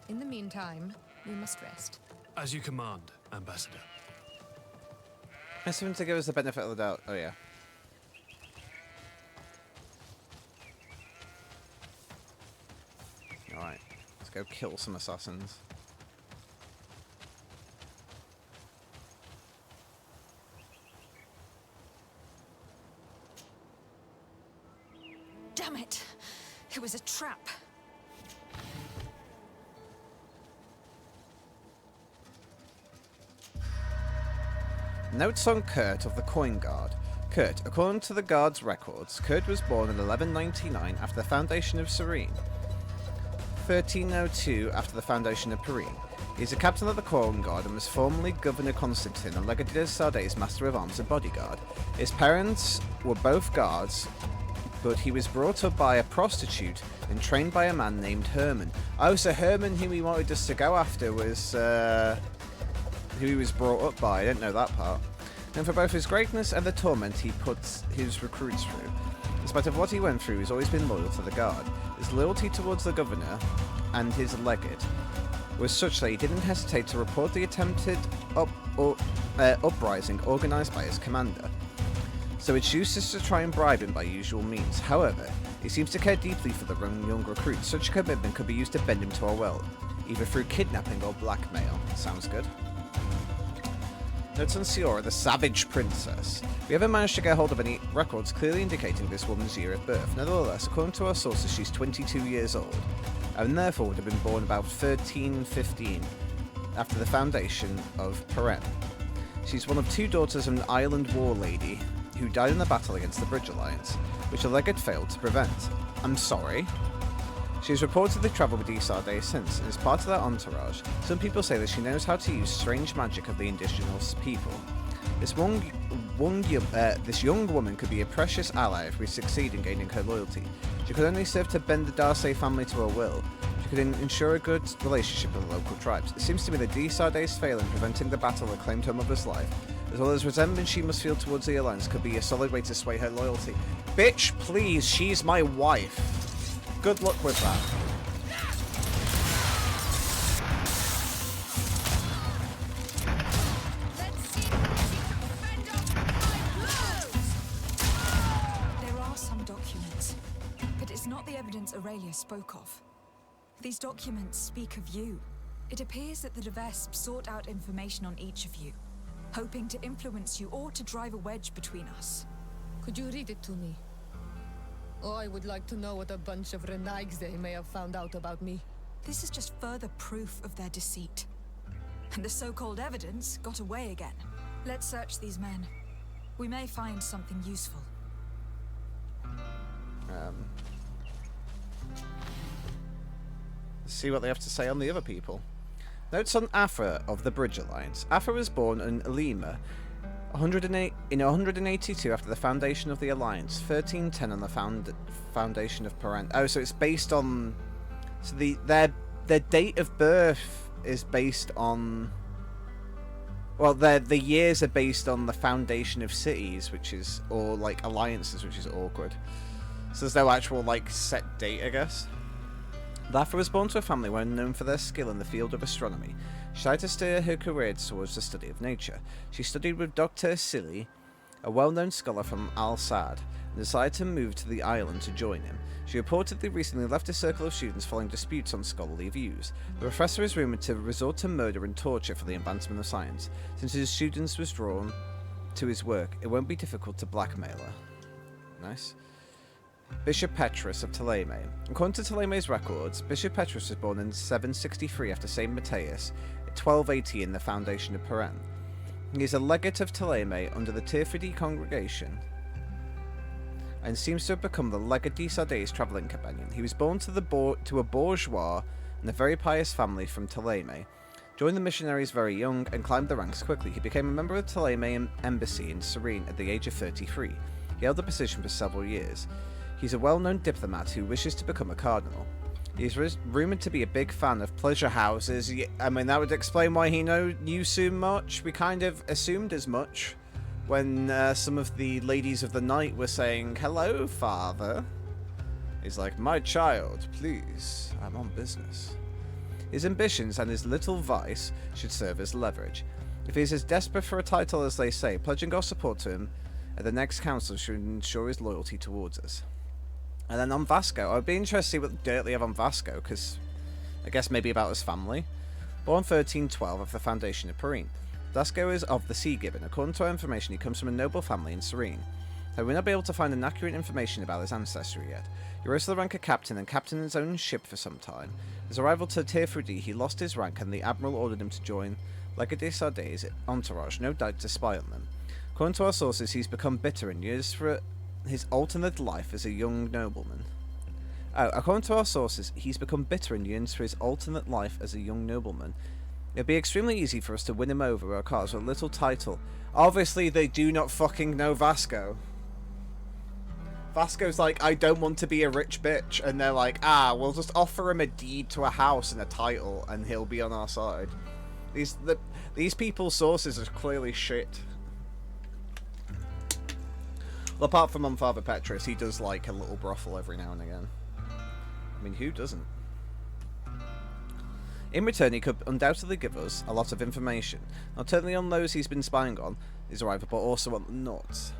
In the meantime, we must rest. As you command, Ambassador. Ask him to give us the benefit of the doubt. Oh, yeah. Alright. Let's go kill some assassins. Damn it! It was a trap. Notes on Kurt of the Coin Guard. Kurt, according to the Guard's records, Kurt was born in 1199 after the foundation of Serene. 1302 after the foundation of Perrine. He is a captain of the Coin Guard and was formerly Governor Constantine and Legate de Sardet's Master of Arms and Bodyguard. His parents were both guards, but he was brought up by a prostitute and trained by a man named Herman. Oh, so Herman, who he wanted us to go after, was who he was brought up by. I didn't know that part. And for both his greatness and the torment he puts his recruits through. In spite of what he went through, he's always been loyal to the Guard. His loyalty towards the Governor and his legate was such that he didn't hesitate to report the attempted uprising organised by his commander. So it's useless to try and bribe him by usual means. However, he seems to care deeply for the young recruit. Such a commitment could be used to bend him to our will, either through kidnapping or blackmail. Sounds good. Notes on Siora, the Savage Princess. We haven't managed to get hold of any records clearly indicating this woman's year of birth. Nevertheless, according to our sources, she's 22 years old, and therefore would have been born about 1315, after the foundation of Perrine. She's one of two daughters of an island war lady who died in the battle against the Bridge Alliance, which the Legate failed to prevent. I'm sorry. She has reportedly travelled with Sardet since, and is part of their entourage. Some people say that she knows how to use strange magic of the indigenous people. This young woman could be a precious ally if we succeed in gaining her loyalty. She could only serve to bend the D'Arcy family to her will. She could ensure a good relationship with the local tribes. It seems to me that Sardet's fail in preventing the battle that claimed her mother's life, as well as resentment she must feel towards the Alliance, could be a solid way to sway her loyalty. Bitch, please, she's my wife. Good luck with that. There are some documents, but it's not the evidence Aurelia spoke of. These documents speak of you. It appears that the Devesp sought out information on each of you, hoping to influence you or to drive a wedge between us. Could you read it to me? Oh, I would like to know what a bunch of renaigs they may have found out about me. This is just further proof of their deceit. And the so-called evidence got away again. Let's search these men. We may find something useful. Let's see what they have to say on the other people. Notes on Afra of the Bridge Alliance. Afra was born in Elima in 182 after the foundation of the Alliance, 1310 on the foundation of Perrine. Oh, so it's based on... So their date of birth is based on... Well, the years are based on the foundation of cities, which is... Or, like, alliances, which is awkward. So there's no actual, like, set date, I guess. Afra was born to a family well known for their skill in the field of astronomy. She tried to steer her career towards the study of nature. She studied with Dr. Silly, a well-known scholar from Al-Sad, and decided to move to the island to join him. She reportedly recently left his circle of students following disputes on scholarly views. The professor is rumoured to resort to murder and torture for the advancement of science. Since his students was drawn to his work, it won't be difficult to blackmail her. Nice. Bishop Petrus of Ptolemy. According to Ptolemy's records, Bishop Petrus was born in 763 after St. Matthias, 1280 in the foundation of Perrine. He is a legate of Ptolemy under the Tirfidi congregation and seems to have become the Legate de Sardet's travelling companion. He was born to a bourgeois and a very pious family from Ptolemy. Joined the missionaries very young and climbed the ranks quickly. He became a member of the Ptolemaic embassy in Serene at the age of 33. He held the position for several years. He's a well-known diplomat who wishes to become a cardinal. He's rumoured to be a big fan of pleasure houses. I mean, that would explain why he knew so much. We kind of assumed as much when some of the ladies of the night were saying, "Hello, father." He's like, my child, please, I'm on business. His ambitions and his little vice should serve as leverage. If he is as desperate for a title as they say, pledging our support to him at the next council should ensure his loyalty towards us. And then on Vasco, I'd be interested to see what dirt they have on Vasco, because I guess maybe about his family. Born 1312 of the foundation of Perrine. Vasco is of the Sea Gibbon. According to our information, he comes from a noble family in Serene. Though we'll not be able to find accurate information about his ancestry yet. He rose to the rank of captain and captained his own ship for some time. His arrival to Tier 3D, he lost his rank and the admiral ordered him to join Legate de Sardet entourage, no doubt to spy on them. According to our sources, he's become bitter and yearns for his alternate life as a young nobleman. According to our sources, he's become bitter and yearns for his alternate life as a young nobleman. It'd be extremely easy for us to win him over our cause with a little title. Obviously, they do not fucking know Vasco. Vasco's like, I don't want to be a rich bitch. And they're like, we'll just offer him a deed to a house and a title and he'll be on our side. These people's sources are clearly shit. Well, apart from on Father Petrus, he does like a little brothel every now and again. I mean, who doesn't? In return, he could undoubtedly give us a lot of information, not only on those he's been spying on, his arrival, but also on the Nords.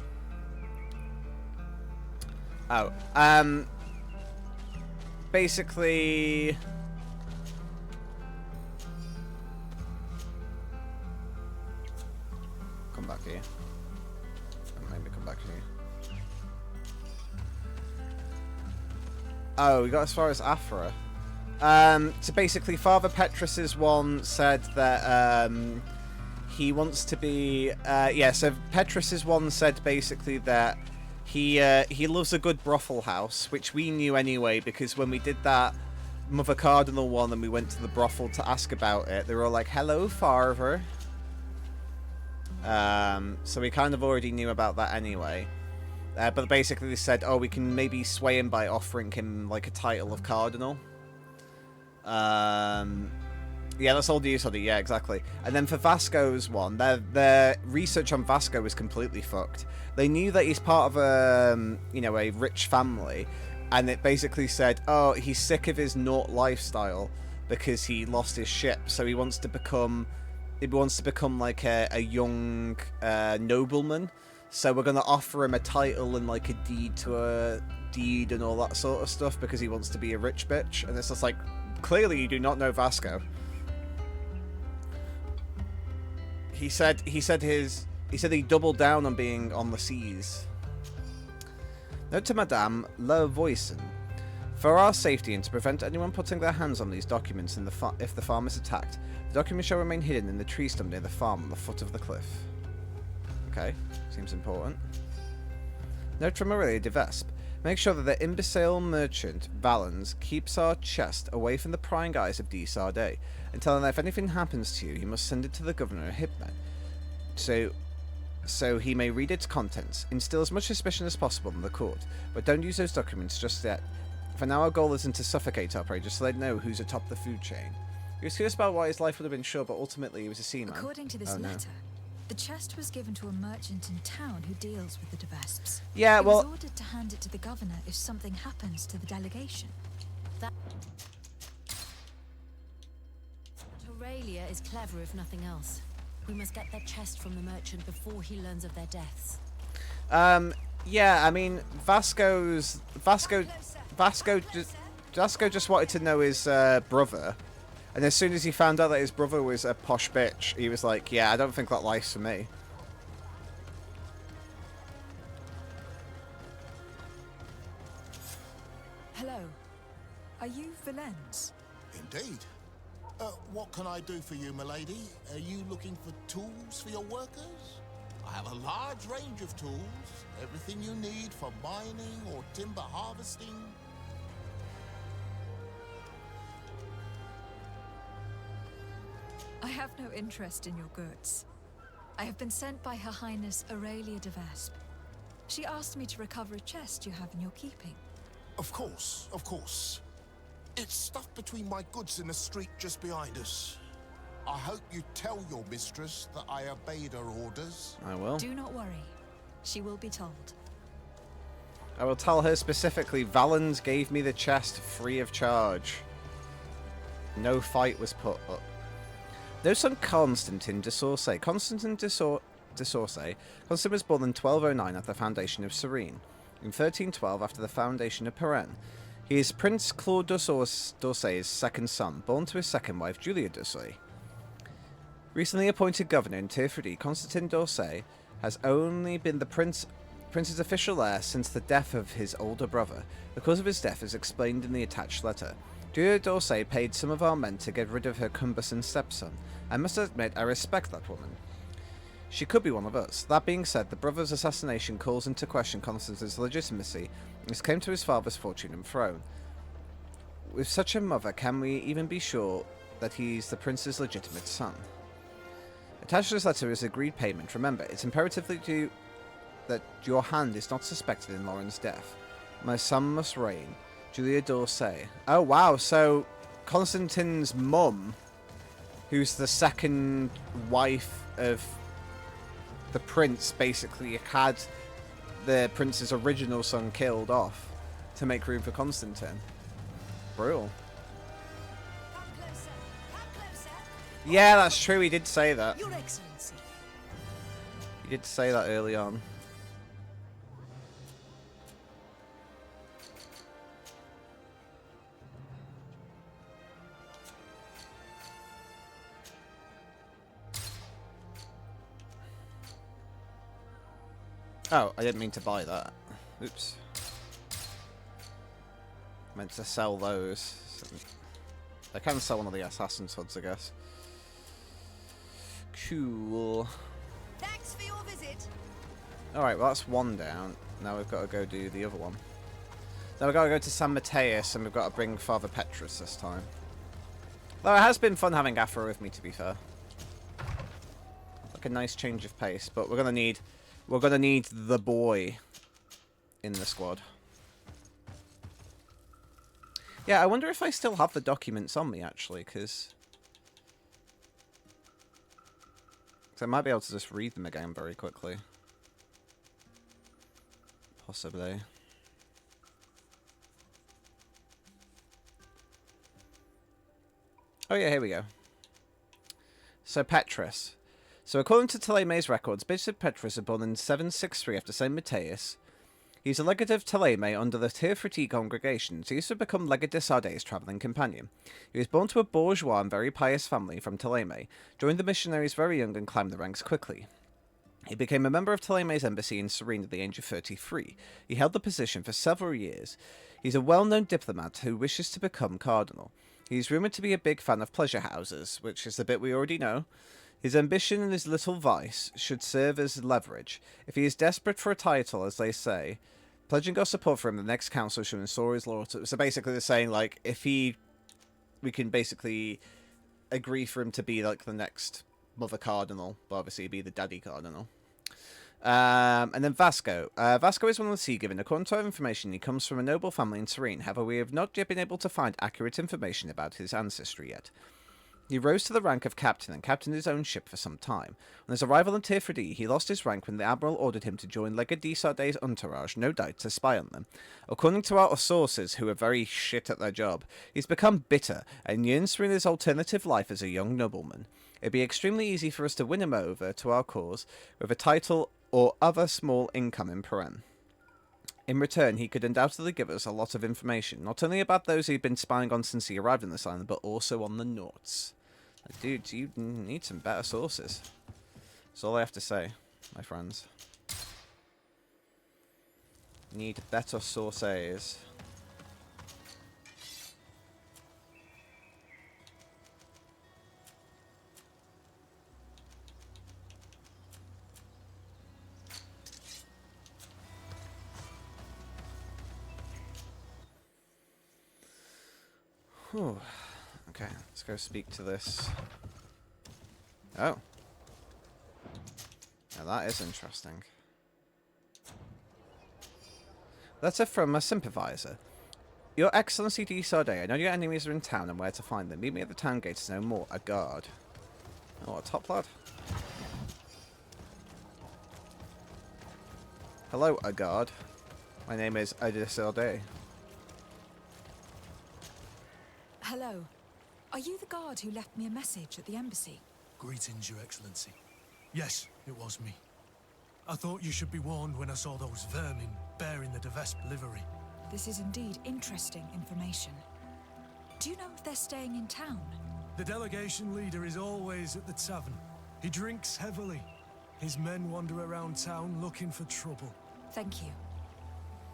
Basically... Come back here. Maybe come back here. Oh, we got as far as Afra. So basically, Father Petrus's one said that he wants to be. So Petrus's one said basically that he loves a good brothel house, which we knew anyway because when we did that Mother Cardinal one and we went to the brothel to ask about it, they were all like, "Hello, Father." So we kind of already knew about that anyway. But basically they said, oh, we can maybe sway him by offering him like a title of Cardinal. Yeah, that's all the use of it. Yeah, exactly. And then for Vasco's one, their research on Vasco is completely fucked. They knew that he's part of a rich family, and it basically said, oh, he's sick of his Naut lifestyle because he lost his ship, so he wants to become like a young nobleman. So we're gonna offer him a title and like a deed and all that sort of stuff because he wants to be a rich bitch. And it's just like, clearly you do not know Vasco. He said he doubled down on being on the seas. Note to Madame Levoisin. For our safety and to prevent anyone putting their hands on these documents if the farm is attacked, the documents shall remain hidden in the tree stump near the farm on the foot of the cliff. Okay, seems important. Note from Aurelia de Vespe. Make sure that the imbecile merchant, Valens, keeps our chest away from the prying eyes of de Sardet, and tell him that if anything happens to you, you must send it to the governor Hypno, so he may read its contents. Instill as much suspicion as possible in the court, but don't use those documents just yet. For now, our goal isn't to suffocate our prey, just so they know who's atop the food chain. He was curious about why his life would have been short, but ultimately he was a seaman. According to this letter, the chest was given to a merchant in town who deals with the de Vespes. Yeah, well... He was ordered to hand it to the governor if something happens to the delegation. Aurelia is clever if nothing else. We must get that chest from the merchant before he learns of their deaths. Yeah, I mean, Vasco just wanted to know his brother. And as soon as he found out that his brother was a posh bitch, he was like, yeah, I don't think that life's for me. Hello. Are you Valens? Indeed. What can I do for you, milady? Are you looking for tools for your workers? I have a large range of tools. Everything you need for mining or timber harvesting. I have no interest in your goods. I have been sent by Her Highness Aurelia de Vespe. She asked me to recover a chest you have in your keeping. Of course, of course. It's stuffed between my goods in the street just behind us. I hope you tell your mistress that I obeyed her orders. I will. Do not worry. She will be told. I will tell her specifically, Valens gave me the chest free of charge. No fight was put up. No son Constantine de Saucy. Constantine de Saucy. Constantine was born in 1209 after the foundation of Serene. In 1312 after the foundation of Perenne. He is Prince Claude d'Orsay's second son, born to his second wife, Julia d'Orsay. Recently appointed governor in Tier 3, Constantine d'Orsay has only been the prince's official heir since the death of his older brother. The cause of his death is explained in the attached letter. Julia d'Orsay paid some of our men to get rid of her cumbersome stepson. I must admit I respect that woman. She could be one of us. That being said, the brother's assassination calls into question Constantine's legitimacy and his claim to his father's fortune and throne. With such a mother, can we even be sure that he's the prince's legitimate son? Attached to this letter is agreed payment. Remember, it's imperative that your hand is not suspected in Lauren's death. My son must reign. Julia d'Orsay. Oh wow, so Constantine's mum, who's the second wife of the prince, basically had the prince's original son killed off to make room for Constantine. Brutal. Yeah, that's true, he did say that. Your Excellency. He did say that early on. Oh, I didn't mean to buy that. Oops. Meant to sell those. I can sell one of the assassin's hoods, I guess. Cool. Thanks for your visit. Alright, well that's one down. Now we've got to go do the other one. Now we've got to go to San Mateus and we've got to bring Father Petrus this time. Though it has been fun having Afro with me, to be fair. Like a nice change of pace, but we're gonna need the boy in the squad. Yeah, I wonder if I still have the documents on me, actually, because I might be able to just read them again very quickly. Possibly. Oh yeah, here we go. So Petrus. So according to Ptolemy's records, Bishop Petrus was born in 763 after St. Matthias. He's a legate of Ptolemy under the Tier 3 congregation, so he used to become legate de Sardet's travelling companion. He was born to a bourgeois and very pious family from Ptolemy, joined the missionaries very young and climbed the ranks quickly. He became a member of Ptolemy's embassy in Cyrene at the age of 33. He held the position for several years. He's a well-known diplomat who wishes to become cardinal. He's rumoured to be a big fan of pleasure houses, which is the bit we already know. His ambition and his little vice should serve as leverage. If he is desperate for a title, as they say, pledging our support for him, the next council should install his loyalty. So basically they're saying, like, if we can basically agree for him to be, like, the next mother cardinal, but obviously be the daddy cardinal. And then Vasco. Vasco is one of the Sea-Given. According to our information, he comes from a noble family in Cyrene. However, we have not yet been able to find accurate information about his ancestry yet. He rose to the rank of captain and captained his own ship for some time. On his arrival in Tier 3, he lost his rank when the admiral ordered him to join Legate de Sardet's entourage, no doubt to spy on them. According to our sources, who are very shit at their job, he's become bitter and yearns for his alternative life as a young nobleman. It'd be extremely easy for us to win him over to our cause with a title or other small income in Perenne. In return, he could undoubtedly give us a lot of information, not only about those he'd been spying on since he arrived in this island, but also on the Norts. Dude, you need some better sources. That's all I have to say, my friends. Need better sources. Whew. Okay, let's go speak to this. Oh. Now that is interesting. Letter from a sympathizer. Your Excellency de Sardet, I know your enemies are in town and where to find them. Meet me at the town gates to know more. A guard. Oh, a top lad. Hello, a guard. My name is Sardet. Hello. Are you the guard who left me a message at the embassy? Greetings, Your Excellency. Yes, it was me. I thought you should be warned when I saw those vermin bearing the Devesp livery. This is indeed interesting information. Do you know if they're staying in town? The delegation leader is always at the tavern. He drinks heavily. His men wander around town looking for trouble. Thank you.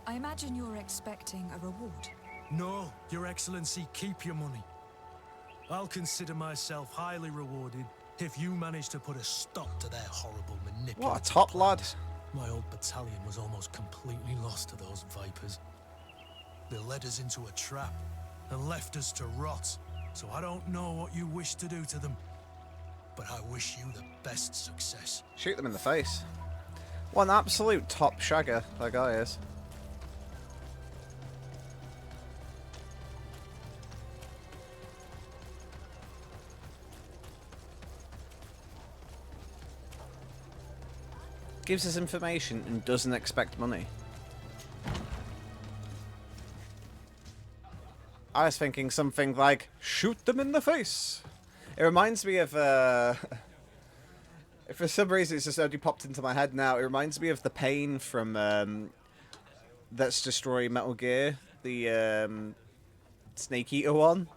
I imagine you're expecting a reward. No, Your Excellency, keep your money. I'll consider myself highly rewarded if you manage to put a stop to their horrible manipulative What a top lad. plans. My old battalion was almost completely lost to those vipers. They led us into a trap and left us to rot. So I don't know what you wish to do to them, but I wish you the best success. Shoot them in the face. What an absolute top shagger that guy is. Gives us information and doesn't expect money. I was thinking something like, shoot them in the face. It reminds me of, for some reason it's just only popped into my head now, it reminds me of the pain from, Let's Destroy Metal Gear, the, Snake Eater one.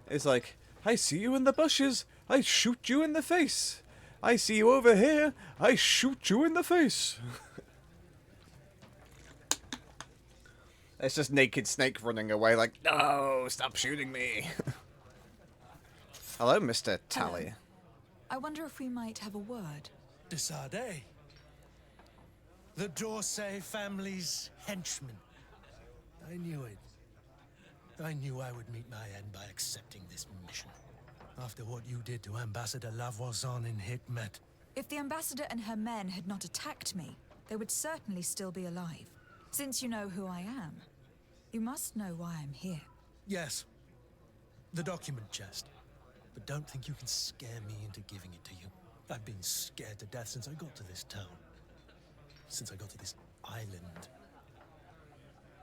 It's like, I see you in the bushes, I shoot you in the face. I see you over here, I shoot you in the face. It's just Naked Snake running away like, no, stop shooting me. Hello, Mr. Tally. Hello. I wonder if we might have a word. De Sardet. The Dorsey family's henchman. I knew it. I knew I would meet my end by accepting this mission. After what you did to Ambassador Lavoisin in Hikmet. If the ambassador and her men had not attacked me, they would certainly still be alive. Since you know who I am, you must know why I'm here. Yes. The document chest. But don't think you can scare me into giving it to you. I've been scared to death since I got to this town. Since I got to this island.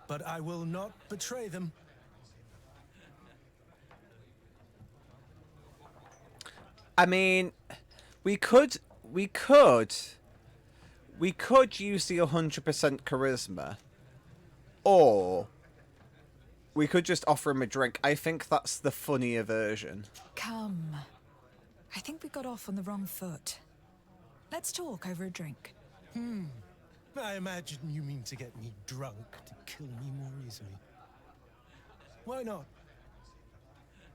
But I will not betray them. I mean, we could use the 100% charisma, or we could just offer him a drink. I think that's the funnier version. Come. I think we got off on the wrong foot. Let's talk over a drink. I imagine you mean to get me drunk to kill me more easily. Why not?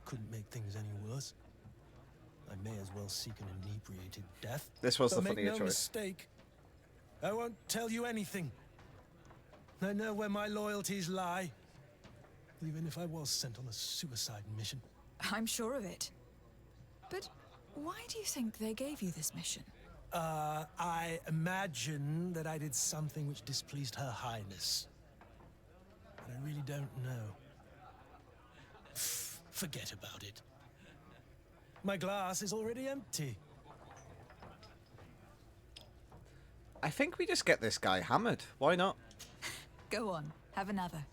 Couldn't make things any worse. I may as well seek an inebriated death. This was the But funnier make no choice. mistake. I won't tell you anything. I know where my loyalties lie. Even if I was sent on a suicide mission. I'm sure of it. But why do you think they gave you this mission? I imagine that I did something which displeased Her Highness. But I really don't know. Forget about it. My glass is already empty. I think we just get this guy hammered. Why not? Go on, have another.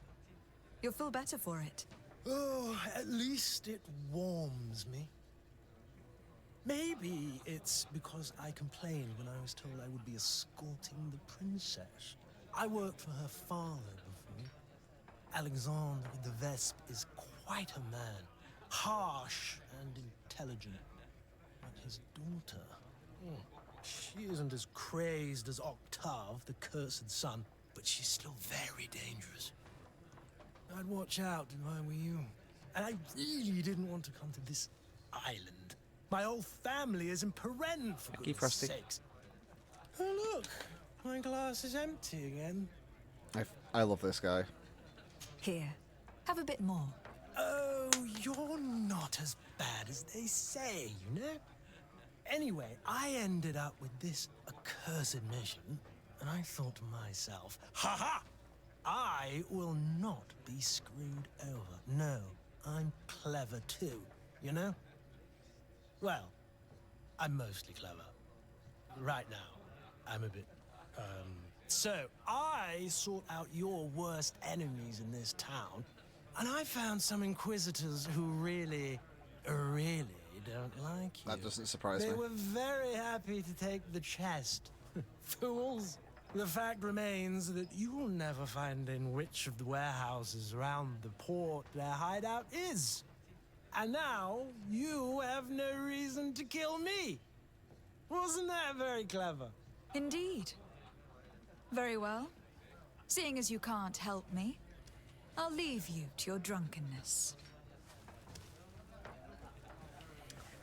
You'll feel better for it. Oh, at least it warms me. Maybe it's because I complained when I was told I would be escorting the princess. I worked for her father before. Alexandre the Vesp is quite a man. Harsh and intelligent. But his daughter... she isn't as crazed as Octave, the cursed son, but she's still very dangerous. I'd watch out if I were you. And I really didn't want to come to this island. My whole family is in Peren, for goodness sakes. Oh, look. My glass is empty again. I love this guy. Here, have a bit more. Oh, you're not as bad as they say, you know? Anyway, I ended up with this accursed mission, and I thought to myself, ha-ha! I will not be screwed over. No, I'm clever too, you know? Well, I'm mostly clever. Right now, I'm a bit, So, I sought out your worst enemies in this town, and I found some inquisitors who really don't like you. That doesn't surprise me. They were very happy to take the chest. Fools. The fact remains that you will never find in which of the warehouses around the port their hideout is. And now, you have no reason to kill me. Wasn't that very clever? Indeed. Very well. Seeing as you can't help me, I'll leave you to your drunkenness.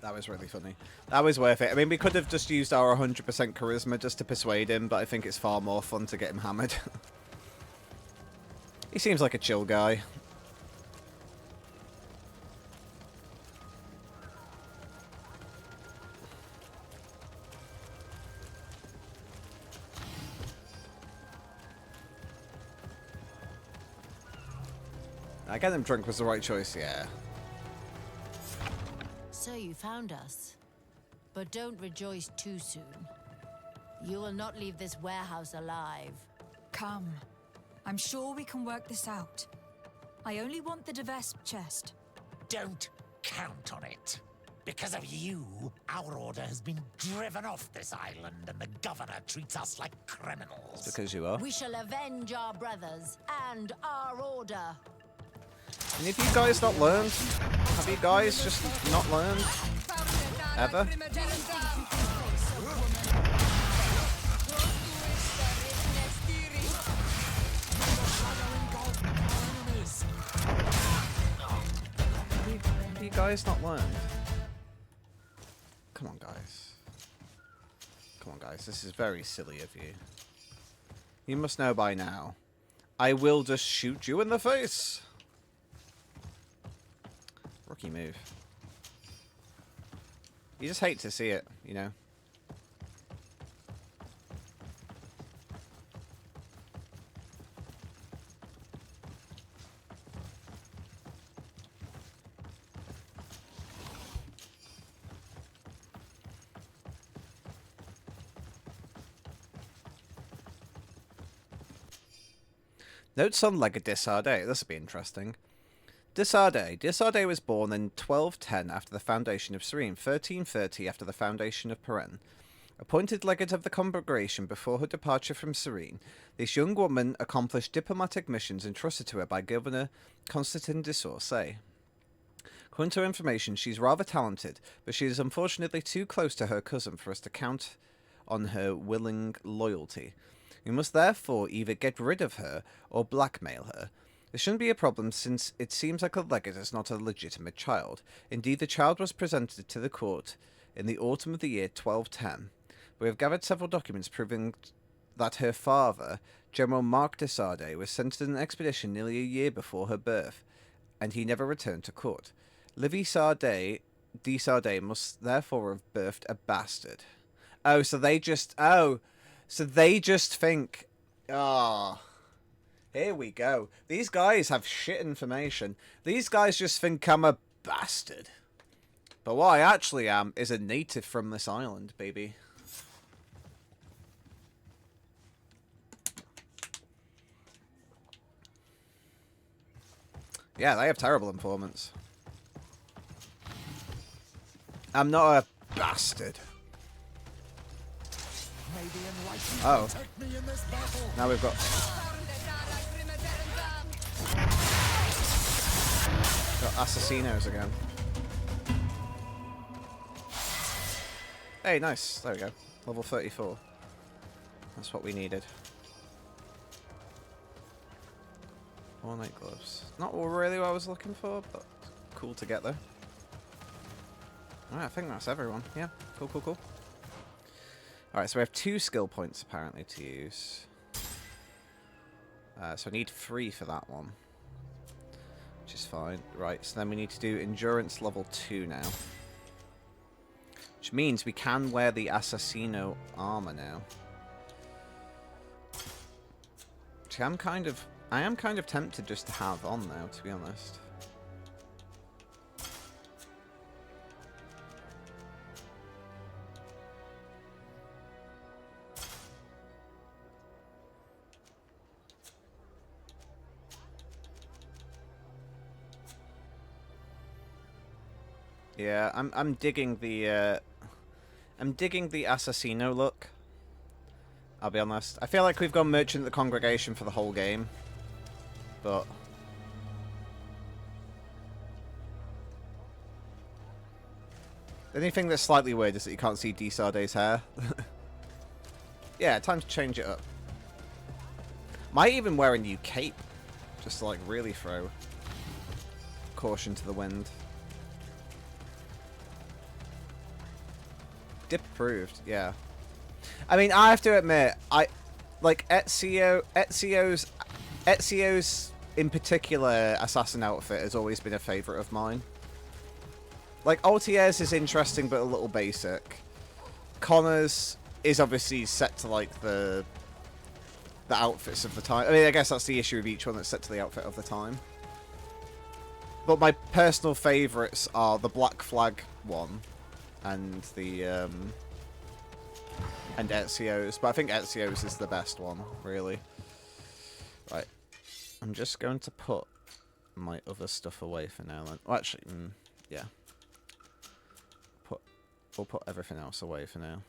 That was really funny. That was worth it. I mean, we could have just used our 100% charisma just to persuade him, but I think it's far more fun to get him hammered. He seems like a chill guy. Getting him drunk was the right choice, yeah. So you found us. But don't rejoice too soon. You will not leave this warehouse alive. Come. I'm sure we can work this out. I only want the Devesp chest. Don't count on it. Because of you, our order has been driven off this island and the governor treats us like criminals. Because you are. We shall avenge our brothers and our order. And have you guys not learned? Have you guys just not learned? Ever? Have you guys not learned? Come on, guys. Come on, guys. This is very silly of you. You must know by now. I will just shoot you in the face. Rookie move. You just hate to see it, you know. Notes on Lega de Sardet. This will be interesting. De Sardet was born in 1210 after the foundation of Serene, 1330 after the foundation of Peren. Appointed legate of the congregation before her departure from Serene, this young woman accomplished diplomatic missions entrusted to her by Governor Constantin de Sorsay. According to her information, she's rather talented, but she is unfortunately too close to her cousin for us to count on her willing loyalty. We must therefore either get rid of her or blackmail her. This shouldn't be a problem since it seems like a legate is not a legitimate child. Indeed, the child was presented to the court in the autumn of the year 1210. We have gathered several documents proving that her father, General Marc de Sardet, was sent on an expedition nearly a year before her birth, and he never returned to court. Livy Sardet de Sardet must therefore have birthed a bastard. So they just think, here we go. These guys have shit information. These guys just think I'm a bastard. But what I actually am is a native from this island, baby. Yeah, they have terrible informants. I'm not a bastard. Oh. Now we've got... assassinos again. Hey, nice. There we go. Level 34. That's what we needed. 4 night gloves. Not really what I was looking for, but cool to get there. Alright, I think that's everyone. Yeah, cool, cool, cool. Alright, so we have 2 skill points apparently to use. So I need 3 for that one. Which is fine. Right, so then we need to do endurance level 2 now. Which means we can wear the Assassino armor now. Which I am kind of tempted just to have on now, to be honest. Yeah, I'm digging the Assassino look. I'll be honest. I feel like we've gone Merchant of the Congregation for the whole game, but the only thing that's slightly weird is that you can't see D. Sardet's hair. Yeah, time to change it up. Might even wear a new cape, just to like really throw caution to the wind. Dip approved, yeah. I mean, I have to admit, I like Ezio's in particular assassin outfit has always been a favorite of mine. Like Altier's is interesting but a little basic. Connor's is obviously set to like the outfits of the time. I mean, I guess that's the issue of each one, that's set to the outfit of the time. But my personal favorites are the Black Flag one and the and Ezio's, but I think Ezio's is the best one, really. Right, I'm just going to put my other stuff away for now. Then, well, actually, yeah, we'll put everything else away for now.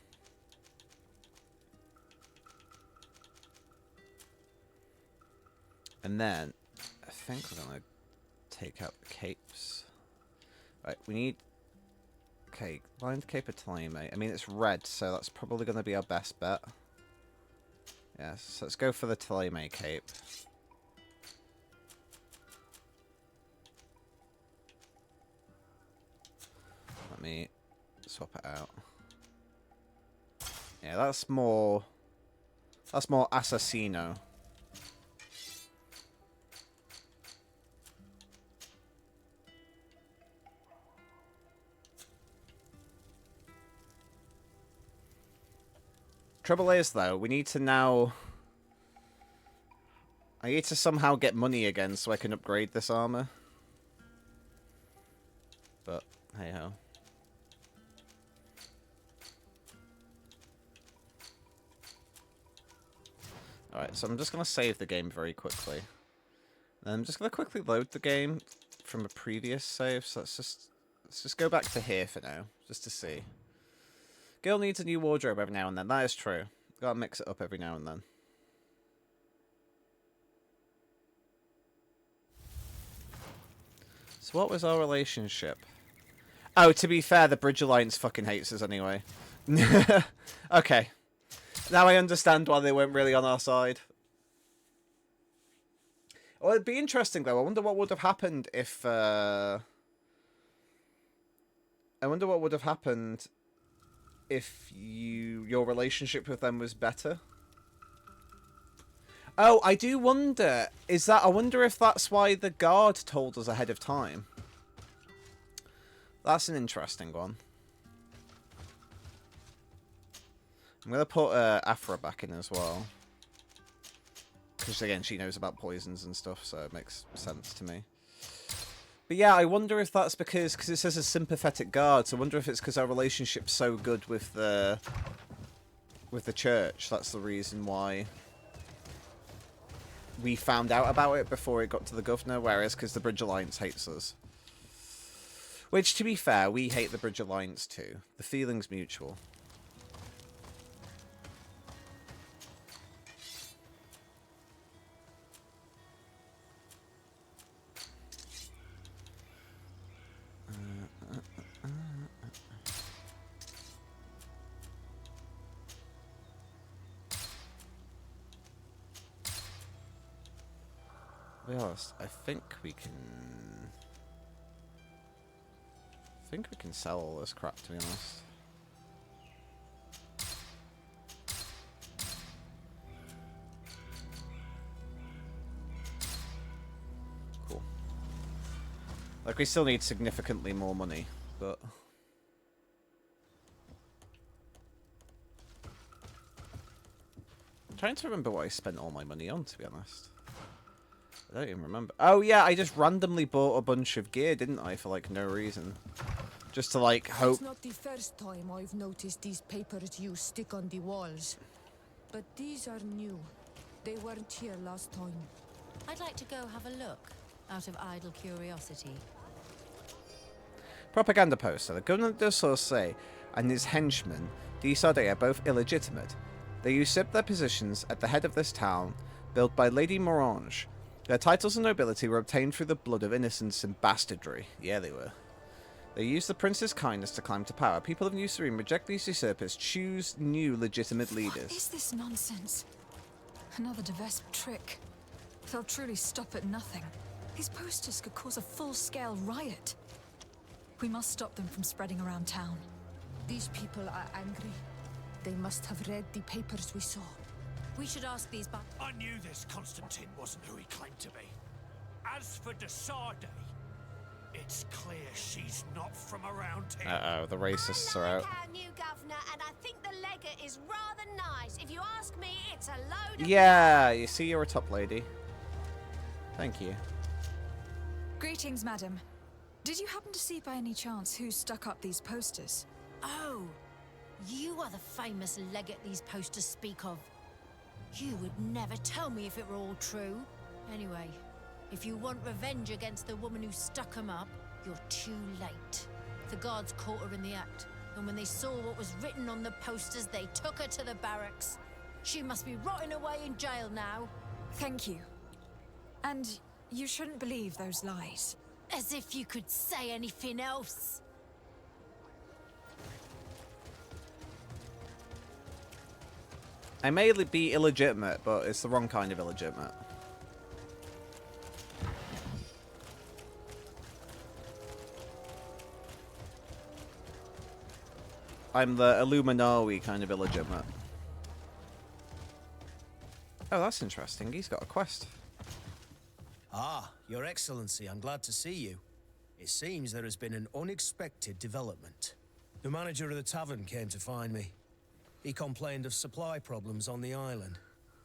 And then I think we're gonna take out the capes. Right, we need. Okay, blind cape of Talime. I mean, it's red, so that's probably going to be our best bet. Yes, so let's go for the Talime cape. Let me swap it out. Yeah, that's more Assassino. Trouble is, though, we need to now... I need to somehow get money again so I can upgrade this armor. But, hey-ho. Alright, so I'm just going to save the game very quickly. And I'm just going to quickly load the game from a previous save. So let's just go back to here for now, just to see. Girl needs a new wardrobe every now and then. That is true. Gotta mix it up every now and then. So what was our relationship? Oh, to be fair, the Bridge Alliance fucking hates us anyway. Okay. Now I understand why they weren't really on our side. Well, it'd be interesting, though. I wonder what would have happened if... I wonder what would have happened if your relationship with them was better. Oh, I do wonder, I wonder if that's why the guard told us ahead of time. That's an interesting one. I'm going to put Afra back in as well. Because, again, she knows about poisons and stuff, so it makes sense to me. But yeah, I wonder if that's because it says a sympathetic guard, so I wonder if it's because our relationship's so good with the church. That's the reason why we found out about it before it got to the governor, whereas because the Bridge Alliance hates us. Which, to be fair, we hate the Bridge Alliance too. The feeling's mutual. To be honest, I think we can sell all this crap, to be honest. Cool. Like, we still need significantly more money, but... I'm trying to remember what I spent all my money on, to be honest. I don't even remember. Oh, yeah, I just randomly bought a bunch of gear, didn't I, for, like, no reason. Just to, like, hope... It's not the first time I've noticed these papers you stick on the walls. But these are new. They weren't here last time. I'd like to go have a look, out of idle curiosity. Propaganda poster. The governor de Sardet and his henchman, de Sardet, are both illegitimate. They usurped their positions at the head of this town, built by Lady Morange. Their titles and nobility were obtained through the blood of innocence and bastardry. Yeah, they were. They used the prince's kindness to climb to power. People of New Serene reject these usurpers, choose new legitimate leaders. What is this nonsense? Another de Vespe trick. They'll truly stop at nothing. These posters could cause a full-scale riot. We must stop them from spreading around town. These people are angry. They must have read the papers we saw. We should ask these I knew this Constantine wasn't who he claimed to be. As for de Sardet, it's clear she's not from around here. Uh-oh, the racists are out. Our new governor, and I think the legate is rather nice. If you ask me, it's a load of... Yeah, you see, you're a top lady. Thank you. Greetings, madam. Did you happen to see by any chance who stuck up these posters? Oh, you are the famous legate these posters speak of. You would never tell me if it were all true. Anyway, if you want revenge against the woman who stuck 'em up, you're too late. The guards caught her in the act, and when they saw what was written on the posters, they took her to the barracks. She must be rotting away in jail now. Thank you. And you shouldn't believe those lies. As if you could say anything else. I may be illegitimate, but it's the wrong kind of illegitimate. I'm the Illuminati kind of illegitimate. Oh, that's interesting. He's got a quest. Ah, Your Excellency, I'm glad to see you. It seems there has been an unexpected development. The manager of the tavern came to find me. He complained of supply problems on the island,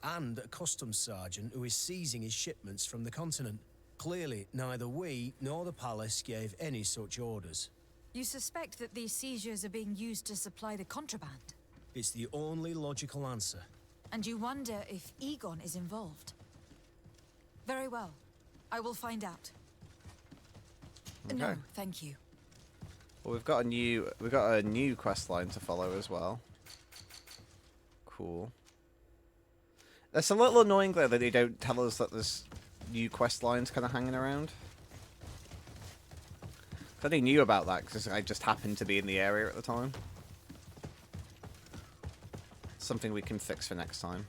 and a customs sergeant who is seizing his shipments from the continent. Clearly, neither we nor the palace gave any such orders. You suspect that these seizures are being used to supply the contraband? It's the only logical answer. And you wonder if Egon is involved? Very well. I will find out. Okay. No, thank you. Well, we've got a new quest line to follow as well. Cool. It's a little annoying though that they don't tell us that there's new quest lines kind of hanging around. I only knew about that because I just happened to be in the area at the time. Something we can fix for next time.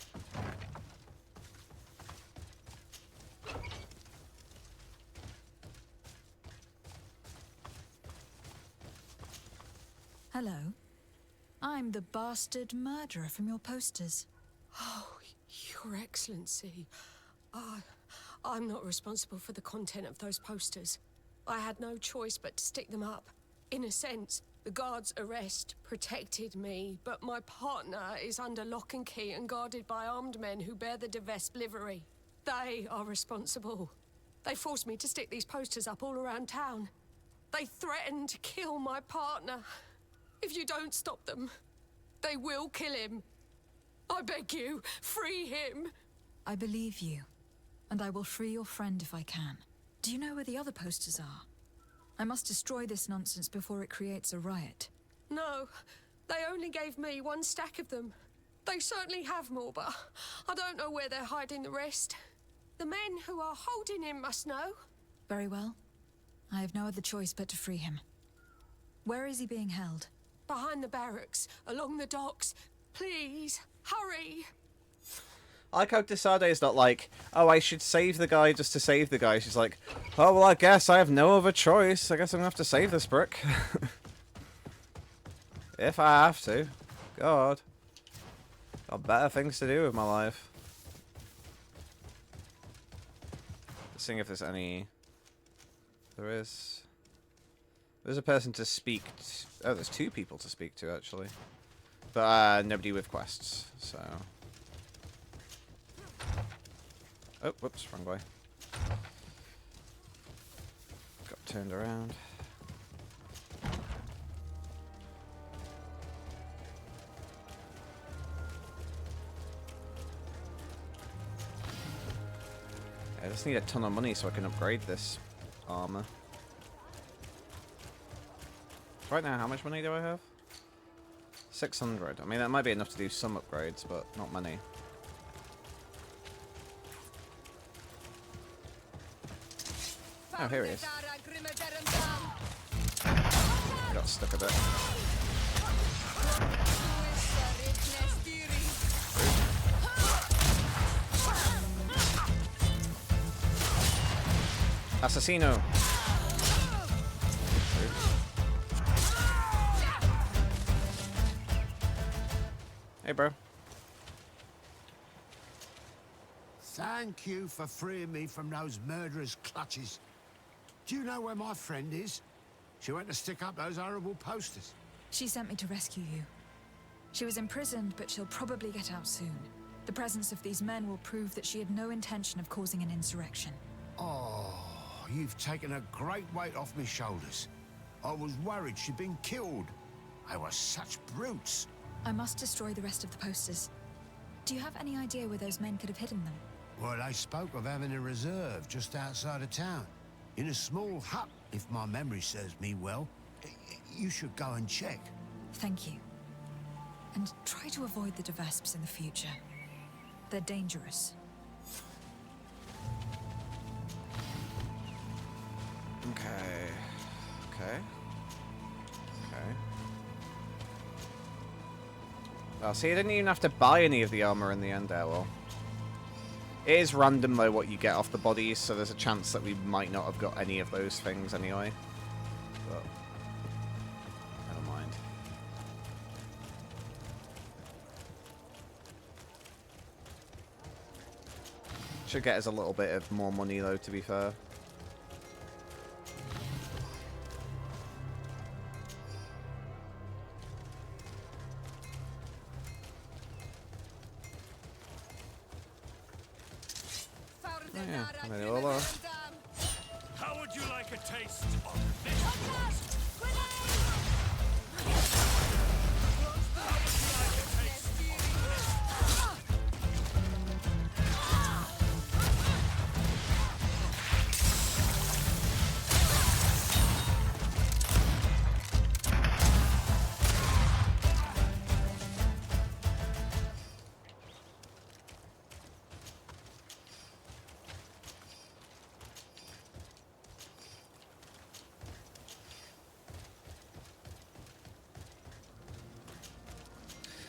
Hello. I'm the bastard murderer from your posters. Oh, Your Excellency. I'm not responsible for the content of those posters. I had no choice but to stick them up. In a sense, the guard's arrest protected me, but my partner is under lock and key and guarded by armed men who bear the de Vespe livery. They are responsible. They forced me to stick these posters up all around town. They threatened to kill my partner. If you don't stop them, they will kill him. I beg you, free him. I believe you, and I will free your friend if I can. Do you know where the other posters are? I must destroy this nonsense before it creates a riot. No, they only gave me one stack of them. They certainly have more, but I don't know where they're hiding the rest. The men who are holding him must know. Very well. I have no other choice but to free him. Where is he being held? Behind the barracks, along the docks. Please, hurry! I like how de Sardet is not like, oh, I should save the guy just to save the guy. She's like, oh, well, I guess I have no other choice. I guess I'm going to have to save this brick. If I have to. God. Got better things to do with my life. Let's see if there's any... There is... There's a person to speak to... Oh, there's two people to speak to, actually. But nobody with quests, so... Oh, whoops, wrong way. Got turned around. I just need a ton of money so I can upgrade this armor. right now, how much money do I have? 600. I mean, that might be enough to do some upgrades, but not many. Oh, here he is. Got stuck a bit. Assassino. Hey, bro. Thank you for freeing me from those murderers' clutches. Do you know where my friend is? She went to stick up those horrible posters. She sent me to rescue you. She was imprisoned, but she'll probably get out soon. The presence of these men will prove that she had no intention of causing an insurrection. Oh, you've taken a great weight off my shoulders. I was worried she'd been killed. They were such brutes. I must destroy the rest of the posters. Do you have any idea where those men could have hidden them? Well, they spoke of having a reserve just outside of town. In a small hut, if my memory serves me well. You should go and check. Thank you. And try to avoid the Devesps in the future. They're dangerous. Okay. Okay. Okay. Well, see, I didn't even have to buy any of the armor in the end there, well. It is random, though, what you get off the bodies, so there's a chance that we might not have got any of those things anyway. But never mind. Should get us a little bit of more money, though, to be fair. How would you like a taste of this?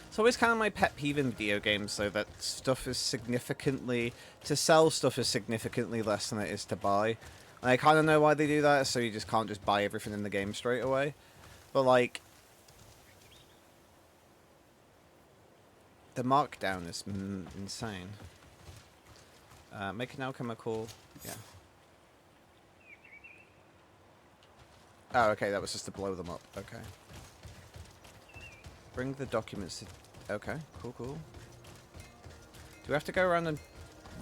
It's always kind of my pet peeve in video games, though, that stuff is significantly... To sell stuff is significantly less than it is to buy. And I kind of know why they do that, so you just can't just buy everything in the game straight away. But, like... The markdown is insane. Make an alchemical... Yeah. Oh, okay, that was just to blow them up. Okay. Bring the documents to... Okay, cool, cool. Do we have to go around and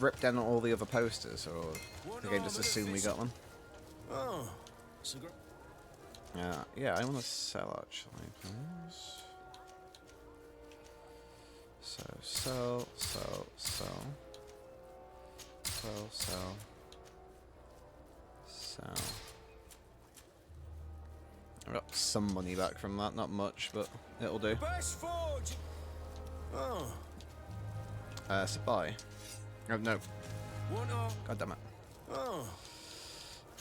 rip down all the other posters, or the game just assume we got them? Oh, yeah, I want to sell, actually, please. So, sell. I got some money back from that, not much, but it'll do. Oh. Supply. Oh, no. God damn it. Oh.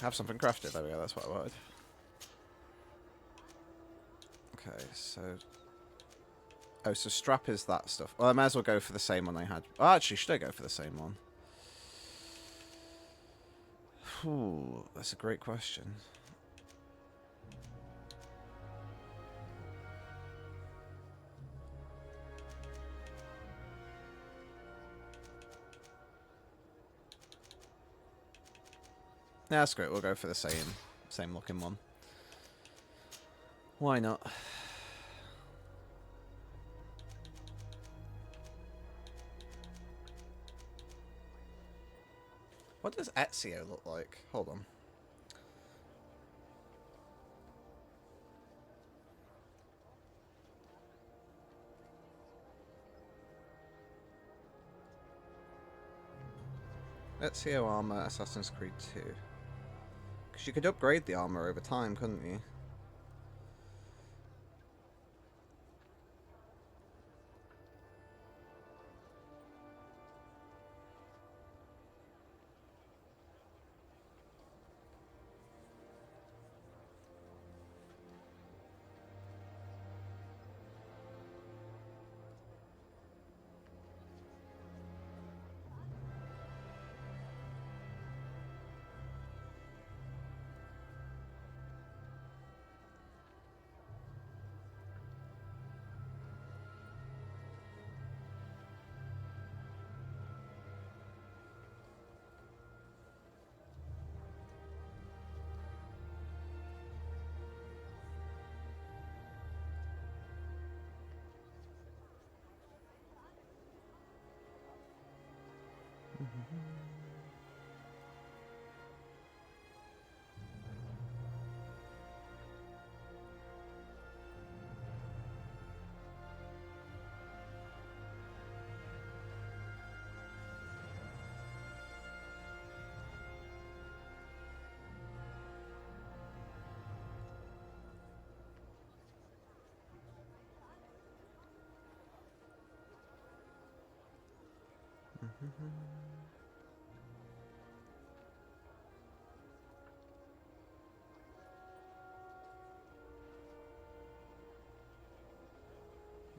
Have something crafted. There we go, that's what I wanted. Okay, so... Oh, so strap is that stuff. Well, I might as well go for the same one I had. Oh, actually, should I go for the same one? Ooh, that's a great question. Yeah, that's great. We'll go for the same looking one. Why not? What does Ezio look like? Hold on. Ezio armor, Assassin's Creed 2. Because you could upgrade the armor over time, couldn't you?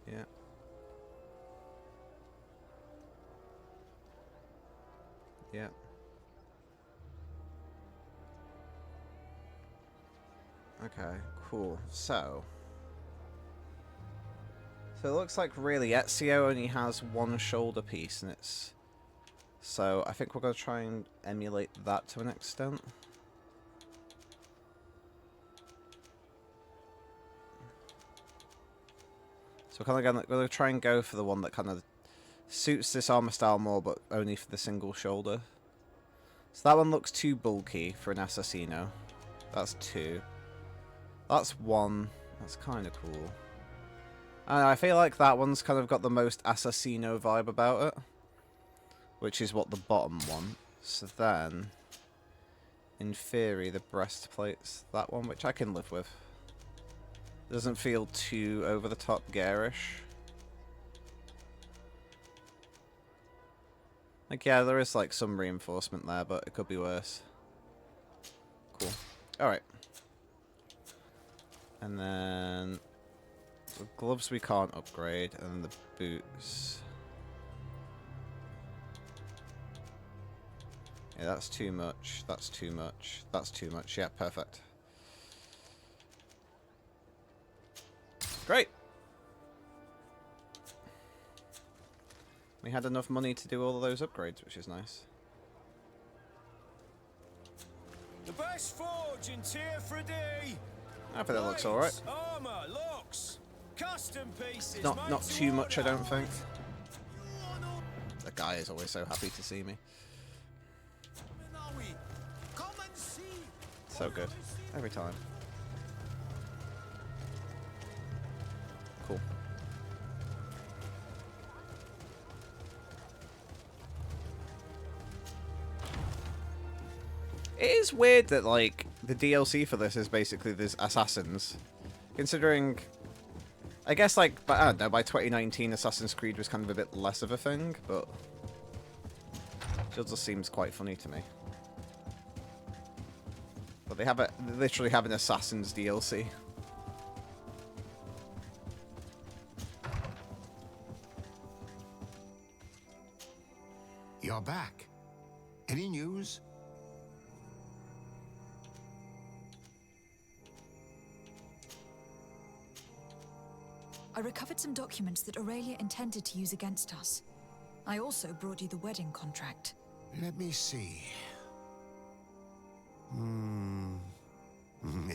Yeah. Yeah. Okay, cool. So it looks like really Ezio only has one shoulder piece, and it's... So I think we're going to try and emulate that to an extent. So we're kind of going to try and go for the one that kind of suits this armor style more, but only for the single shoulder. So that one looks too bulky for an Assassino. That's 2. That's 1. That's kind of cool. I feel like that one's kind of got the most Assassino vibe about it, which is what the bottom one. So then, in theory, the breastplate's that one, which I can live with. Doesn't feel too over the top garish. Like, yeah, there is like some reinforcement there, but it could be worse. Cool. Alright. And then the gloves we can't upgrade, and the boots. Yeah, that's too much. That's too much. That's too much. Yeah, perfect. Great. We had enough money to do all of those upgrades, which is nice. The best forge in tier 3D. I think that looks alright. Armor, locks, custom pieces. Not too much, I don't think. The guy is always so happy to see me. So good. Every time. Cool. It is weird that, like, the DLC for this is basically these assassins. Considering, I guess, like, I don't know, by 2019 Assassin's Creed was kind of a bit less of a thing, but it just seems quite funny to me. But they literally have an Assassin's DLC. You're back. Any news? I recovered some documents that Aurelia intended to use against us. I also brought you the wedding contract. Let me see.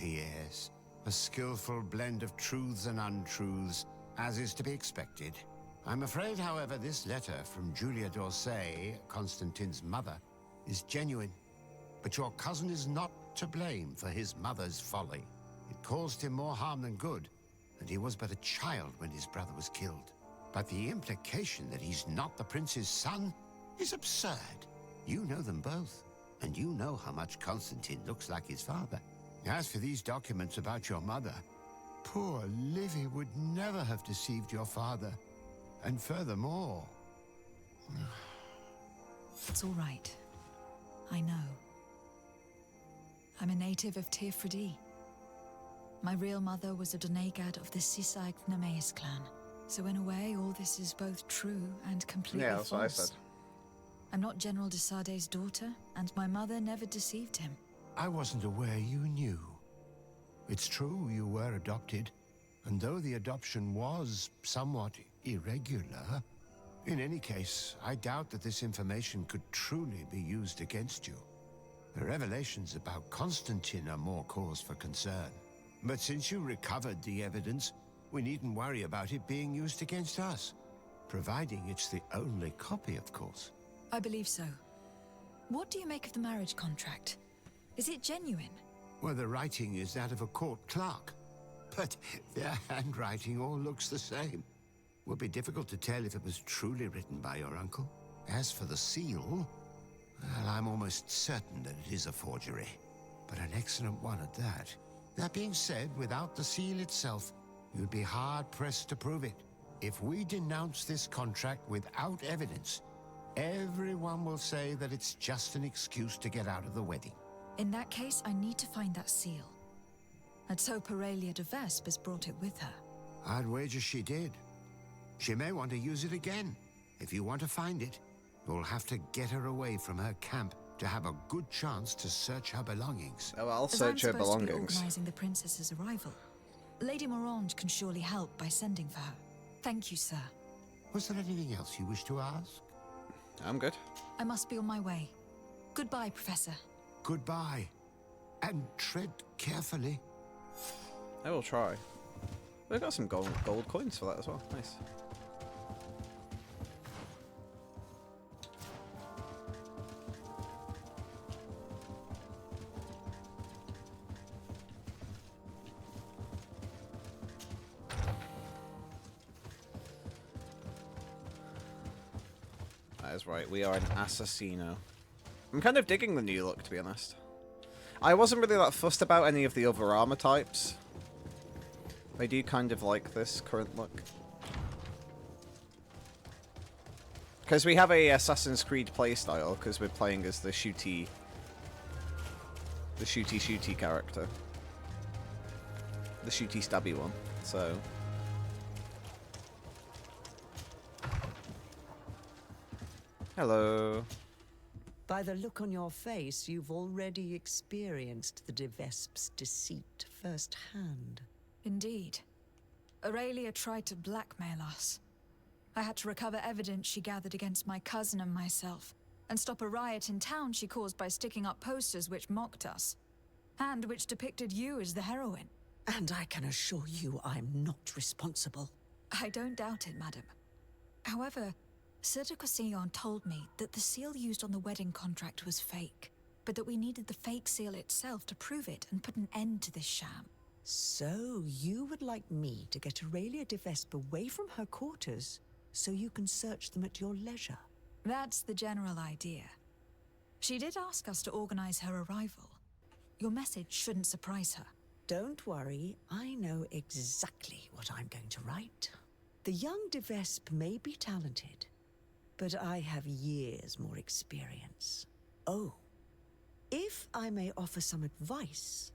Yes. A skillful blend of truths and untruths, as is to be expected. I'm afraid, however, this letter from Julia d'Orsay, Constantine's mother, is genuine. But your cousin is not to blame for his mother's folly. It caused him more harm than good, and he was but a child when his brother was killed. But the implication that he's not the prince's son is absurd. You know them both, and you know how much Constantine looks like his father. As for these documents about your mother, poor Livy would never have deceived your father. And furthermore... It's all right. I know. I'm a native of Tirfredi. My real mother was a Donegad of the Sisag Nemeis clan. So in a way, all this is both true and completely false. Yeah, that's what I said. I'm not General de Sardet's daughter, and my mother never deceived him. I wasn't aware you knew. It's true you were adopted, and though the adoption was somewhat irregular, in any case, I doubt that this information could truly be used against you. The revelations about Constantine are more cause for concern. But since you recovered the evidence, we needn't worry about it being used against us. Providing it's the only copy, of course. I believe so. What do you make of the marriage contract? Is it genuine? Well, the writing is that of a court clerk. But their handwriting all looks the same. Would be difficult to tell if it was truly written by your uncle. As for the seal, well, I'm almost certain that it is a forgery. But an excellent one at that. That being said, without the seal itself, you'd be hard-pressed to prove it. If we denounce this contract without evidence, Everyone will say that it's just an excuse to get out of the wedding. In that case, I need to find that seal. Let's hope Aurelia de Vespe has brought it with her. I'd wager she did. She may want to use it again. If you want to find it, you'll have to get her away from her camp to have a good chance to search her belongings. Oh, I'll As search I'm her supposed to be belongings. organizing the princess's arrival, Lady Morange can surely help by sending for her. Thank you, sir. Was there anything else you wish to ask? I'm good. I must be on my way. Goodbye, Professor. Goodbye. And tread carefully. I will try. We've got some gold coins for that as well. Nice. That is right, we are an assassino. I'm kind of digging the new look, to be honest. I wasn't really that fussed about any of the other armor types. I do kind of like this current look. Because we have a Assassin's Creed playstyle, because we're playing as the shooty character. The shooty stabby one, so... Hello. By the look on your face, you've already experienced the de Vespe's deceit firsthand. Indeed. Aurelia tried to blackmail us. I had to recover evidence she gathered against my cousin and myself, and stop a riot in town she caused by sticking up posters which mocked us, and which depicted you as the heroine. And I can assure you I'm not responsible. I don't doubt it, madam. However, Sir de Cosillon told me that the seal used on the wedding contract was fake, but that we needed the fake seal itself to prove it and put an end to this sham. So, you would like me to get Aurelia de Vespe away from her quarters so you can search them at your leisure? That's the general idea. She did ask us to organize her arrival. Your message shouldn't surprise her. Don't worry, I know exactly what I'm going to write. The young de Vespe may be talented, but I have years more experience. Oh, if I may offer some advice,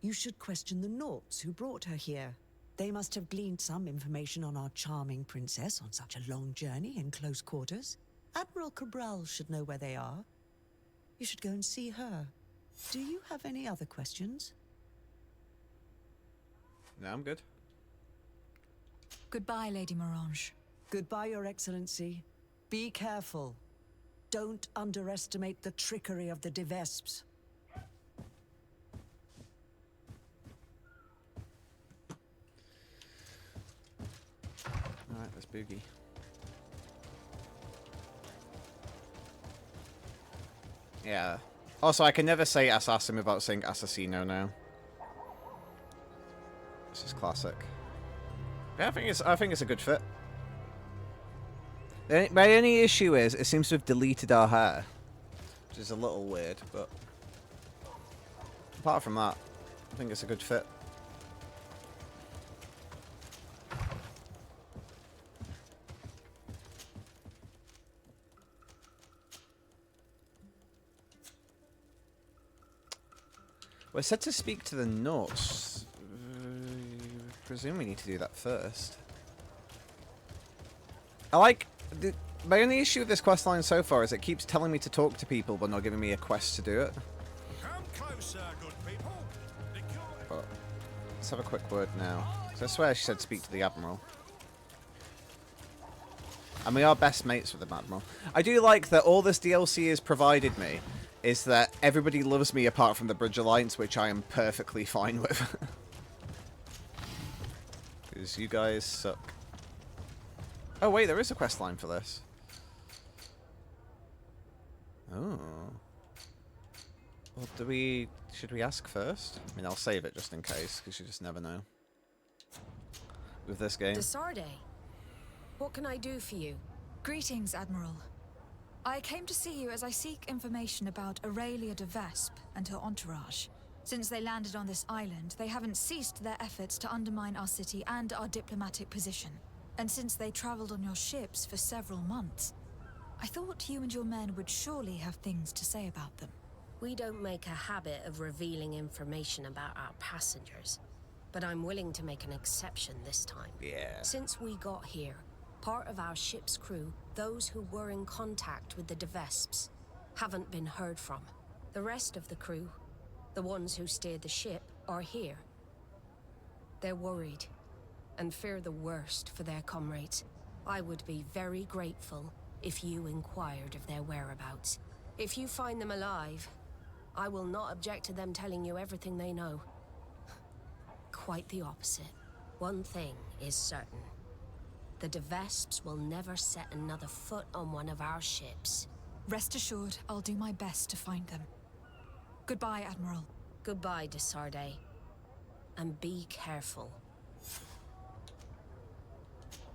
you should question the Nauts who brought her here. They must have gleaned some information on our charming princess on such a long journey in close quarters. Admiral Cabral should know where they are. You should go and see her. Do you have any other questions? No, I'm good. Goodbye, Lady Morange. Goodbye, Your Excellency. Be careful. Don't underestimate the trickery of the de Vespes. Alright, let's boogie. Yeah. Also, I can never say assassin without saying assassino now. This is classic. Yeah, I think it's a good fit. My only issue is it seems to have deleted our hair, which is a little weird, but apart from that, I think it's a good fit. We're set to speak to the Nauts. Presume we need to do that first. I like... my only issue with this questline so far is it keeps telling me to talk to people but not giving me a quest to do it. Come closer, good people. But let's have a quick word now. So I swear she said speak to the Admiral. And we are best mates with the Admiral. I do like that all this DLC has provided me is that everybody loves me apart from the Bridge Alliance, which I am perfectly fine with. Because you guys suck. Oh wait, there is a quest line for this. Oh. Well, should we ask first? I mean, I'll save it just in case, because you just never know. With this game. De Sardet, what can I do for you? Greetings, Admiral. I came to see you as I seek information about Aurelia de Vespe and her entourage. Since they landed on this island, they haven't ceased their efforts to undermine our city and our diplomatic position. And since they traveled on your ships for several months, I thought you and your men would surely have things to say about them. We don't make a habit of revealing information about our passengers, but I'm willing to make an exception this time. Yeah. Since we got here, part of our ship's crew, those who were in contact with the Devesps, haven't been heard from. The rest of the crew, the ones who steered the ship, are here. They're worried and fear the worst for their comrades. I would be very grateful if you inquired of their whereabouts. If you find them alive, I will not object to them telling you everything they know. Quite the opposite. One thing is certain. The Devesps will never set another foot on one of our ships. Rest assured, I'll do my best to find them. Goodbye, Admiral. Goodbye, de Sardet. And be careful.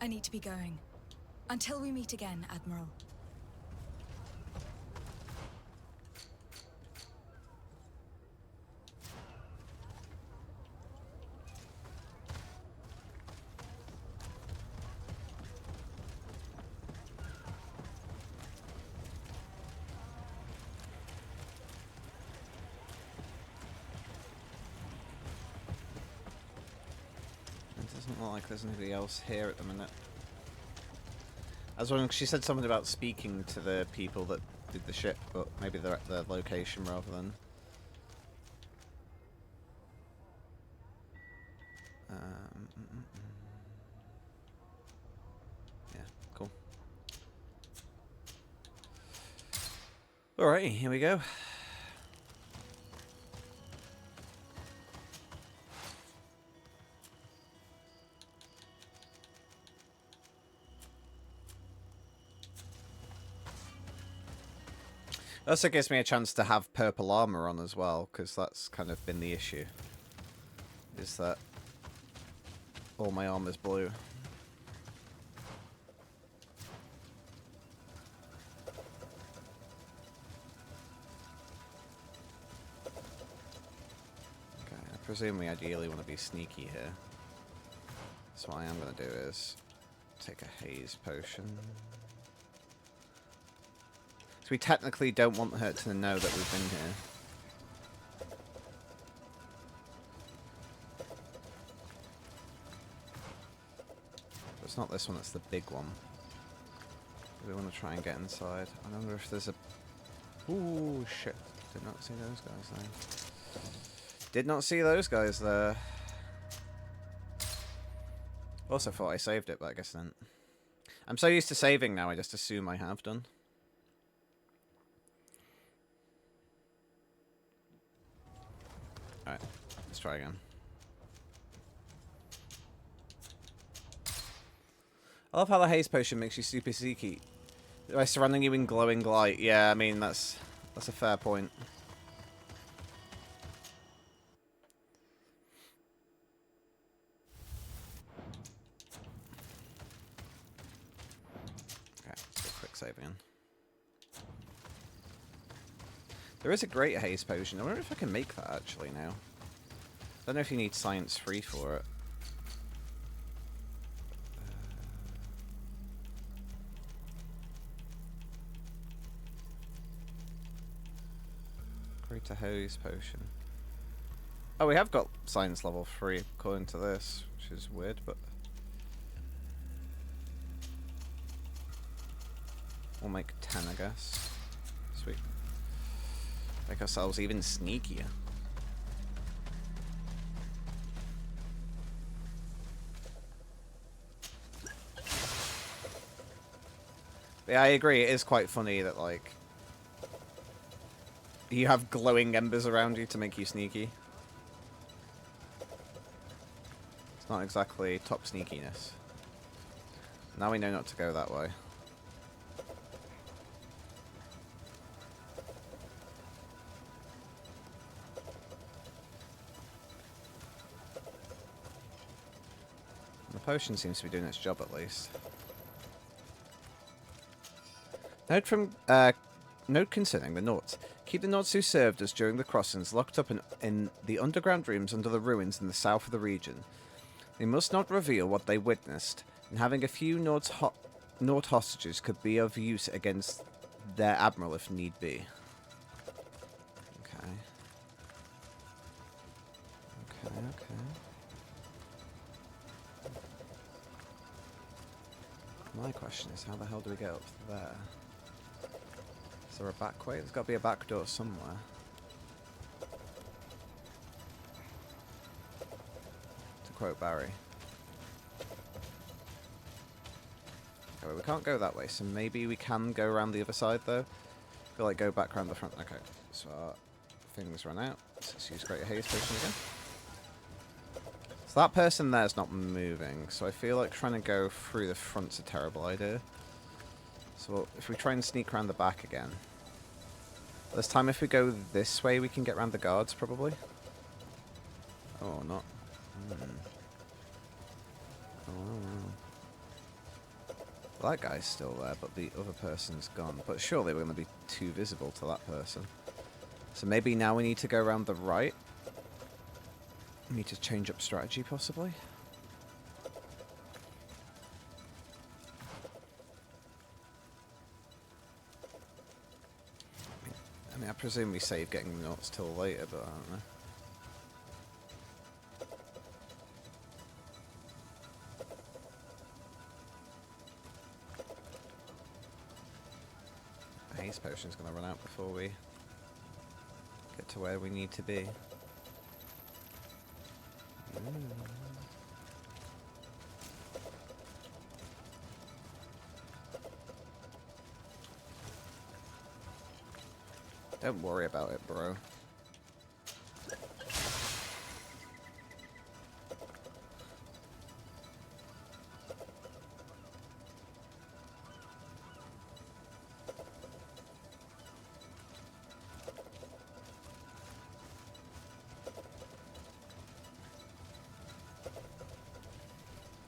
I need to be going. Until we meet again, Admiral. Doesn't look like there's anybody else here at the minute. I was wondering, she said something about speaking to the people that did the ship, but maybe they're at the location rather than... Yeah, cool. Alright, here we go. Also gives me a chance to have purple armor on as well, because that's kind of been the issue. Is that all my armor's blue. Okay, I presume we ideally want to be sneaky here. So what I am going to do is take a haze potion. So we technically don't want her to know that we've been here. But it's not this one, it's the big one. We want to try and get inside. I wonder if there's a... Ooh, shit. Did not see those guys there. Did not see those guys there. Also thought I saved it, but I guess I didn't. I'm so used to saving now, I just assume I have done. Alright, let's try again. I love how the haze potion makes you super sneaky by surrounding you in glowing light. Yeah, I mean, that's a fair point. Okay, let's do a quick save again. There is a great haze potion. I wonder if I can make that actually now. I don't know if you need science free for it. Greater haze potion. Oh, we have got science level 3 according to this, which is weird, but we'll make 10, I guess. Sweet. Make ourselves even sneakier. But yeah, I agree. It is quite funny that, like, you have glowing embers around you to make you sneaky. It's not exactly top sneakiness. Now we know not to go that way. The potion seems to be doing its job at least. Note concerning the Nauts. Keep the Nauts who served us during the crossings locked up in the underground rooms under the ruins in the south of the region. They must not reveal what they witnessed, and having a few Nauts Nord hostages could be of use against their admiral if need be. Okay. Okay. My question is, how the hell do we get up there? Is there a back way? There's got to be a back door somewhere. To quote Barry. Okay, we can't go that way, so maybe we can go around the other side, though. I feel like go back around the front. Okay, so our things run out. Let's use Greater Haze Potion again. So that person there's not moving, so I feel like trying to go through the front's a terrible idea. So if we try and sneak around the back again. This time if we go this way we can get around the guards probably. Oh, not. Oh. That guy's still there, but the other person's gone. But surely we're going to be too visible to that person. So maybe now we need to go around the right. We need to change up strategy, possibly. I mean, I presume we save getting notes till later, but I don't know. The haze potion's going to run out before we get to where we need to be. Don't worry about it, bro.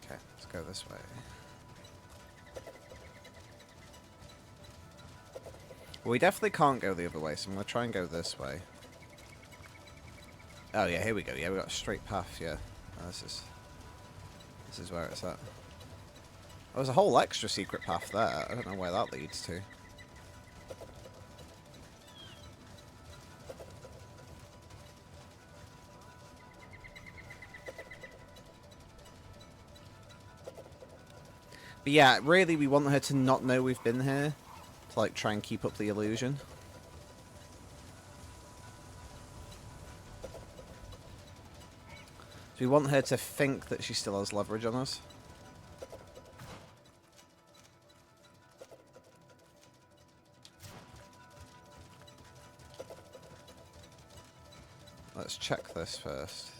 Okay, let's go this way. Well, we definitely can't go the other way, so I'm going to try and go this way. Oh yeah, here we go. Yeah, we got a straight path, yeah. Oh, this is where it's at. Oh, there's a whole extra secret path there. I don't know where that leads to. But yeah, really we want her to not know we've been here. To like try and keep up the illusion. So we want her to think that she still has leverage on us. Let's check this first.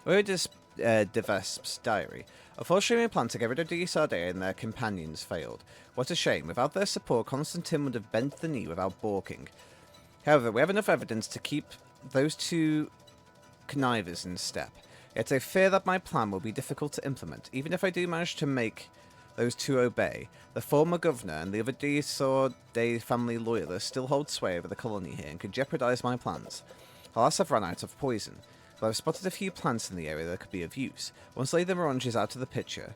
Where does Devesp's diary? Unfortunately, my plan to get rid of the Sardet and their companions failed. What a shame. Without their support, Constantine would have bent the knee without balking. However, we have enough evidence to keep those two connivers in step. Yet I fear that my plan will be difficult to implement. Even if I do manage to make those two obey, the former governor and the other de Sardet family loyalists still hold sway over the colony here and could jeopardize my plans. Alas, I've run out of poison. But I've spotted a few plants in the area that could be of use. Once Lady Morange is out of the picture,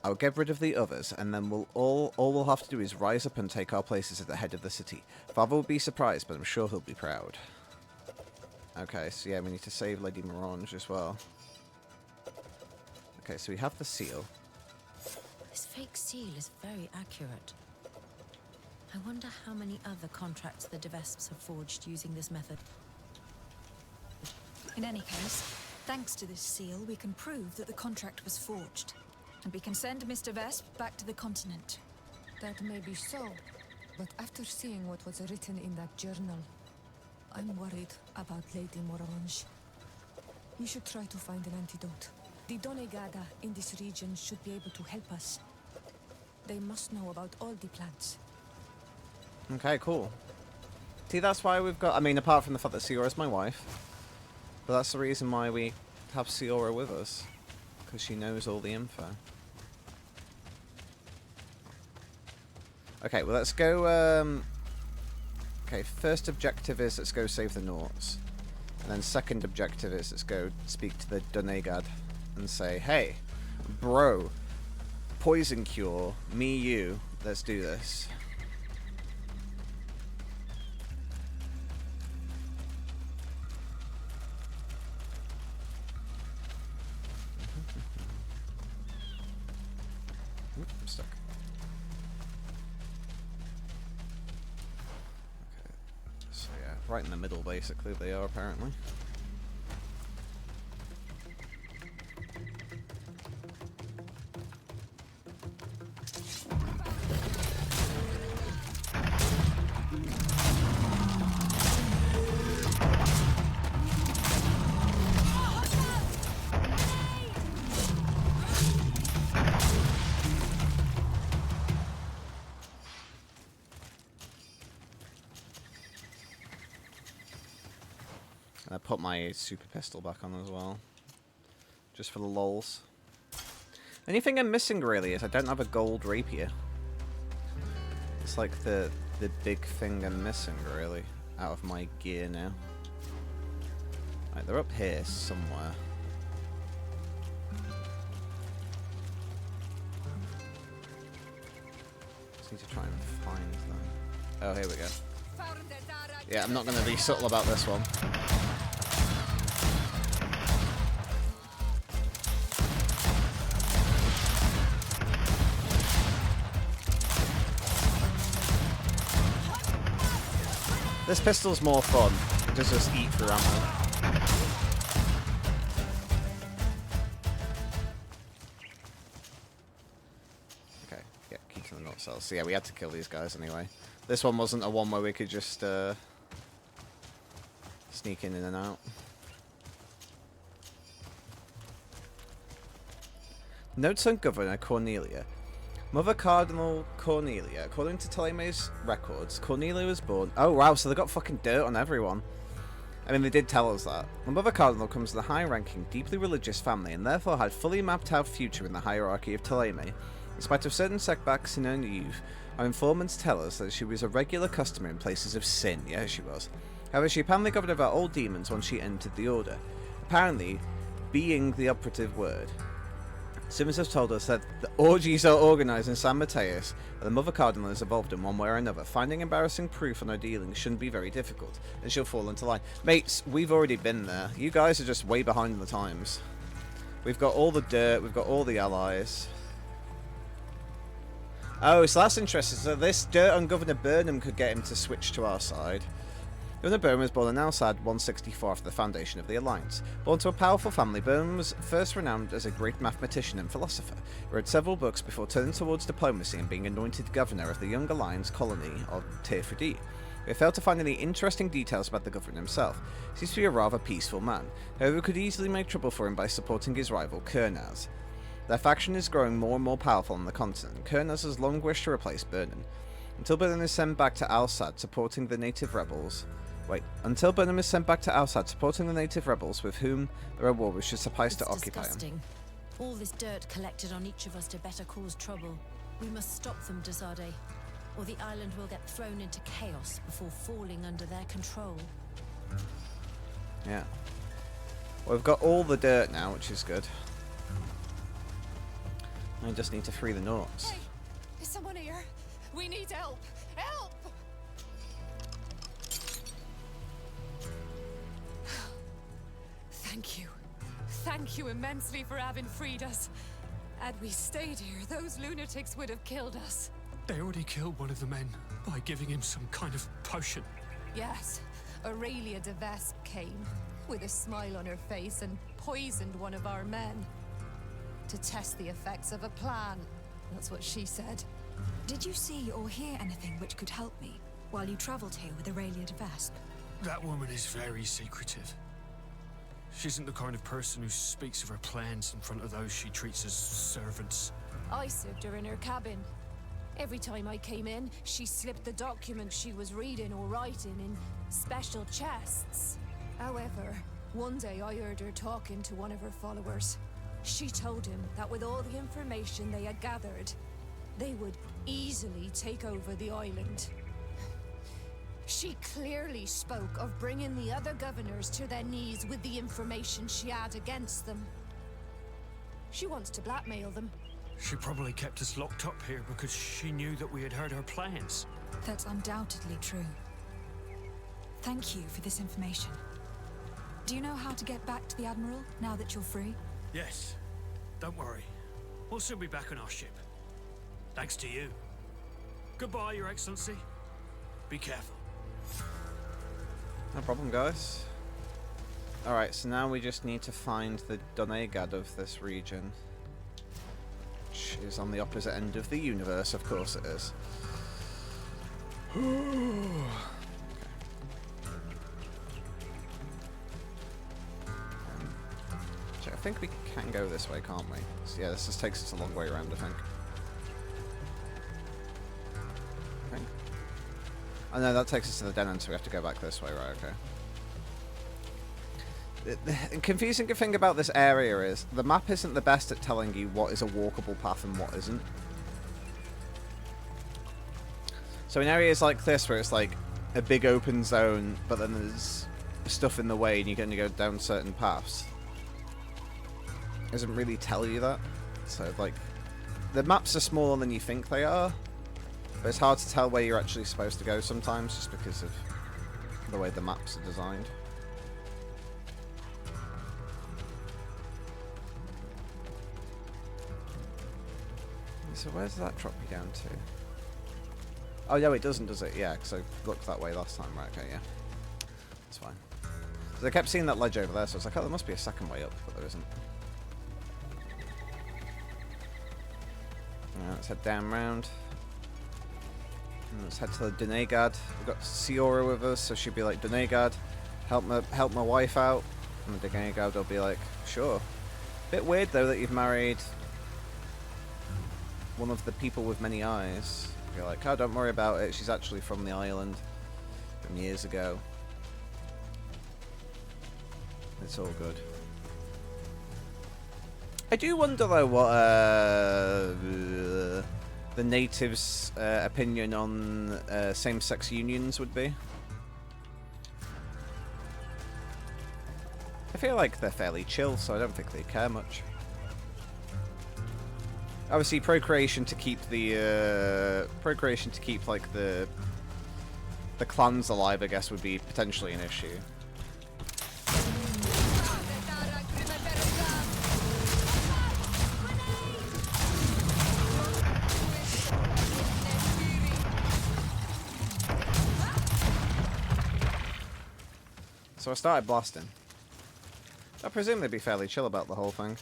I'll get rid of the others, and then all we'll have to do is rise up and take our places at the head of the city. Father will be surprised, but I'm sure he'll be proud. Okay, so yeah, we need to save Lady Morange as well. Okay, so we have the seal. This fake seal is very accurate. I wonder how many other contracts the Devesps have forged using this method. In any case, thanks to this seal, we can prove that the contract was forged. And we can send Mr. Vesp back to the continent. That may be so, but after seeing what was written in that journal, I'm worried about Lady Morange. We should try to find an antidote. The Donegada in this region should be able to help us. They must know about all the plants. Okay, cool. See, that's why we've got... I mean, apart from the fact that Siora's my wife. But that's the reason why we have Siora with us. Because she knows all the info. Okay, well, let's go... Okay, first objective is let's go save the Norts. And then second objective is let's go speak to the Donegad and say, hey, bro, poison cure. Me, you. Let's do this. Oop, I'm stuck. Okay. So yeah, right in the middle basically they are apparently. I put my super pistol back on as well, just for the lols. Anything I'm missing really is I don't have a gold rapier. It's like the big thing I'm missing really out of my gear now. Right, they're up here somewhere. Just need to try and find them. Oh, here we go. Yeah, I'm not going to be subtle about this one. This pistol's more fun. It does just eat through ammo. Okay, yeah, keep killing the cells. So yeah, we had to kill these guys anyway. This one wasn't a one where we could just sneak in and out. Notes on Governor Cornelia. Mother Cardinal Cornelia. According to Ptolemy's records, Cornelia was born... Oh, wow, so they got fucking dirt on everyone. I mean, they did tell us that. The Mother Cardinal comes from a high-ranking, deeply religious family, and therefore had fully mapped-out future in the hierarchy of Ptolemy. In spite of certain setbacks in her youth, our informants tell us that she was a regular customer in places of sin. Yeah, she was. However, she apparently governed over all demons once she entered the Order. Apparently, being the operative word. Simmons has told us that the orgies are organised in San Mateus, and the Mother Cardinal is involved in one way or another. Finding embarrassing proof on her dealings shouldn't be very difficult, and she'll fall into line. Mates, we've already been there. You guys are just way behind the times. We've got all the dirt, we've got all the allies. Oh, so that's interesting. So this dirt on Governor Burnham could get him to switch to our side. Governor Burnham was born in Alsad 164 after the foundation of the Alliance. Born to a powerful family, Burnham was first renowned as a great mathematician and philosopher. He wrote several books before turning towards diplomacy and being anointed governor of the young Alliance colony of thirteenth. We failed to find any interesting details about the governor himself. He seems to be a rather peaceful man. However, we could easily make trouble for him by supporting his rival, Kurnaz. Their faction is growing more and more powerful on the continent. Kurnaz has long wished to replace Burnham. Until Burnham is sent back to Alsad supporting the native rebels... Until Burnham is sent back to Alsad supporting the native rebels with whom there are war, which should suffice to occupy him. All this dirt collected on each of us to better cause trouble. We must stop them, de Sardet, or the island will get thrown into chaos before falling under their control. Yeah. Well, we've got all the dirt now, which is good. I just need to free the Norts. Hey, is someone here? We need help! Help! Thank you. Thank you immensely for having freed us. Had we stayed here, those lunatics would have killed us. They already killed one of the men by giving him some kind of potion. Yes, Aurelia de Vespe came, with a smile on her face, and poisoned one of our men. To test the effects of a plan. That's what she said. Did you see or hear anything which could help me while you travelled here with Aurelia de Vespe? That woman is very secretive. She isn't the kind of person who speaks of her plans in front of those she treats as servants. I served her in her cabin. Every time I came in, she slipped the documents she was reading or writing in special chests. However, one day I heard her talking to one of her followers. She told him that with all the information they had gathered, they would easily take over the island. She clearly spoke of bringing the other governors to their knees with the information she had against them. She wants to blackmail them. She probably kept us locked up here because she knew that we had heard her plans. That's undoubtedly true. Thank you for this information. Do you know how to get back to the Admiral now that you're free? Yes. Don't worry. We'll soon be back on our ship. Thanks to you. Goodbye, Your Excellency. Be careful. No problem, guys. Alright, so now we just need to find the Doneigad of this region. Which is on the opposite end of the universe, of course it is. I think we can go this way, can't we? So yeah, this just takes us a long way around, I think. Oh no, that takes us to the den, so we have to go back this way, right, okay. The confusing thing about this area is the map isn't the best at telling you what is a walkable path and what isn't. So in areas like this, where it's like a big open zone, but then there's stuff in the way and you can only go down certain paths, it doesn't really tell you that. So like, the maps are smaller than you think they are, but it's hard to tell where you're actually supposed to go sometimes, just because of the way the maps are designed. So where does that drop you down to? Oh, no, it doesn't, does it? Yeah, because I looked that way last time. Right, okay, yeah. That's fine. So I kept seeing that ledge over there, so I was like, oh, there must be a second way up, but there isn't. Alright, let's head down round. And let's head to the Doneigad. We've got Siora with us, so she'll be like, Doneigad, help my wife out. And the Doneigad will be like, sure. Bit weird, though, that you've married one of the people with many eyes. You're like, oh, don't worry about it. She's actually from the island from years ago. It's all good. I do wonder, though, what the natives' opinion on same-sex unions would be. I feel like they're fairly chill, so I don't think they care much. Obviously, procreation to keep like the clans alive, I guess, would be potentially an issue. So I started blasting. I presume they'd be fairly chill about the whole thing.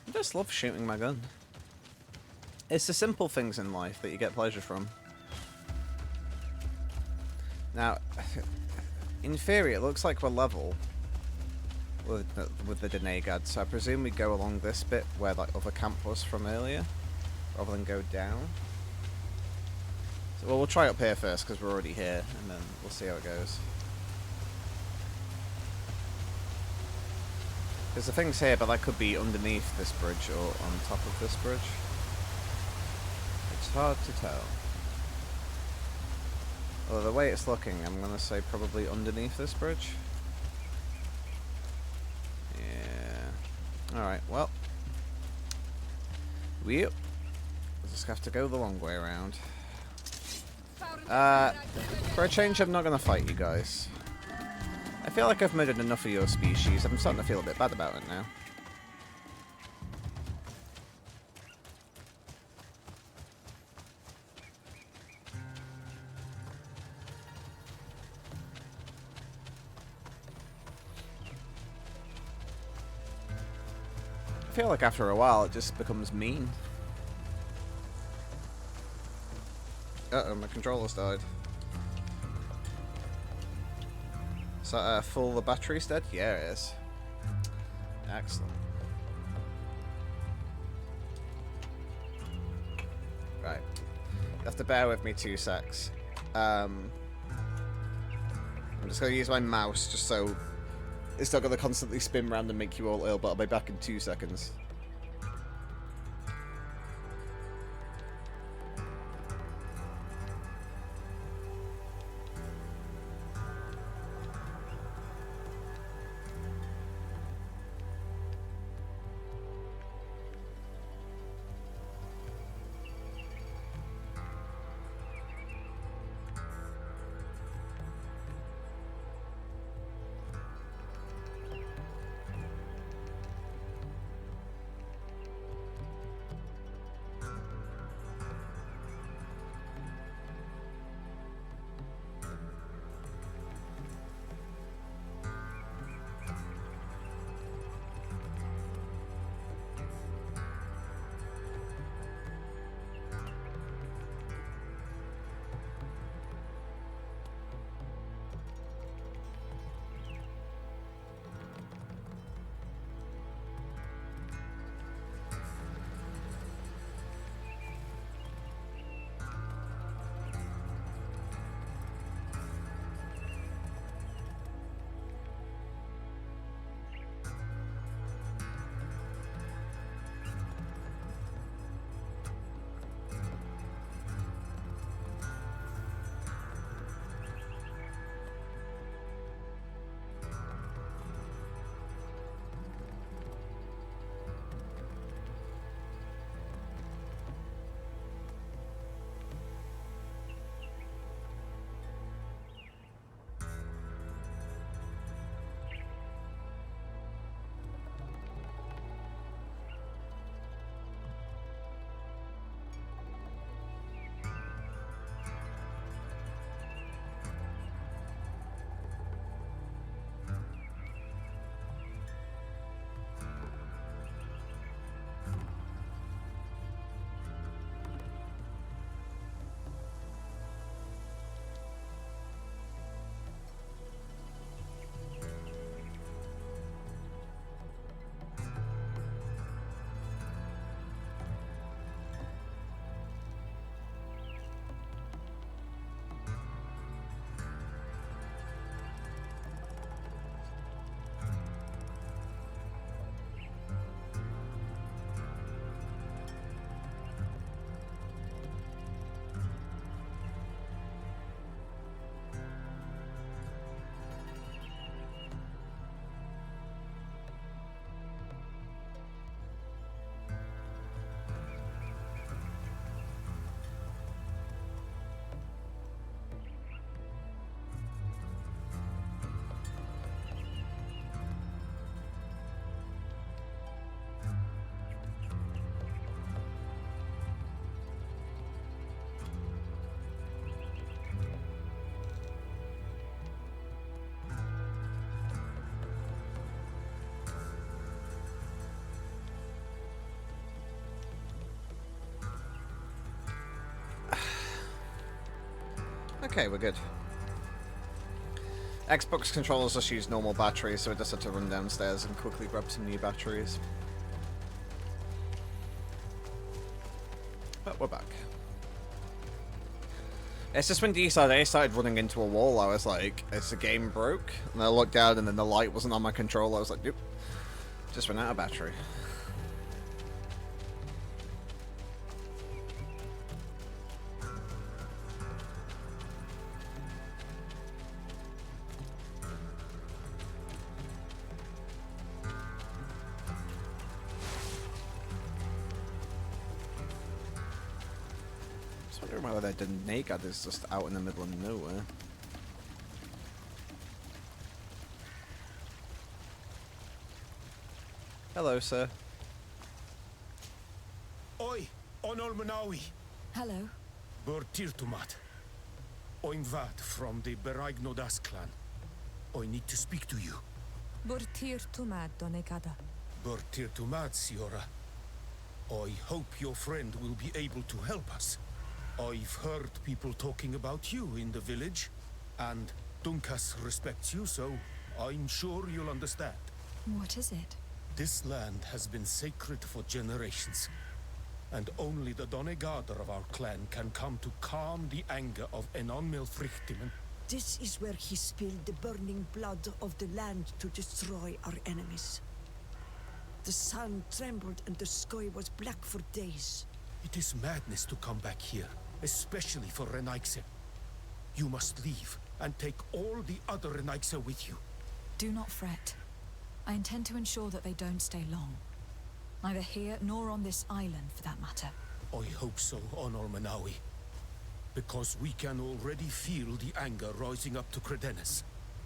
I just love shooting my gun. It's the simple things in life that you get pleasure from. Now, in theory, it looks like we're level with the Doneigad, so I presume we go along this bit where that other camp was from earlier, rather than go down. So, well, we'll try up here first, because we're already here, and then we'll see how it goes. Because the thing's here, but that could be underneath this bridge or on top of this bridge. It's hard to tell. Although the way it's looking, I'm going to say probably underneath this bridge. Yeah. Alright, well. We'll just have to go the long way around. For a change, I'm not going to fight you guys. I feel like I've murdered enough of your species. I'm starting to feel a bit bad about it now. I feel like after a while it just becomes mean. Uh-oh, my controller's died. Is that full the battery's dead? Yeah, it is. Excellent. Right. You have to bear with me 2 secs. I'm just going to use my mouse just so it's not going to constantly spin around and make you all ill, but I'll be back in 2 seconds. Okay, we're good. Xbox controllers just use normal batteries, so I just had to run downstairs and quickly grab some new batteries. But we're back. It's just when I started running into a wall, I was like, "Is the game broke?" And I looked down, and then the light wasn't on my controller. I was like, "Nope, just ran out of battery." I don't know whether the naked is just out in the middle of nowhere. Hello, sir. Oi, Onol Manawi. Hello. Bertirtumat. I'm Vad from the Beraignodas clan. I need to speak to you. Burtir tumad donegada. Bertirtumat, Siora. I hope your friend will be able to help us. I've heard people talking about you in the village, and Dunkas respects you, so I'm sure you'll understand. What is it? This land has been sacred for generations, and only the Donegader of our clan can come to calm the anger of Enon Milfrichtimen. This is where he spilled the burning blood of the land to destroy our enemies. The sun trembled and the sky was black for days. It is madness to come back here, especially for Renaigse. You must leave and take all the other Renaigse with you. Do not fret. I intend to ensure that they don't stay long. Neither here nor on this island, for that matter. I hope so, Onol Manawi. Because we can already feel the anger rising up to Credennis.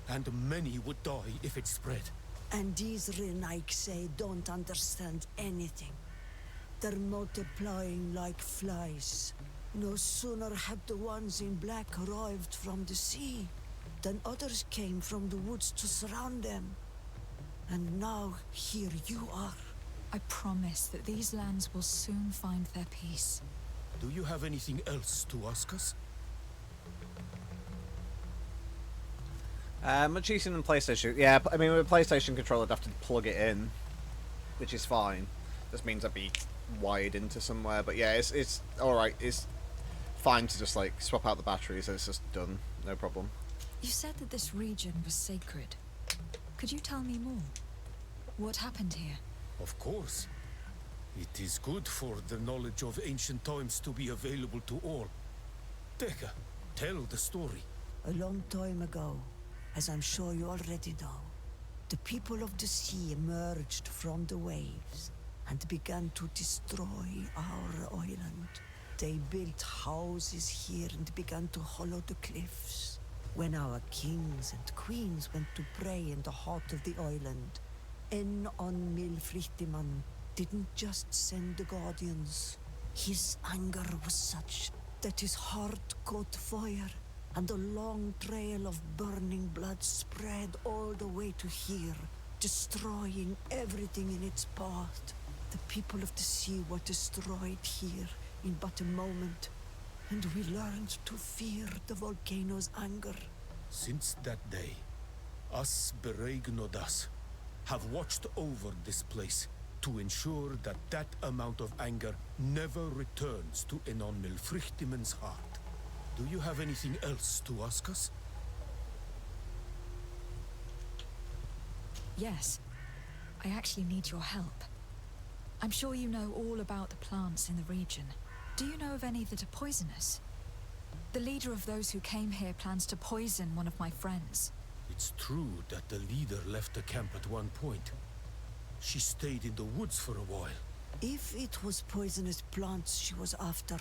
And many would die if it spread. And these Renaigse don't understand anything. They're multiplying like flies. No sooner had the ones in black arrived from the sea than others came from the woods to surround them. And now here you are. I promise that these lands will soon find their peace. Do you have anything else to ask us? Much easier than PlayStation. Yeah, I mean, with a PlayStation controller, I'd have to plug it in, which is fine. Just means I'd be wired into somewhere. But yeah, it's all right. It's fine to just like swap out the batteries. And it's just done, no problem. You said that this region was sacred. Could you tell me more? What happened here? Of course. It is good for the knowledge of ancient times to be available to all. Teka, tell the story. A long time ago, as I'm sure you already know, the people of the sea emerged from the waves and began to destroy our island. They built houses here and began to hollow the cliffs. When our kings and queens went to pray in the heart of the island, Enon Milfrichtiman didn't just send the guardians. His anger was such that his heart caught fire, and a long trail of burning blood spread all the way to here, destroying everything in its path. The people of the sea were destroyed here in but a moment, and we learned to fear the volcano's anger. Since that day, us Bereignodas have watched over this place to ensure that that amount of anger never returns to Enon Milfrichtimen's heart. Do you have anything else to ask us? Yes. I actually need your help. I'm sure you know all about the plants in the region. Do you know of any that are poisonous? The leader of those who came here plans to poison one of my friends. It's true that the leader left the camp at one point. She stayed in the woods for a while. If it was poisonous plants she was after,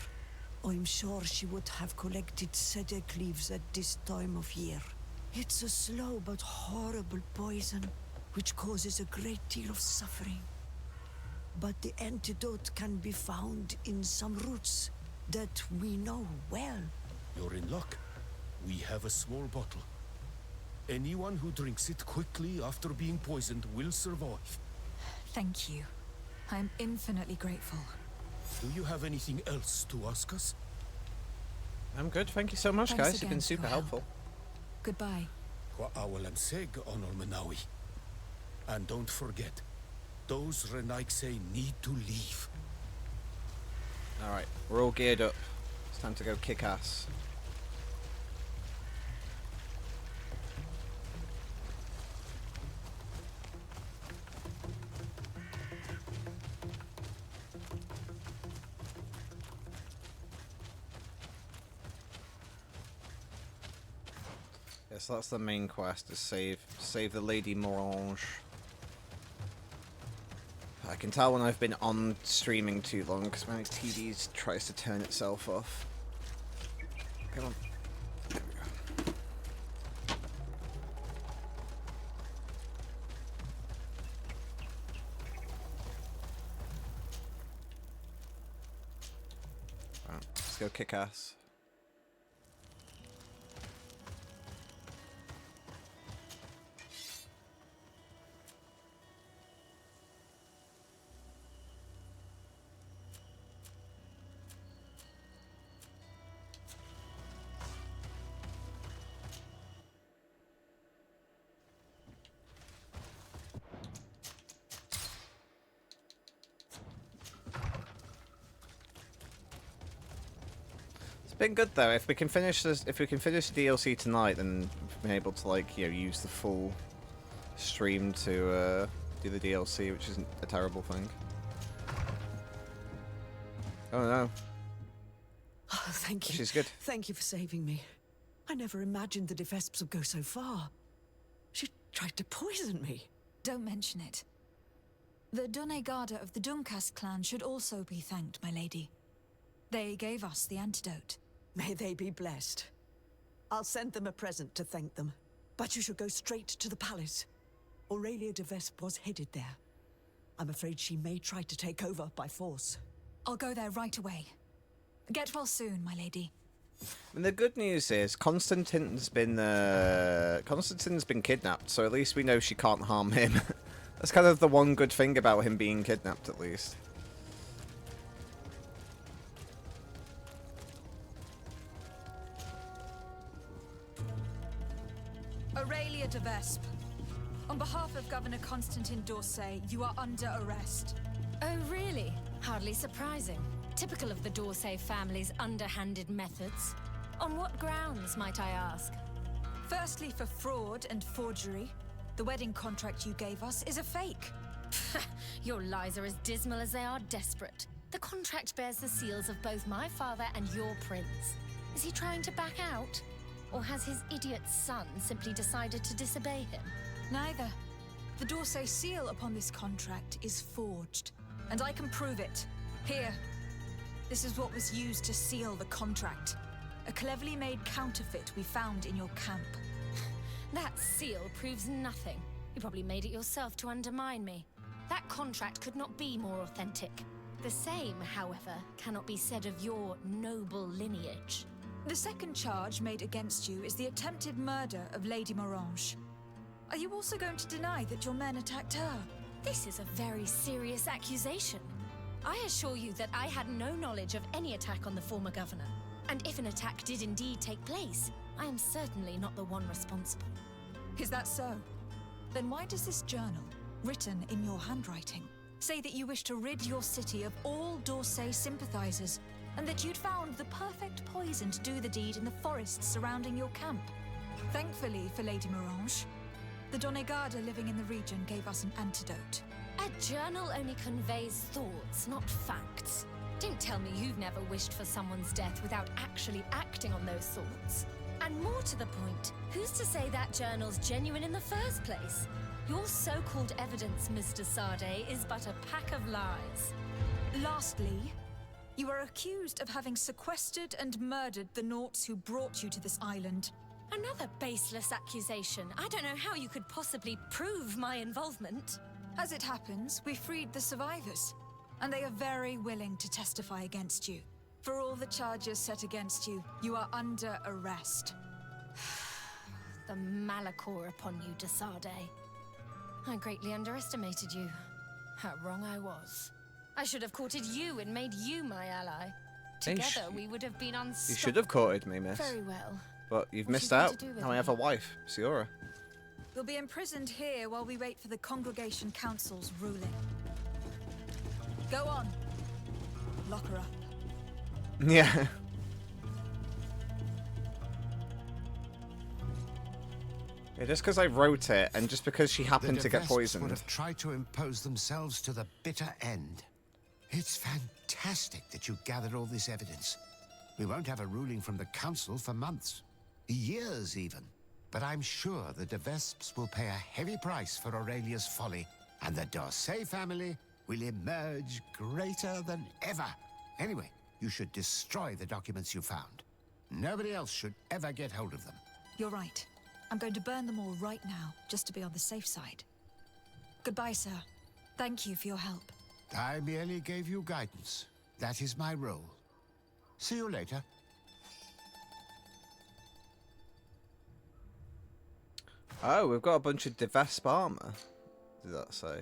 I'm sure she would have collected Sardet leaves at this time of year. It's a slow but horrible poison, which causes a great deal of suffering. But the antidote can be found in some roots that we know well. You're in luck. We have a small bottle. Anyone who drinks it quickly after being poisoned will survive. Thank you. I am infinitely grateful. Do you have anything else to ask us? I'm good, thank you so much, Thanks guys. You've been again super for your helpful. Goodbye. Kwa'awalamseg onol Manawi. And don't forget, those Renaikse need to leave. Alright, we're all geared up. It's time to go kick ass. Yes, that's the main quest, is save the Lady Morange. I can tell when I've been on streaming too long because my TV tries to turn itself off. Come on. There we go. Right, let's go kick ass. It's been good though. If we can finish this, if we can finish the DLC tonight, then we've been able to, like, you know, use the full stream to do the DLC, which isn't a terrible thing. Oh no. Oh, thank you. She's good. Thank you for saving me. I never imagined the Defesps would go so far. She tried to poison me. Don't mention it. The Donegada of the Dunkas clan should also be thanked, my lady. They gave us the antidote. May they be blessed. I'll send them a present to thank them. But you should go straight to the palace. Aurelia de Vesp was headed there. I'm afraid she may try to take over by force. I'll go there right away. Get well soon, my lady. And the good news is Constantine's been kidnapped, so at least we know she can't harm him. That's kind of the one good thing about him being kidnapped, at least. Aurelia de Vesp. On behalf of Governor Constantine d'Orsay, you are under arrest. Oh, really? Hardly surprising. Typical of the d'Orsay family's underhanded methods. On what grounds, might I ask? Firstly, for fraud and forgery. The wedding contract you gave us is a fake. Your lies are as dismal as they are desperate. The contract bears the seals of both my father and your prince. Is he trying to back out? Or has his idiot son simply decided to disobey him? Neither. The d'Orsay seal upon this contract is forged, and I can prove it. Here. This is what was used to seal the contract. A cleverly made counterfeit we found in your camp. That seal proves nothing. You probably made it yourself to undermine me. That contract could not be more authentic. The same, however, cannot be said of your noble lineage. The second charge made against you is the attempted murder of Lady Morange. Are you also going to deny that your men attacked her? This is a very serious accusation. I assure you that I had no knowledge of any attack on the former governor. And if an attack did indeed take place, I am certainly not the one responsible. Is that so? Then why does this journal, written in your handwriting, say that you wish to rid your city of all d'Orsay sympathizers, and that you'd found the perfect poison to do the deed in the forests surrounding your camp? Thankfully for Lady Morange, the Donegada living in the region gave us an antidote. A journal only conveys thoughts, not facts. Don't tell me you've never wished for someone's death without actually acting on those thoughts. And more to the point, who's to say that journal's genuine in the first place? Your so-called evidence, Mr. Sardet, is but a pack of lies. Lastly, you are accused of having sequestered and murdered the Nauts who brought you to this island. Another baseless accusation. I don't know how you could possibly prove my involvement. As it happens, we freed the survivors, and they are very willing to testify against you. For all the charges set against you, you are under arrest. The malachor upon you, de Sardet. I greatly underestimated you. How wrong I was. I should have courted you and made you my ally. Together, we would have been unstoppable. You should have courted me, miss. Very well. But you've What missed are you out. going to do with Now I have a wife, Siora. We'll be imprisoned here while we wait for the Congregation Council's ruling. Go on. Lock her up. Yeah. Yeah, just because I wrote it, and just because she happened to get The Vesps poisoned. would have tried to impose themselves to the bitter end. It's fantastic that you gathered all this evidence. We won't have a ruling from the Council for months. Years, even. But I'm sure the De Vesps will pay a heavy price for Aurelia's folly, and the D'Orsay family will emerge greater than ever. Anyway, you should destroy the documents you found. Nobody else should ever get hold of them. You're right. I'm going to burn them all right now, just to be on the safe side. Goodbye, sir. Thank you for your help. I merely gave you guidance. That is my role. See you later. Oh, we've got a bunch of De Vesp armor. Did that say?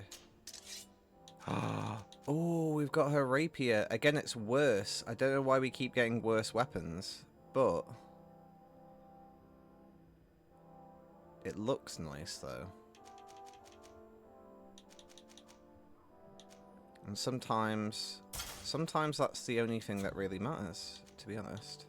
Oh, we've got her rapier. Again, it's worse. I don't know why we keep getting worse weapons, but it looks nice though. And sometimes that's the only thing that really matters, to be honest.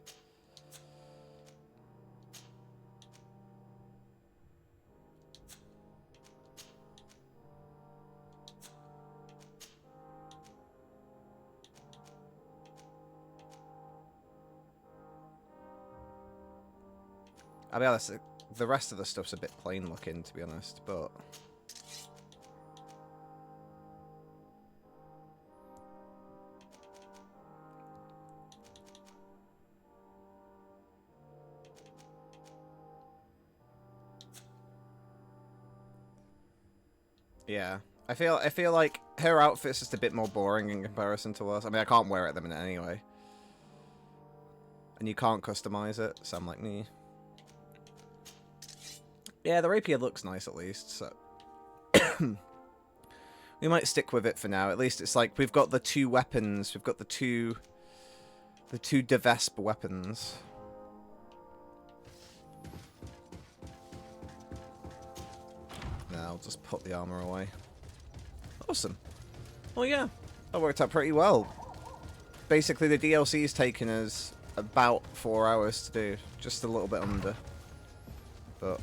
I'll be honest, the rest of the stuff's a bit plain looking, to be honest, but yeah, I feel like her outfit's just a bit more boring in comparison to us. I mean, I can't wear it at the minute anyway, and you can't customize it, so I'm like, me. Yeah, the rapier looks nice at least, so we might stick with it for now. At least it's like we've got the two weapons. We've got the two De Vesp weapons. Now I'll just put the armor away. Awesome. Well, yeah, that worked out pretty well. Basically, the DLC's taken us about 4 hours to do, just a little bit under, but.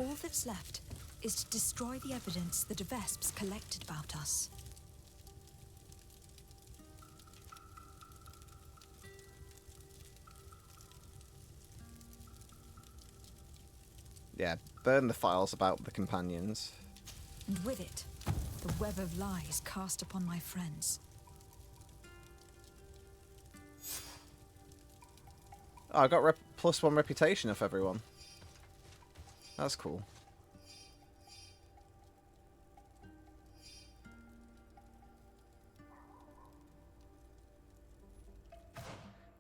All that's left is to destroy the evidence the De Vesps collected about us. Yeah, burn the files about the companions. And with it, the web of lies cast upon my friends. Oh, I got +1 reputation off everyone. That's cool.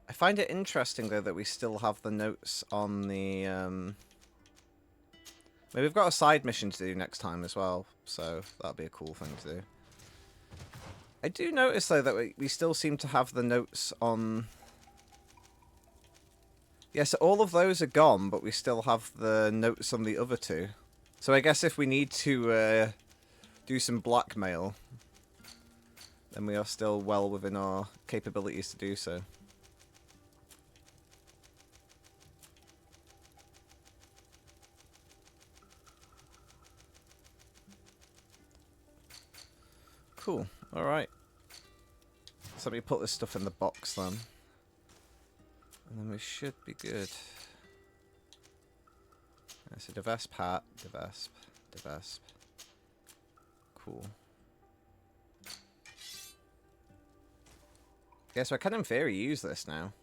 I find it interesting though that we still have the notes on the maybe we've got a side mission to do next time as well, so that'd be a cool thing to do. I do notice though that we still seem to have the notes on. Yes, all of those are gone, but we still have the notes on the other two. So I guess if we need to do some blackmail, then we are still well within our capabilities to do so. Cool. Alright. So let me put this stuff in the box then. And then we should be good. So De Vesp hat, De Vesp, De Vesp. Cool. Yeah, so I can in theory use this now.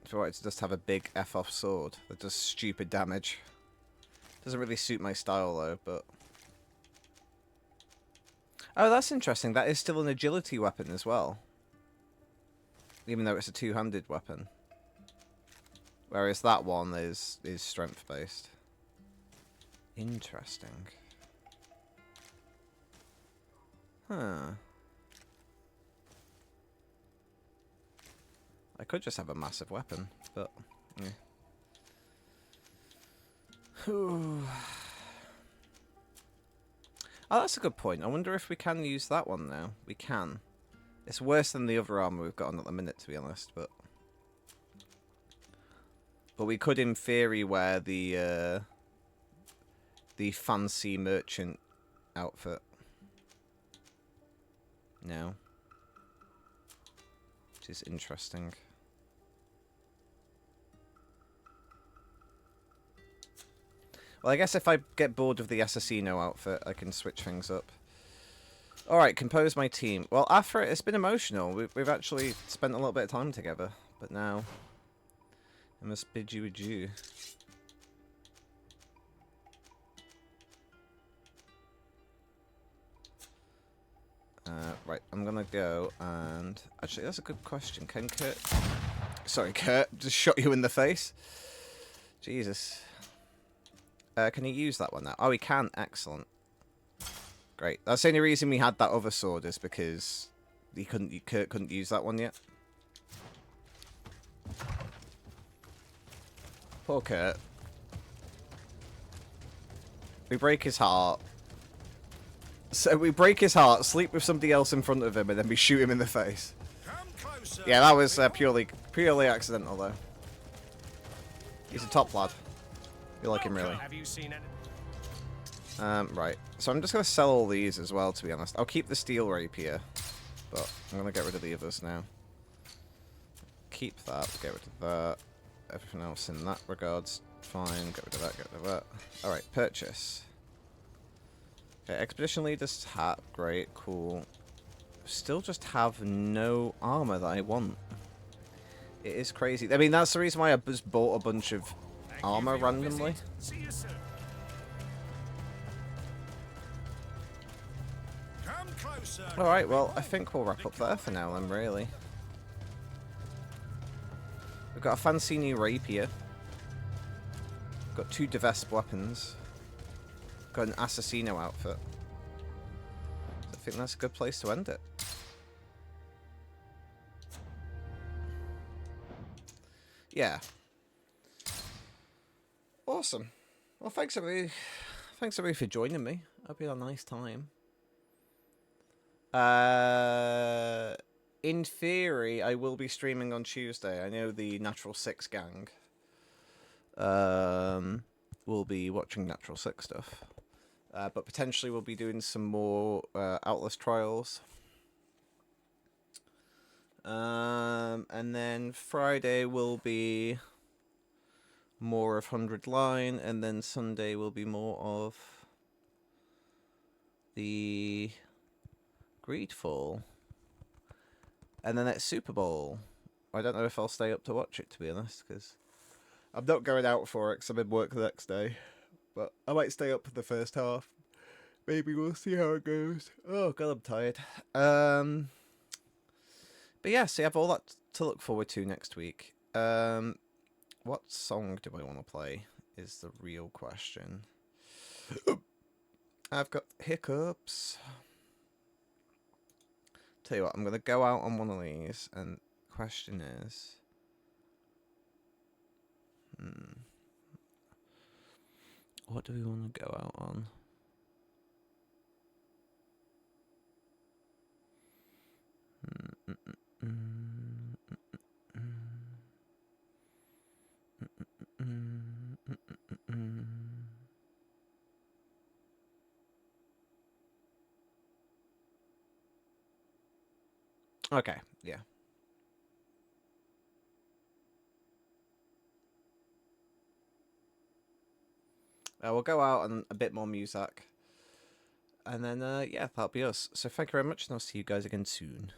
If I wanted to just have a big F-off sword that does stupid damage. Doesn't really suit my style though, but... Oh, that's interesting. That is still an agility weapon as well. Even though it's a two-handed weapon. Whereas that one is strength-based. Interesting. Huh. I could just have a massive weapon, but yeah. Oh, that's a good point. I wonder if we can use that one now. We can. It's worse than the other armor we've got on at the minute, to be honest, but we could, in theory, wear the fancy merchant outfit. No. Which is interesting. Well, I guess if I get bored of the assassino outfit, I can switch things up. Alright, compose my team. Well, after it's been emotional. We've actually spent a little bit of time together. But now, I must bid you adieu. Right, I'm gonna go and... Actually, that's a good question. Can Kurt... Sorry, Kurt. Just shot you in the face. Jesus. Can he use that one now? Oh, he can. Excellent. Great. That's the only reason we had that other sword is because Kurt couldn't use that one yet. Poor Kurt. We break his heart. So we break his heart, sleep with somebody else in front of him, and then we shoot him in the face. Yeah, that was purely accidental, though. He's a top lad. You like him, really. Have you seen it? Right. So I'm just going to sell all these as well, to be honest. I'll keep the steel rapier, but I'm going to get rid of the others now. Keep that, get rid of that. Everything else in that regard's fine. Get rid of that, get rid of that. Alright, purchase. Okay, expedition leader's hat. Great, cool. Still just have no armor that I want. It is crazy. I mean, that's the reason why I just bought a bunch of armor randomly. See you soon. Come closer. Alright, well, I think we'll wrap up there for now then, really. We've got a fancy new rapier. Got 2 Devesp weapons. Got an assassino outfit. So I think that's a good place to end it. Yeah. Awesome. Well, thanks everybody. Thanks everybody for joining me. Hope you had a nice time. In theory, I will be streaming on Tuesday. I know the Natural 6 gang will be watching Natural 6 stuff. But potentially we'll be doing some more Outlast trials. And then Friday will be more of 100 Line, and then Sunday will be more of the Greedfall. And then it's Super Bowl. I don't know if I'll stay up to watch it, to be honest, because I'm not going out for it because I'm in work the next day. But I might stay up for the first half. Maybe we'll see how it goes. Oh, God, I'm tired. But yeah, so you have all that to look forward to next week. What song do I want to play is the real question. I've got hiccups. Tell you what, I'm going to go out on one of these, and the question is... What do we want to go out on? Okay, yeah. We'll go out on a bit more music. And then, yeah, that'll be us. So thank you very much, and I'll see you guys again soon.